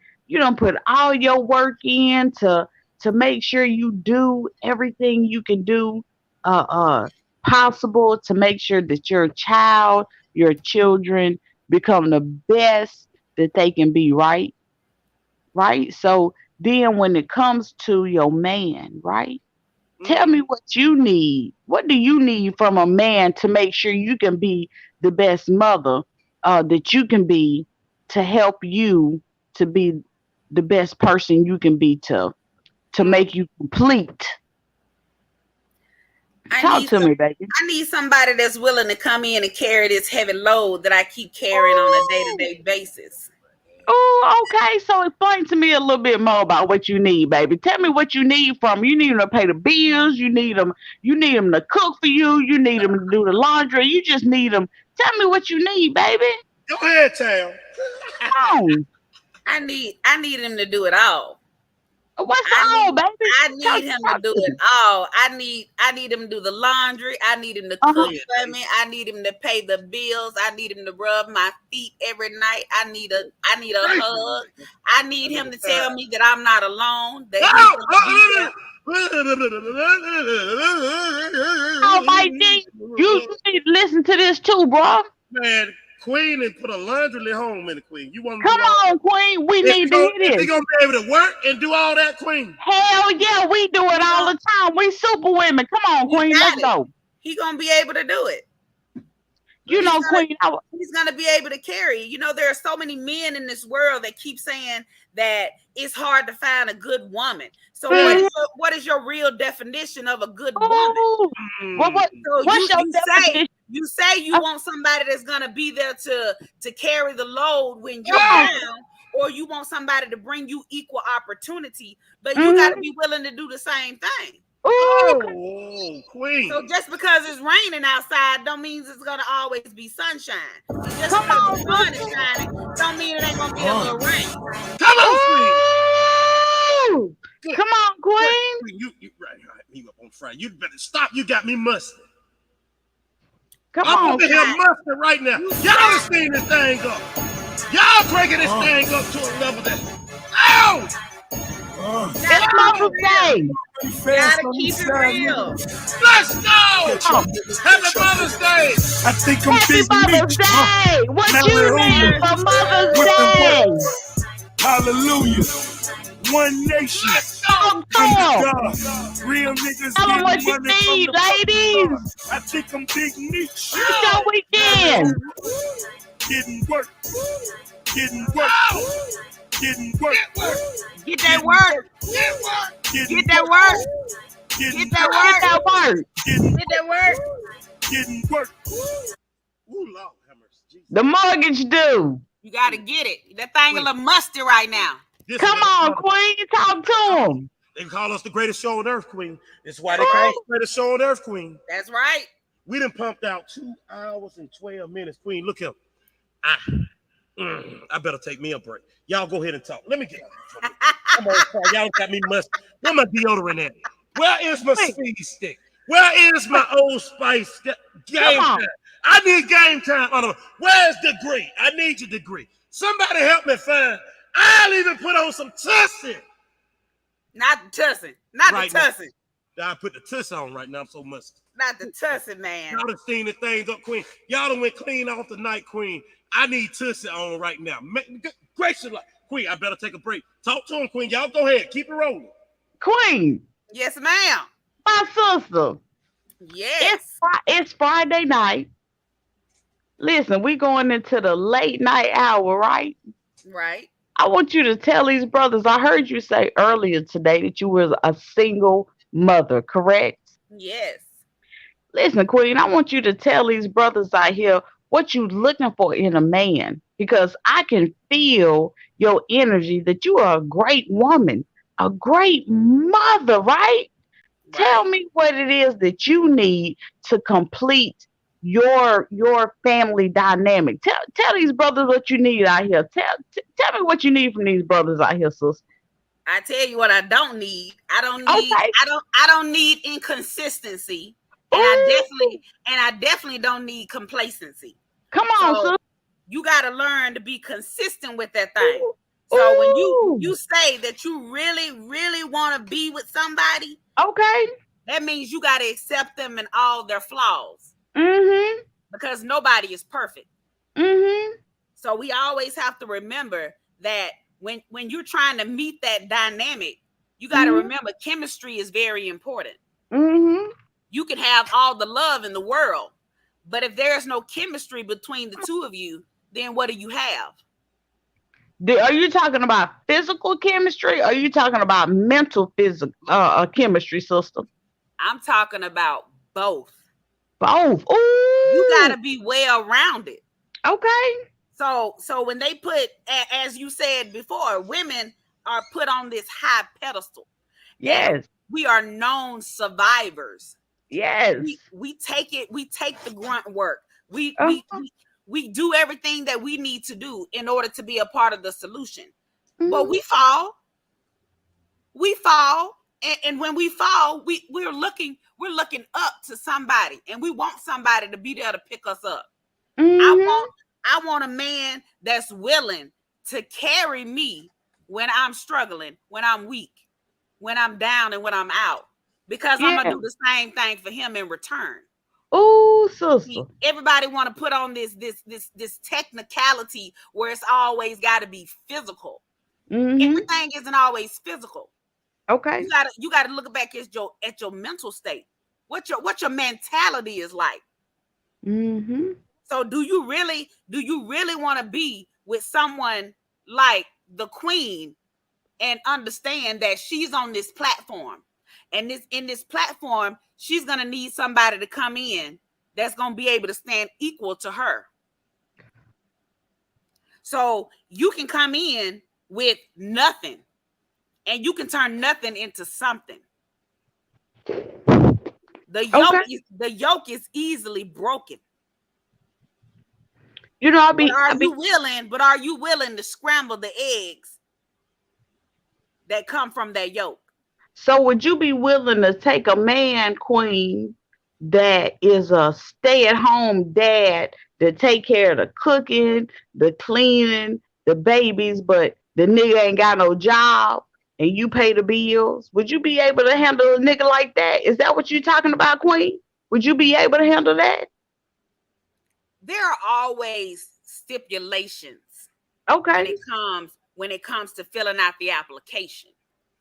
all your work in to make sure you do everything you can do possible to make sure that your children become the best that they can be, right? So then when it comes to your man, right? Tell me what you need. What do you need from a man to make sure you can be the best mother that you can be to help you to be the best person you can be to make you complete? Talk to me, baby. I need somebody that's willing to come in and carry this heavy load that I keep carrying on a day-to-day basis. Oh, okay. So explain to me a little bit more about what you need, baby. Tell me what you need from. You need them to pay the bills. You need them. You need them to cook for you. You need them to do the laundry. You just need them. Tell me what you need, baby. Go ahead, Tam. Come on. I need him to do it all. What's all, baby? I need him to do it all. I need him to do the laundry. I need him to cook for me. I need him to pay the bills. I need him to rub my feet every night. I need a hug. I need him to tell me that I'm not alone. Oh, my D, you need to listen to this too, bro. Man, Queen and put a laundry home in the Queen. You want come on, Queen? We need to hear this. He gonna be able to work and do all that, Queen? Hell yeah, we do it all the time. We super women. Come on, Queen, let's go. He gonna be able to do it. You know, Queen, he's gonna be able to carry. You know, there are so many men in this world that keep saying that it's hard to find a good woman. So what is your real definition of a good woman? You say you want somebody that's gonna be there to carry the load when you're down, or you want somebody to bring you equal opportunity, but you got to be willing to do the same thing. Oh, Queen. So just because it's raining outside don't mean it's gonna always be sunshine. Just because the sun is shining don't mean it ain't gonna be a little rain. Come on, Queen. Come on, Queen. You right. Me up on Friday. You better stop. You got me mustard. Come I'm on, over here mustard right now. Y'all seen this thing up. Y'all breaking this thing up to a level that. Ow! It's Mother's Day. Gotta keep it real. Let's go! Happy Mother's Day! I think I'm Happy Mother's Day! What you need for Mother's Day? Hallelujah. One nation. Come God. Real niggas. Tell them what you need, ladies. I think I'm Big Meech. It's your weekend. Getting work. Getting work. Getting work. Get that work. Get that work. Get that work. Get that work. Getting work. Ooh, Lord, have mercy. The mortgage due. You gotta get it. That thing a little musty right now. Come on, Queen. Talk to him. They call us the greatest show on earth, Queen. That's why they call us the greatest show on earth, Queen. That's right. We done pumped out 2 hours and 12 minutes, Queen. Look here. I better take me a break. Y'all go ahead and talk. Let me get out. Come on, y'all got me must. Where my deodorant at? Where is my speed stick? Where is my Old Spice game time? I need game time. Where's degree? I need your degree. Somebody help me find. I'll even put on some tussin. Not the tussin. Not right the tussin. I put the tuss on right now. I'm so musty. Not the tussin, man. Y'all done seen the things up, Queen. Y'all done went clean off the night, Queen. I need tussin on right now. Gracious, Queen, I better take a break. Talk to him, Queen. Y'all go ahead. Keep it rolling. Queen. Yes, ma'am. My sister. Yes. It's Friday night. Listen, we going into the late night hour, right? Right. I want you to tell these brothers, I heard you say earlier today that you were a single mother, correct? Yes. Listen, Queen, I want you to tell these brothers out here what you're looking for in a man, because I can feel your energy that you are a great woman, a great mother, right? Tell me what it is that you need to complete your family dynamic. Tell these brothers what you need out here. Tell me what you need from these brothers out here, sis. I tell you what I don't need. I don't need inconsistency. And I definitely don't need complacency. Come on, sis. You gotta learn to be consistent with that thing. So when you say that you really, really want to be with somebody, okay, that means you gotta accept them and all their flaws. Mm-hmm. Because nobody is perfect. Mm-hmm. So we always have to remember that when you're trying to meet that dynamic, you got to remember chemistry is very important. Mm-hmm. You can have all the love in the world, but if there's no chemistry between the two of you, then what do you have? Are you talking about physical chemistry? Or are you talking about mental chemistry, sister? I'm talking about both. Both. Ooh. You got to be well-rounded. Okay. So when they put, as you said before, women are put on this high pedestal. Yes. We are known survivors. Yes. We take the grunt work. We do everything that we need to do in order to be a part of the solution. But we fall. And when we fall, we're looking up to somebody, and we want somebody to be there to pick us up. I want a man that's willing to carry me when I'm struggling, when I'm weak, when I'm down, and when I'm out, because I'm gonna do the same thing for him in return. Oh, sister. Everybody want to put on this technicality where it's always got to be physical. Everything isn't always physical. Okay. You gotta look back at your mental state. What your mentality is like. So do you really want to be with someone like the queen and understand that she's on this platform, and in this platform she's gonna need somebody to come in that's gonna be able to stand equal to her. So you can come in with nothing, and you can turn nothing into something. The yoke is easily broken. You know, are you willing to scramble the eggs that come from that yolk? So would you be willing to take a man, queen, that is a stay-at-home dad to take care of the cooking, the cleaning, the babies, but the nigga ain't got no job and you pay the bills? Would you be able to handle a nigga like that? Is that what you're talking about, queen? Would you be able to handle that? There are always stipulations. Okay. When it comes to filling out the application.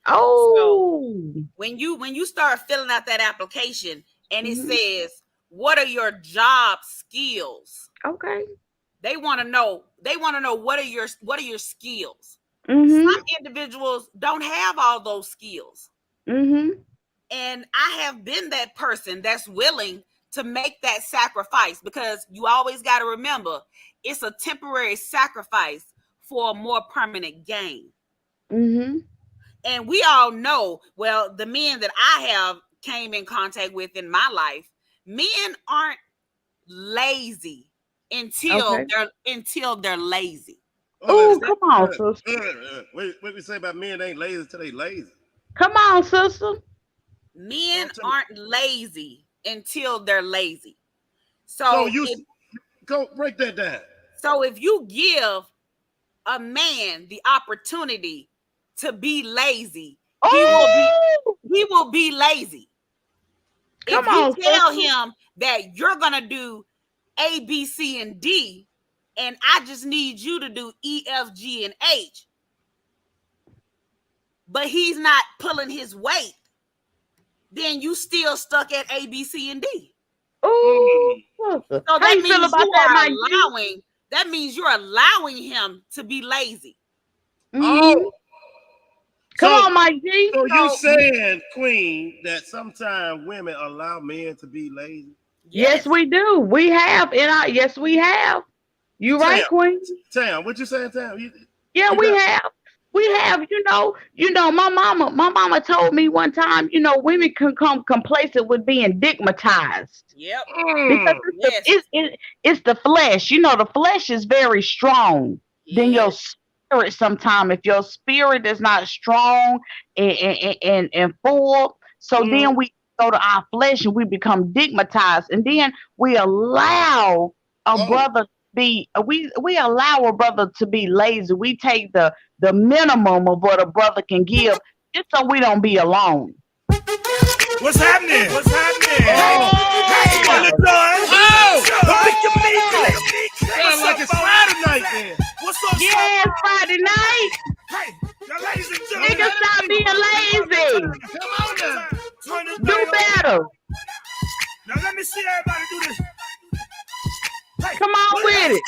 Oh. So when you start filling out that application and it says, what are your job skills? Okay. They want to know what are your skills. Some individuals don't have all those skills. And I have been that person that's willing to make that sacrifice, because you always got to remember it's a temporary sacrifice for a more permanent gain. And we all know, well, the men that I have came in contact with in my life, men aren't lazy until they're lazy. Oh, come on, sister. What we say about men ain't lazy till they lazy. Come on, sister. Men aren't lazy until they're lazy. So you go break that down. So if you give a man the opportunity to be lazy, he will be lazy. If you tell him that you're gonna do A, B, C, and D, and I just need you to do E, F, G, and H, but he's not pulling his weight, then you still stuck at A, B, C, and D. Oh, so that means you're allowing him to be lazy. Oh, come on, Mike G. So you saying, Queen, that sometimes women allow men to be lazy? Yes, we do. We have, yes, we have. You right, Queen? Tam, what you saying, Tam? We have. We have, my mama told me one time, women can come complacent with being digmatized. Yep. Because it's the flesh. The flesh is very strong than your spirit sometimes. If your spirit is not strong and full, so then we go to our flesh and we become digmatized. And then we allow a brother we allow a brother to be lazy. We take the minimum of what a brother can give just so we don't be alone. What's happening? Sounds like it's Friday night then. What's up? Yeah, it's Friday night. Hey, ladies and gentlemen. Niggas stop being lazy. Come on now. Do better. Now let me see everybody do this. Hey, come on with it.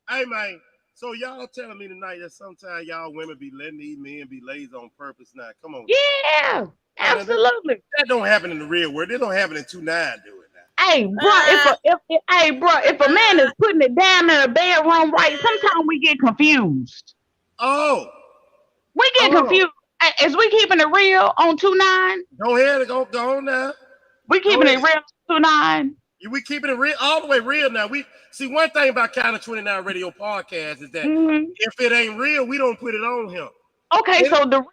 Hey man, so y'all telling me tonight that sometimes y'all women be letting these men be lazy on purpose now? Come on. Yeah, absolutely. That don't happen in the real world. It don't happen in 2-9 do it now. Hey, bro, if a man is putting it down in a bedroom, right? Sometimes we get confused. Oh, we get confused. Is we keeping it real on 2-9? Go ahead, go on now. We keeping it real on 2-9. We keeping it real, all the way real now. We see one thing about Counter 29 Radio Podcast is that if it ain't real, we don't put it on him. Okay, so the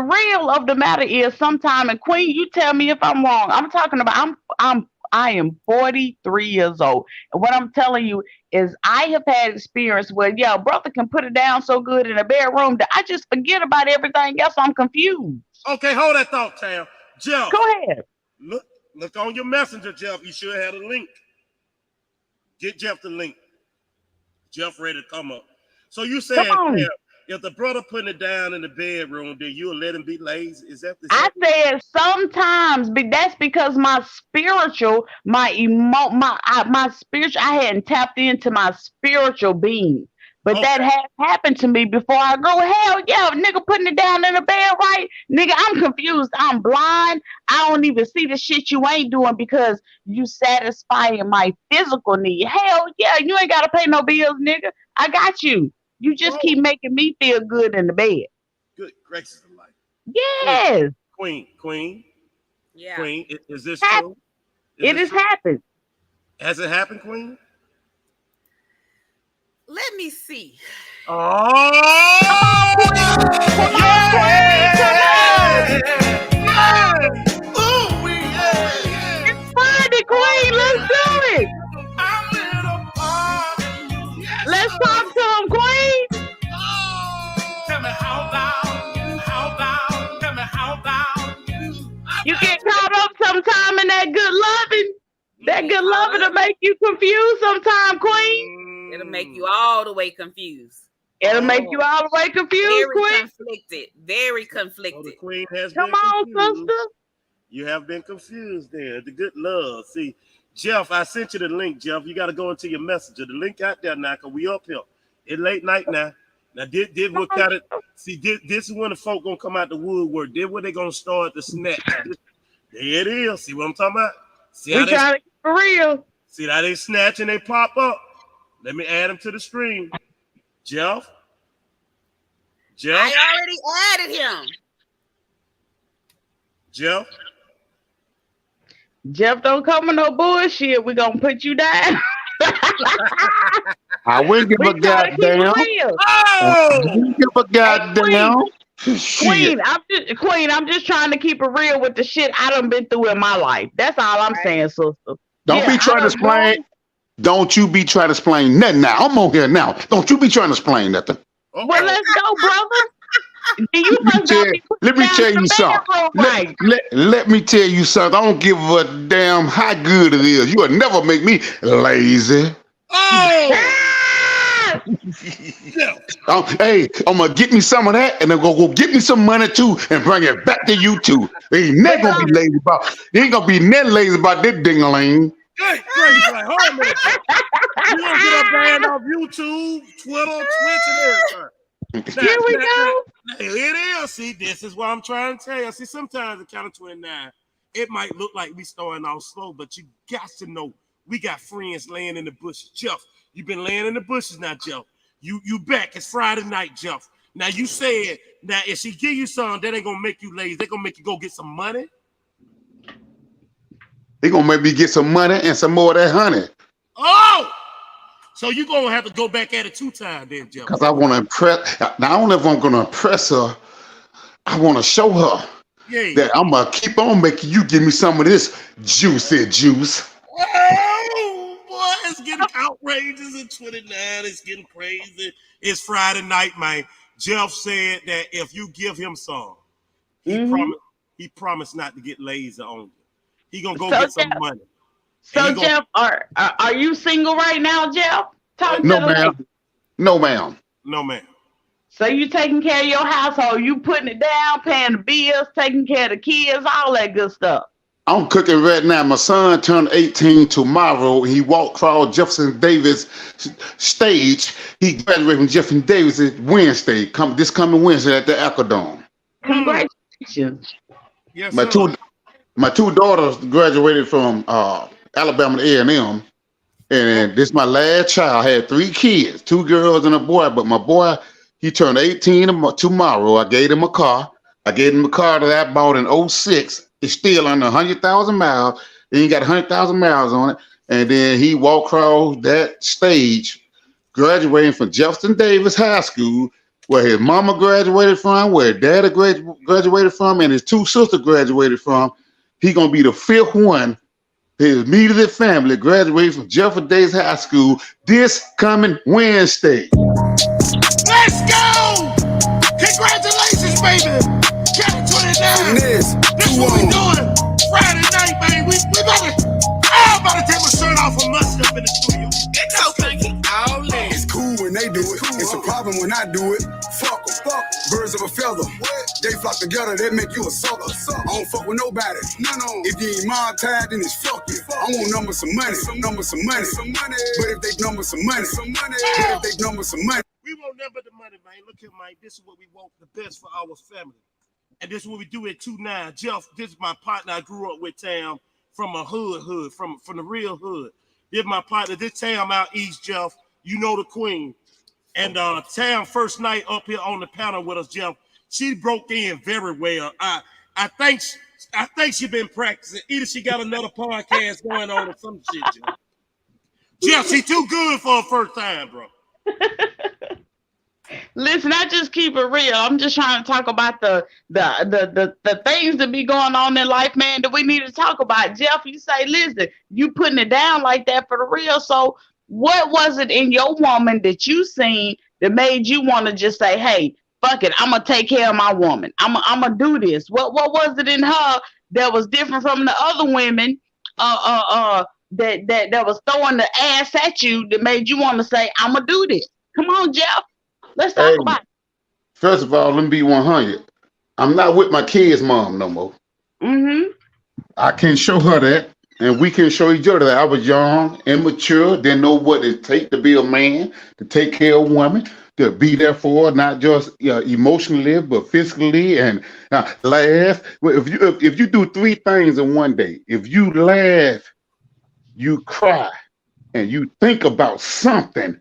real of the matter is sometime, and Queen, you tell me if I'm wrong. I'm talking about I am 43 years old. And what I'm telling you is I have had experience where, brother can put it down so good in a bedroom that I just forget about everything else. I'm confused. Okay, hold that thought, Tam. Jeff. Go ahead. Look on your messenger, Jeff. You should have a link. Get Jeff the link. Jeff ready to come up. So you saying, if the brother putting it down in the bedroom, then you'll let him be lazy? Is that I said sometimes, but that's because my spiritual, I hadn't tapped into my spiritual being. But that has happened to me before. I go, hell yeah, nigga putting it down in the bed, right? Nigga, I'm confused. I'm blind. I don't even see the shit you ain't doing because you satisfying my physical need. Hell yeah, you ain't got to pay no bills, nigga. I got you. You just keep making me feel good in the bed. Good gracious of life. Yes. Queen. Yeah. Queen, is this true? It has happened. Has it happened, Queen? Let me see. Oh! It's Friday, Queen. Let's do it. Let's talk to him, Queen. Tell me how about you get caught up sometime in that good loving. That good loving will make you confused sometime, Queen. It'll make you all the way confused. It'll make you all the way confused, Queen. Very conflicted. The Queen has Come been on, confused. sister. You have been confused there. The good love. See, Jeff, I sent you the link, Jeff. You got to go into your messenger. The link out there now, because we up here. It's late night now. Now, this is what kind of, see, this is when the folk going to come out the woodwork. This is where they going to start to snatch. There it is. See what I'm talking about? See we trying to keep it real. See how they snatch and they pop up. Let me add them to the stream. Jeff. I already added him. Jeff, don't come with no bullshit. We're going to put you down. I wouldn't give a goddamn. Oh! Give a goddamn. Queen, I'm just trying to keep it real with the shit I done been through in my life. That's all I'm saying, sister. Don't be trying to explain. Don't you be trying to explain nothing now. I'm on here now. Don't you be trying to explain nothing. Well, let's go, brother. Let me tell you something. Let me tell you something. I don't give a damn how good it is. You will never make me lazy. Hey, I'm gonna get me some of that, and then go get me some money too, and bring it back to you too. Ain't never gonna be lazy about. You ain't gonna be never lazy about this ding-a-ling. Good gracious, like, hold on a minute. You gonna get up banned off YouTube, Twitter, Twitch, and everything. Here we go. It is. See, this is what I'm trying to tell you. See, sometimes the Counter 29, it might look like we starting off slow, but you got to know we got friends laying in the bushes. Jeff, you've been laying in the bushes now, Jeff. You back. It's Friday night, Jeff. Now you said now if she give you some, that ain't gonna make you lazy. They gonna make you go get some money. They gonna make me get some money and some more of that honey. Oh, so you gonna have to go back at it 2 times then, Jeff. Because I want to impress. Not only if I'm gonna impress her, I want to show her that I'm gonna keep on making you give me some of this juicy juice. Oh boy, it's getting outrageous in 29. It's getting crazy. It's Friday night, man. Jeff said that if you give him some, he promised not to get lazy on you. He gonna go get some money. So Jeff, are you single right now, Jeff? No, ma'am. No, ma'am. No, ma'am. So you taking care of your household? You putting it down, paying the bills, taking care of the kids, all that good stuff. I'm cooking right now. My son turned 18 tomorrow. He walked across Jefferson Davis stage. He graduated from Jefferson Davis Wednesday. This coming Wednesday at the Aquadome. Congratulations. Yes, my two daughters graduated from Alabama to A&M. And this is my last child. I had 3 kids, 2 girls and a boy. But my boy, he turned 18 tomorrow. I gave him a car. I gave him a car that I bought in 06. It's still under 100,000 miles. He ain't got 100,000 miles on it. And then he walked across that stage, graduating from Jefferson Davis High School, where his mama graduated from, where his daddy graduated from, and his 2 sisters graduated from. He gonna be the 5th one. His immediate family graduated from Jefferson Davis High School this coming Wednesday. Let's go! Congratulations, baby! Chapter 29. This what we doing Friday night, baby. We about to take my shirt off and must up in the studio. It's okay. It's cool when they do it. It's a problem when I do it. Fuck 'em. Fuck. Birds of a feather. They flock together, they make you a sucker. I don't fuck with nobody. No. If you ain't monetized, then it's fuck you. I want numbers some money. But if they numbers some money. We won't number the money, man. Look here, man. This is what we want, the best for our family. And this is what we do at 2-9. Jeff, this is my partner I grew up with, Tam, from a hood, from the real hood. This is my partner. This Tam out east, Jeff. You know the queen. And Tam, first night up here on the panel with us, Jeff, she broke in very well. I think she been practicing. Either she got another podcast going on or some shit, Jeff. Jeff, she too good for her first time, bro. Listen, I just keep it real. I'm just trying to talk about the things that be going on in life, man, that we need to talk about. Jeff, you say, listen, you putting it down like that for the real. So what was it in your woman that you seen that made you want to just say, hey, fuck it, I'm gonna take care of my woman. I'm gonna do this. What was it in her that was different from the other women that was throwing the ass at you that made you want to say, I'm gonna do this? Come on, Jeff. Let's talk about it. First of all, let me be 100. I'm not with my kids' mom no more. Mm-hmm. I can show her that, and we can show each other that. I was young, immature, didn't know what it takes to be a man, to take care of a woman, to be there for her, not just emotionally, but physically, and laugh. If you do 3 things in one day, if you laugh, you cry, and you think about something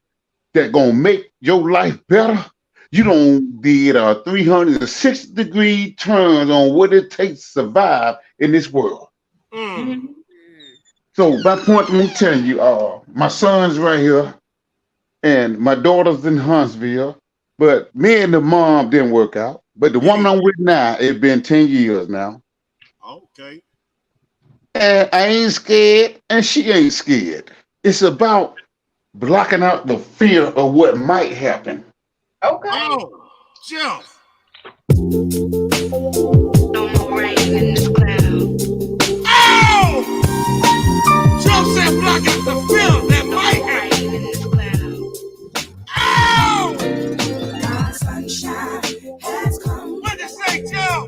that gonna make your life better, you don't did a 360-degree turns on what it takes to survive in this world. Mm-hmm. So my point I'm telling you, my son's right here, and my daughter's in Huntsville, but me and the mom didn't work out. But the woman I'm with now, it's been 10 years now. Okay. And I ain't scared, and she ain't scared. It's about blocking out the fear of what might happen. Okay. Oh, Jeff. No more rain in this cloud. Oh! Jeff said block out the fear that might happen. Oh! Our sunshine has come. What did you say, Jeff?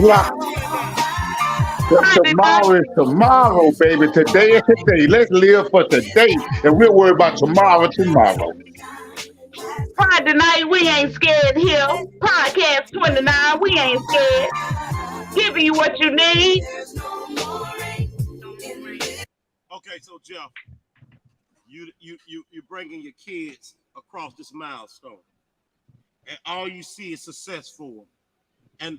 Block. Tomorrow is tomorrow, baby. Today is today. Let's live for today, and we'll worry about tomorrow. Friday night, we ain't scared here. Podcast 29, we ain't scared. Giving you what you need. Okay, so Jeff, you're bringing your kids across this milestone, and all you see is success for them.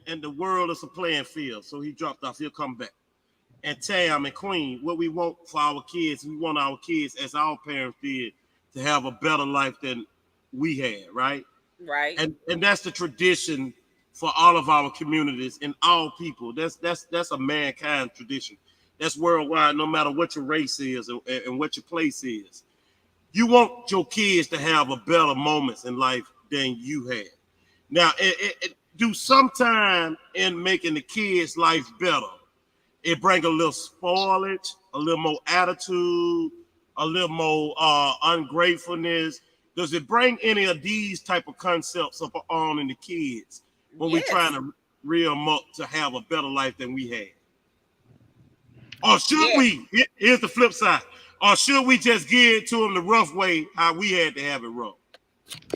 And the world is a playing field. So he dropped off. He'll come back. And Tam and Queen, what we want for our kids, we want our kids, as our parents did, to have a better life than we had, right? Right. And that's the tradition for all of our communities and all people. That's a mankind tradition. That's worldwide, no matter what your race is and what your place is. You want your kids to have a better moments in life than you had. Now, it do sometime in making the kids' life better. It bring a little spoilage, a little more attitude, a little more ungratefulness. Does it bring any of these type of concepts up on in the kids when we're trying to reel them up to have a better life than we had? Or should we, here's the flip side, or should we just give it to them the rough way, how we had to have it rough?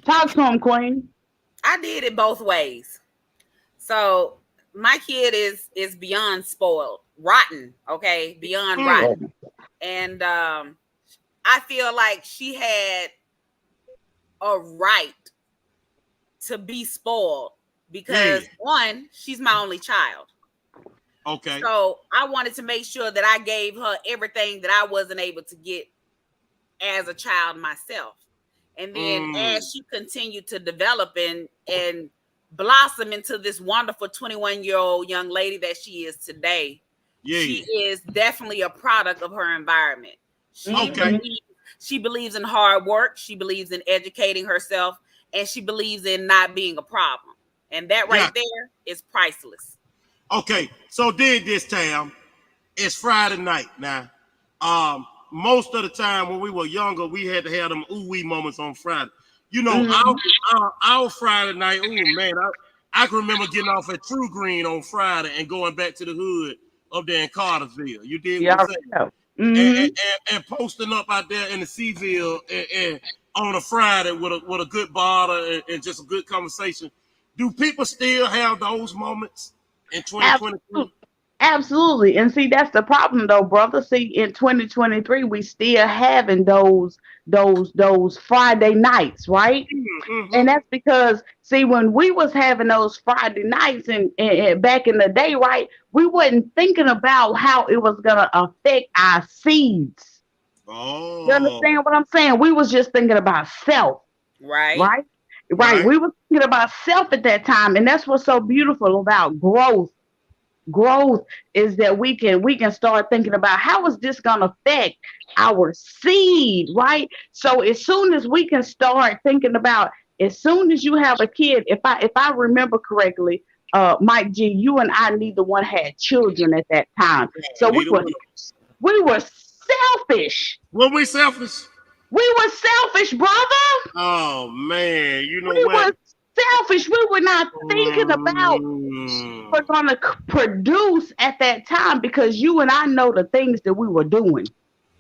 Talk to him, Queen. I did it both ways. So my kid is beyond spoiled rotten, okay, beyond rotten. And I feel like she had a right to be spoiled because one, she's my only child. Okay. So I wanted to make sure that I gave her everything that I wasn't able to get as a child myself. And then as she continued to develop and blossom into this wonderful 21-year-old young lady that she is today, she is definitely a product of her environment. She believes in hard work. She believes in educating herself, and she believes in not being a problem. And that right there is priceless. Okay, so did this time. It's Friday night now. Most of the time when we were younger, we had to have them ooh-wee moments on Friday. You know, our Friday night, oh man, I can remember getting off at True Green on Friday and going back to the hood up there in Cartersville. You did what I'm saying? And posting up out there in the Seaville and on a Friday with a good bottle and just a good conversation. Do people still have those moments in 2023? Absolutely. And see, that's the problem though, brother. See, in 2023, we still having those Friday nights, right? And that's because, see, when we was having those Friday nights and back in the day, right, we wasn't thinking about how it was going to affect our seeds. Oh. You understand what I'm saying? We was just thinking about self. Right. We were thinking about self at that time. And that's what's so beautiful about growth. Growth is that we can start thinking about how is this going to affect our seed, right? So as soon as we can start thinking about, as soon as you have a kid, if I remember correctly, Mike G, you and I neither one had children at that time. So we were selfish. Were we selfish? We were selfish, brother. Oh man, you know we what? Were selfish. We were not thinking about what we're gonna produce at that time because you and I know the things that we were doing.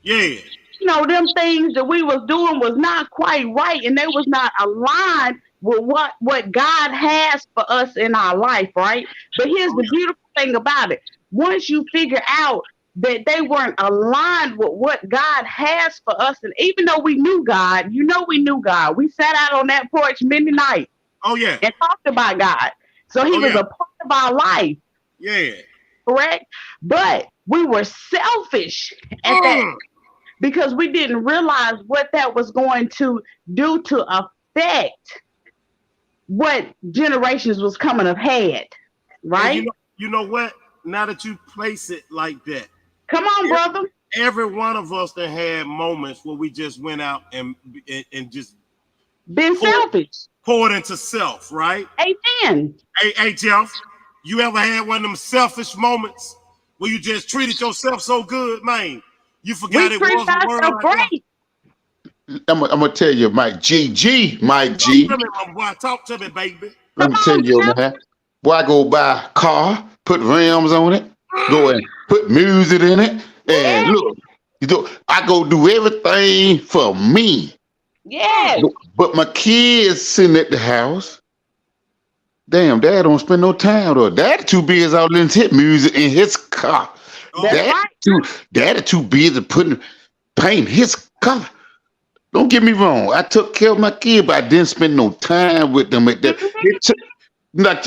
Yeah. You know, them things that we was doing was not quite right, and they was not aligned with what God has for us in our life, right? But here's the beautiful thing about it. Once you figure out that they weren't aligned with what God has for us, and even though we knew God, we knew God. We sat out on that porch many nights. Oh, yeah. And talked about God. So he was a part of our life. Yeah. Correct? But we were selfish at that because we didn't realize what that was going to do to affect what generations was coming ahead. Right? You know what? Now that you place it like that. Come on, brother. Every one of us that had moments where we just went out and just been selfish. Poured into self, right? Amen. Hey, Jeff, you ever had one of them selfish moments where you just treated yourself so good, man? You forgot it was the world. Great. I'm gonna tell you, Mike G. Talk to me, baby. Let me tell you, man. Boy, I go buy a car, put rims on it, go and put music in it, and look, I go do everything for me. Yeah. But my kids sitting at the house. Damn, Dad don't spend no time though. Dad too busy out listening to his music in his car. Dad too busy painting his car. Don't get me wrong. I took care of my kid, but I didn't spend no time with them at that. Like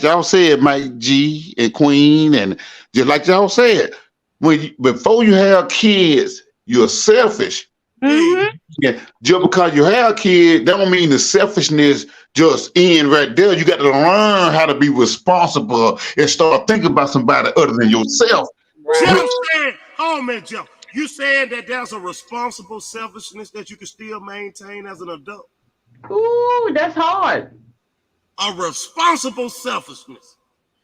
y'all said, Mike G and Queen, and just like y'all said, before you have kids, you're selfish. Yeah, just because you have a kid, that don't mean the selfishness just end right there. You got to learn how to be responsible and start thinking about somebody other than yourself. Jeff said, oh man, Jeff, you said that there's a responsible selfishness that you can still maintain as an adult. Ooh, that's hard. A responsible selfishness.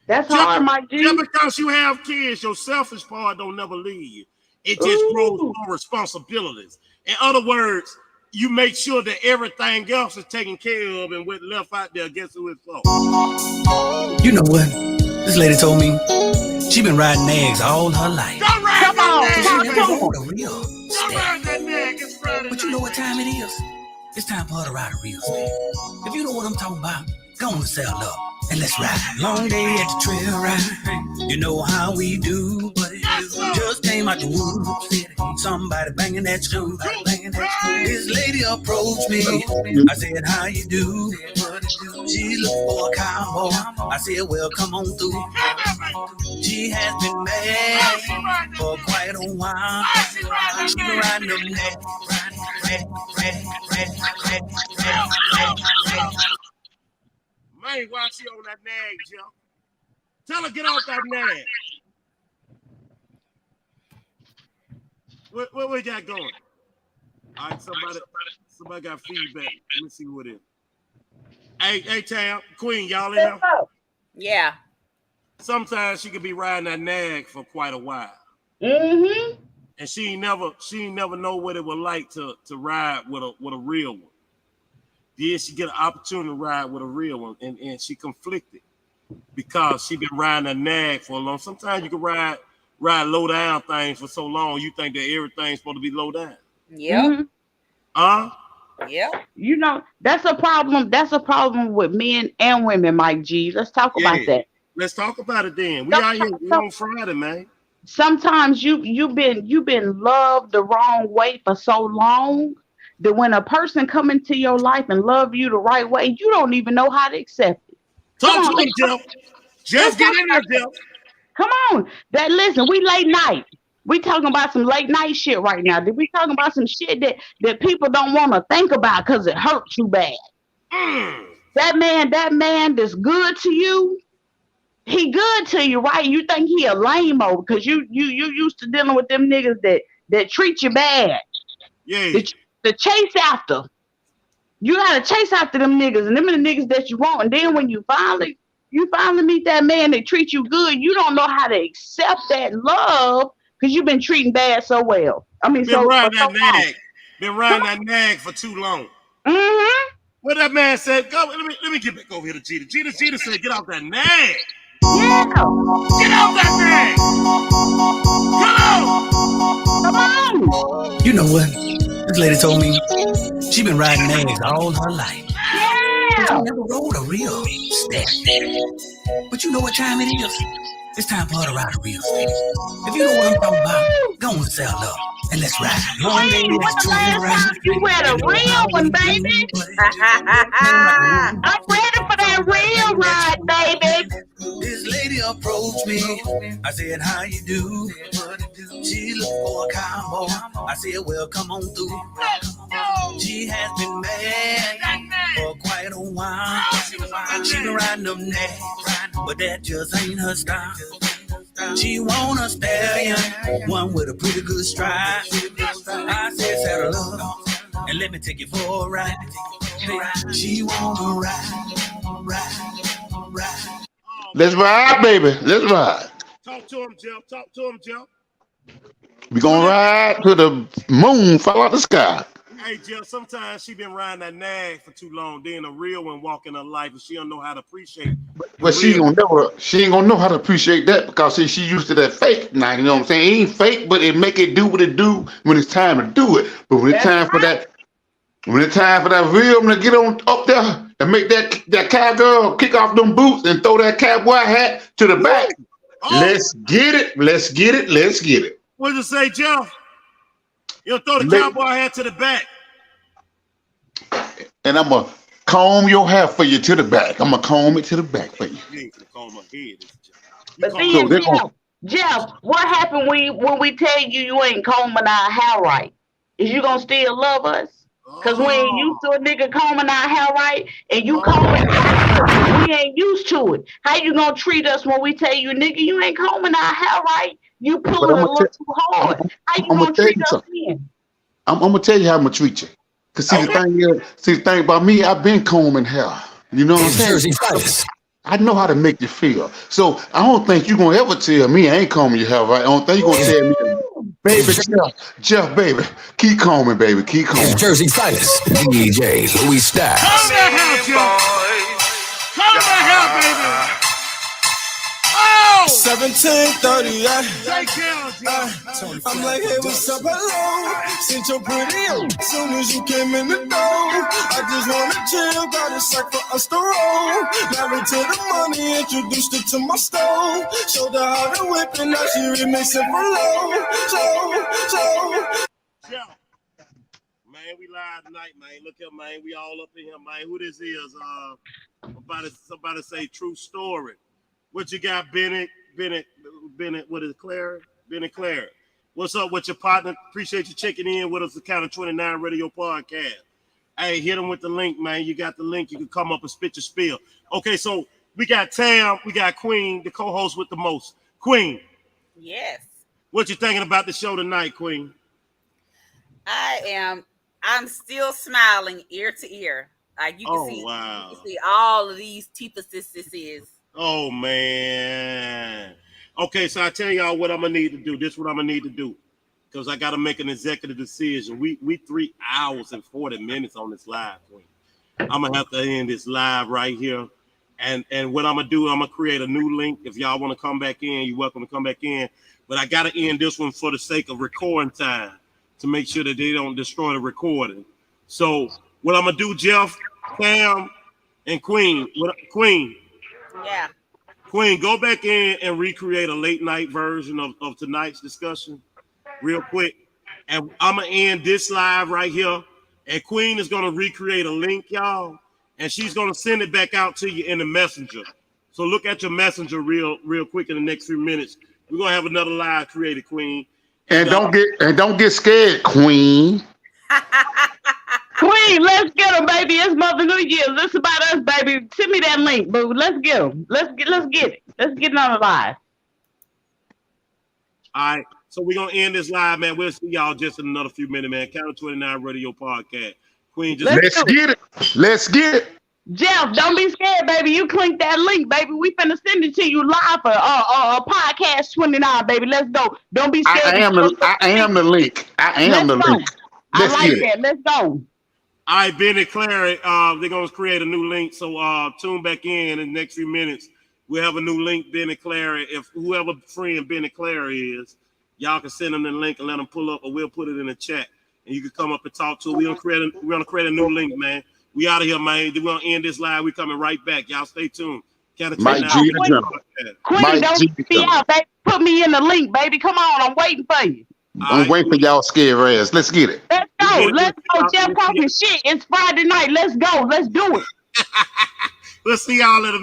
That's hard, Mike G. Just because you have kids, your selfish part don't never leave you. It just grows more responsibilities. In other words, you make sure that everything else is taken care of, and what's left out there, guess who it's for? You know what? This lady told me she been riding nags all her life. Don't ride that nag, Don't ride that nag. It's Friday But you know what time it is? It's time for her to ride a real step. If you know what I'm talking about, go on and sell love. and let's ride. Long day at the trail ride. You know how we do, but just came out the woods. Somebody banging that stool. This lady approached me. I said, how you do? She looked for a cowboy. I said, well, come on through. She has been mad for quite a while. She been riding them neck. Man, why she on that nag, Joe? Tell her get off that nag. What we got going? All right, somebody got feedback. Let me see what it is. Hey, Tam, Queen, y'all in there? Yeah. Sometimes she could be riding that nag for quite a while. Mm-hmm. And she ain't never know what it was like to ride with a real one. Then she get an opportunity to ride with a real one, and she conflicted because she been riding a nag for a long. Sometimes you can ride low down things for so long, you think that everything's supposed to be low down. Yep. Yep. You know, that's a problem. That's a problem with men and women, Mike G. Let's talk about that. Let's talk about it then. We out here on Friday, man. Sometimes you've been loved the wrong way for so long that when a person come into your life and love you the right way, you don't even know how to accept it. Talk to him, Jeff. Jeff, get in there, Jeff. Come on. Listen, we late night. We talking about some late night shit right now. We talking about some shit that people don't want to think about because it hurts you bad. That man that's good to you, he good to you, right? You think he a lame-o because you used to dealing with them niggas that treat you bad. Yeah. The chase after. You gotta chase after them niggas, and them are the niggas that you want. And then when you finally meet that man that treats you good, you don't know how to accept that love because you've been treating bad so well. I mean, Been riding that nag for too long. Mm-hmm. What that man said, go, let me get back over here to Jeter. Jeter said, get off that nag. Yeah. Get off that nag. Come on. You know what? This lady told me she been riding nags all her life. Yeah. She never rode a real step. But you know what time it is? It's time for her to ride a real step. If you know what I'm talking about, go and sell up and let's ride. Wait, what's the last time you had a real one, baby? I'm ready for that real ride, baby. This lady approached me. I said, how you do? She looked for a cowboy. I said, well, come on through. She has been mad for quite a while. She been riding them necks, but that just ain't her style. She want a stallion, one with a pretty good stride. I said, saddle up and let me take you for a ride. She wanna ride. Let's ride, baby. Let's ride. Talk to him, Jeff. We gonna ride to the moon, fall out the sky. Hey, Jeff, sometimes she been riding that nag for too long. Then a real one walking her life, and she don't know how to appreciate it. But she ain't gonna know how to appreciate that because see, she used to that fake. Now you know what I'm saying? It ain't fake, but it make it do what it do when it's time to do it. But when it's time for that real one to get on up there and make that cowgirl kick off them boots and throw that cowboy hat to the back. Let's get it. What did you say, Jeff? You'll throw the cowboy hat to the back. And I'm going to comb your hair for you to the back. I'm going to comb it to the back for you. You ain't gonna comb my head. But then, Jeff, what happened when we tell you ain't combing our hair right? Is you going to still love us? Because we ain't used to a nigga combing our hair right, and you combing our we ain't used to it. How you going to treat us when we tell you, nigga, you ain't combing our hair right? You pulling a little too hard. How you gonna treat us then? I'm gonna tell you how I'm gonna treat you. Cause see the thing about me, I've been combing hair. You know what I'm saying? I know how to make you feel. So I don't think you're gonna ever tell me I ain't combing your hair right. I don't think you're gonna tell me, baby, Jeff, baby, keep combing, baby, keep combing. Jersey Finest, DJ Louis Stacks. Comb that hair, Jeff. Comb that hair, baby. Oh! 17:30. Take I'm like, hey, what's up? Hello. Since you're pretty as soon as you came in the door. I just wanna chill, got a sack for us to roll. Married to the money, introduced her to my stove. Showed her how to whip and now she remixing for low. Man, we live tonight, man. Look here, man. We all up in here, man. Who this is? Somebody say true story. What you got, Bennett? What is it, Claire? Bennett Claire. What's up with your partner? Appreciate you checking in with us, the Count of 29 Radio Podcast. Hey, hit them with the link, man. You got the link. You can come up and spit your spiel. Okay, so we got Tam, we got Queen, the co-host with the most. Queen. Yes. What you thinking about the show tonight, Queen? I'm still smiling ear to ear. You can see all of these is. Oh man. Okay, so I tell y'all what I'm gonna need to do. This is what I'm gonna need to do. Because I gotta make an executive decision. We 3 hours and 40 minutes on this live, Queen. I'm gonna have to end this live right here. And what I'm gonna do, I'm gonna create a new link. If y'all want to come back in, you're welcome to come back in. But I gotta end this one for the sake of recording time, to make sure that they don't destroy the recording. So what I'm gonna do, Jeff, Pam, and Queen. Yeah. Queen, go back in and recreate a late night version of tonight's discussion real quick. And I'm gonna end this live right here. And Queen is gonna recreate a link, y'all, and she's gonna send it back out to you in the messenger. So look at your messenger real quick in the next few minutes. We're gonna have another live created, Queen. And don't get scared, Queen. Queen, let's get them, baby. It's Mother New Year's. It's about us, baby. Send me that link, boo. Let's get them. Let's get it. Let's get it on the live. All right. So we're gonna end this live, man. We'll see y'all just in another few minutes, man. Count of 29 Radio Podcast. Queen, just let's get it. Let's get it. Jeff, don't be scared, baby. You click that link, baby. We finna send it to you live for podcast 29, baby. Let's go. Don't be scared. I am the link. I am the link. Let's like that. Let's go. All right, Benny Clary, they're going to create a new link, so tune back in the next few minutes. We'll have a new link, Benny Clary. If whoever friend Benny Clary is, y'all can send them the link and let them pull up, or we'll put it in the chat, and you can come up and talk to it. We're going to create a new link, man. We out of here, man. We're going to end this live. We're coming right back. Y'all stay tuned. Mike G. Queen, don't be out, baby. Put me in the link, baby. Come on. I'm waiting for you. I'm waiting for y'all scared ass. Let's get it. Let's go. Let's go. Jeff talking shit. It's Friday night. Let's go. Let's do it. We'll see y'all later.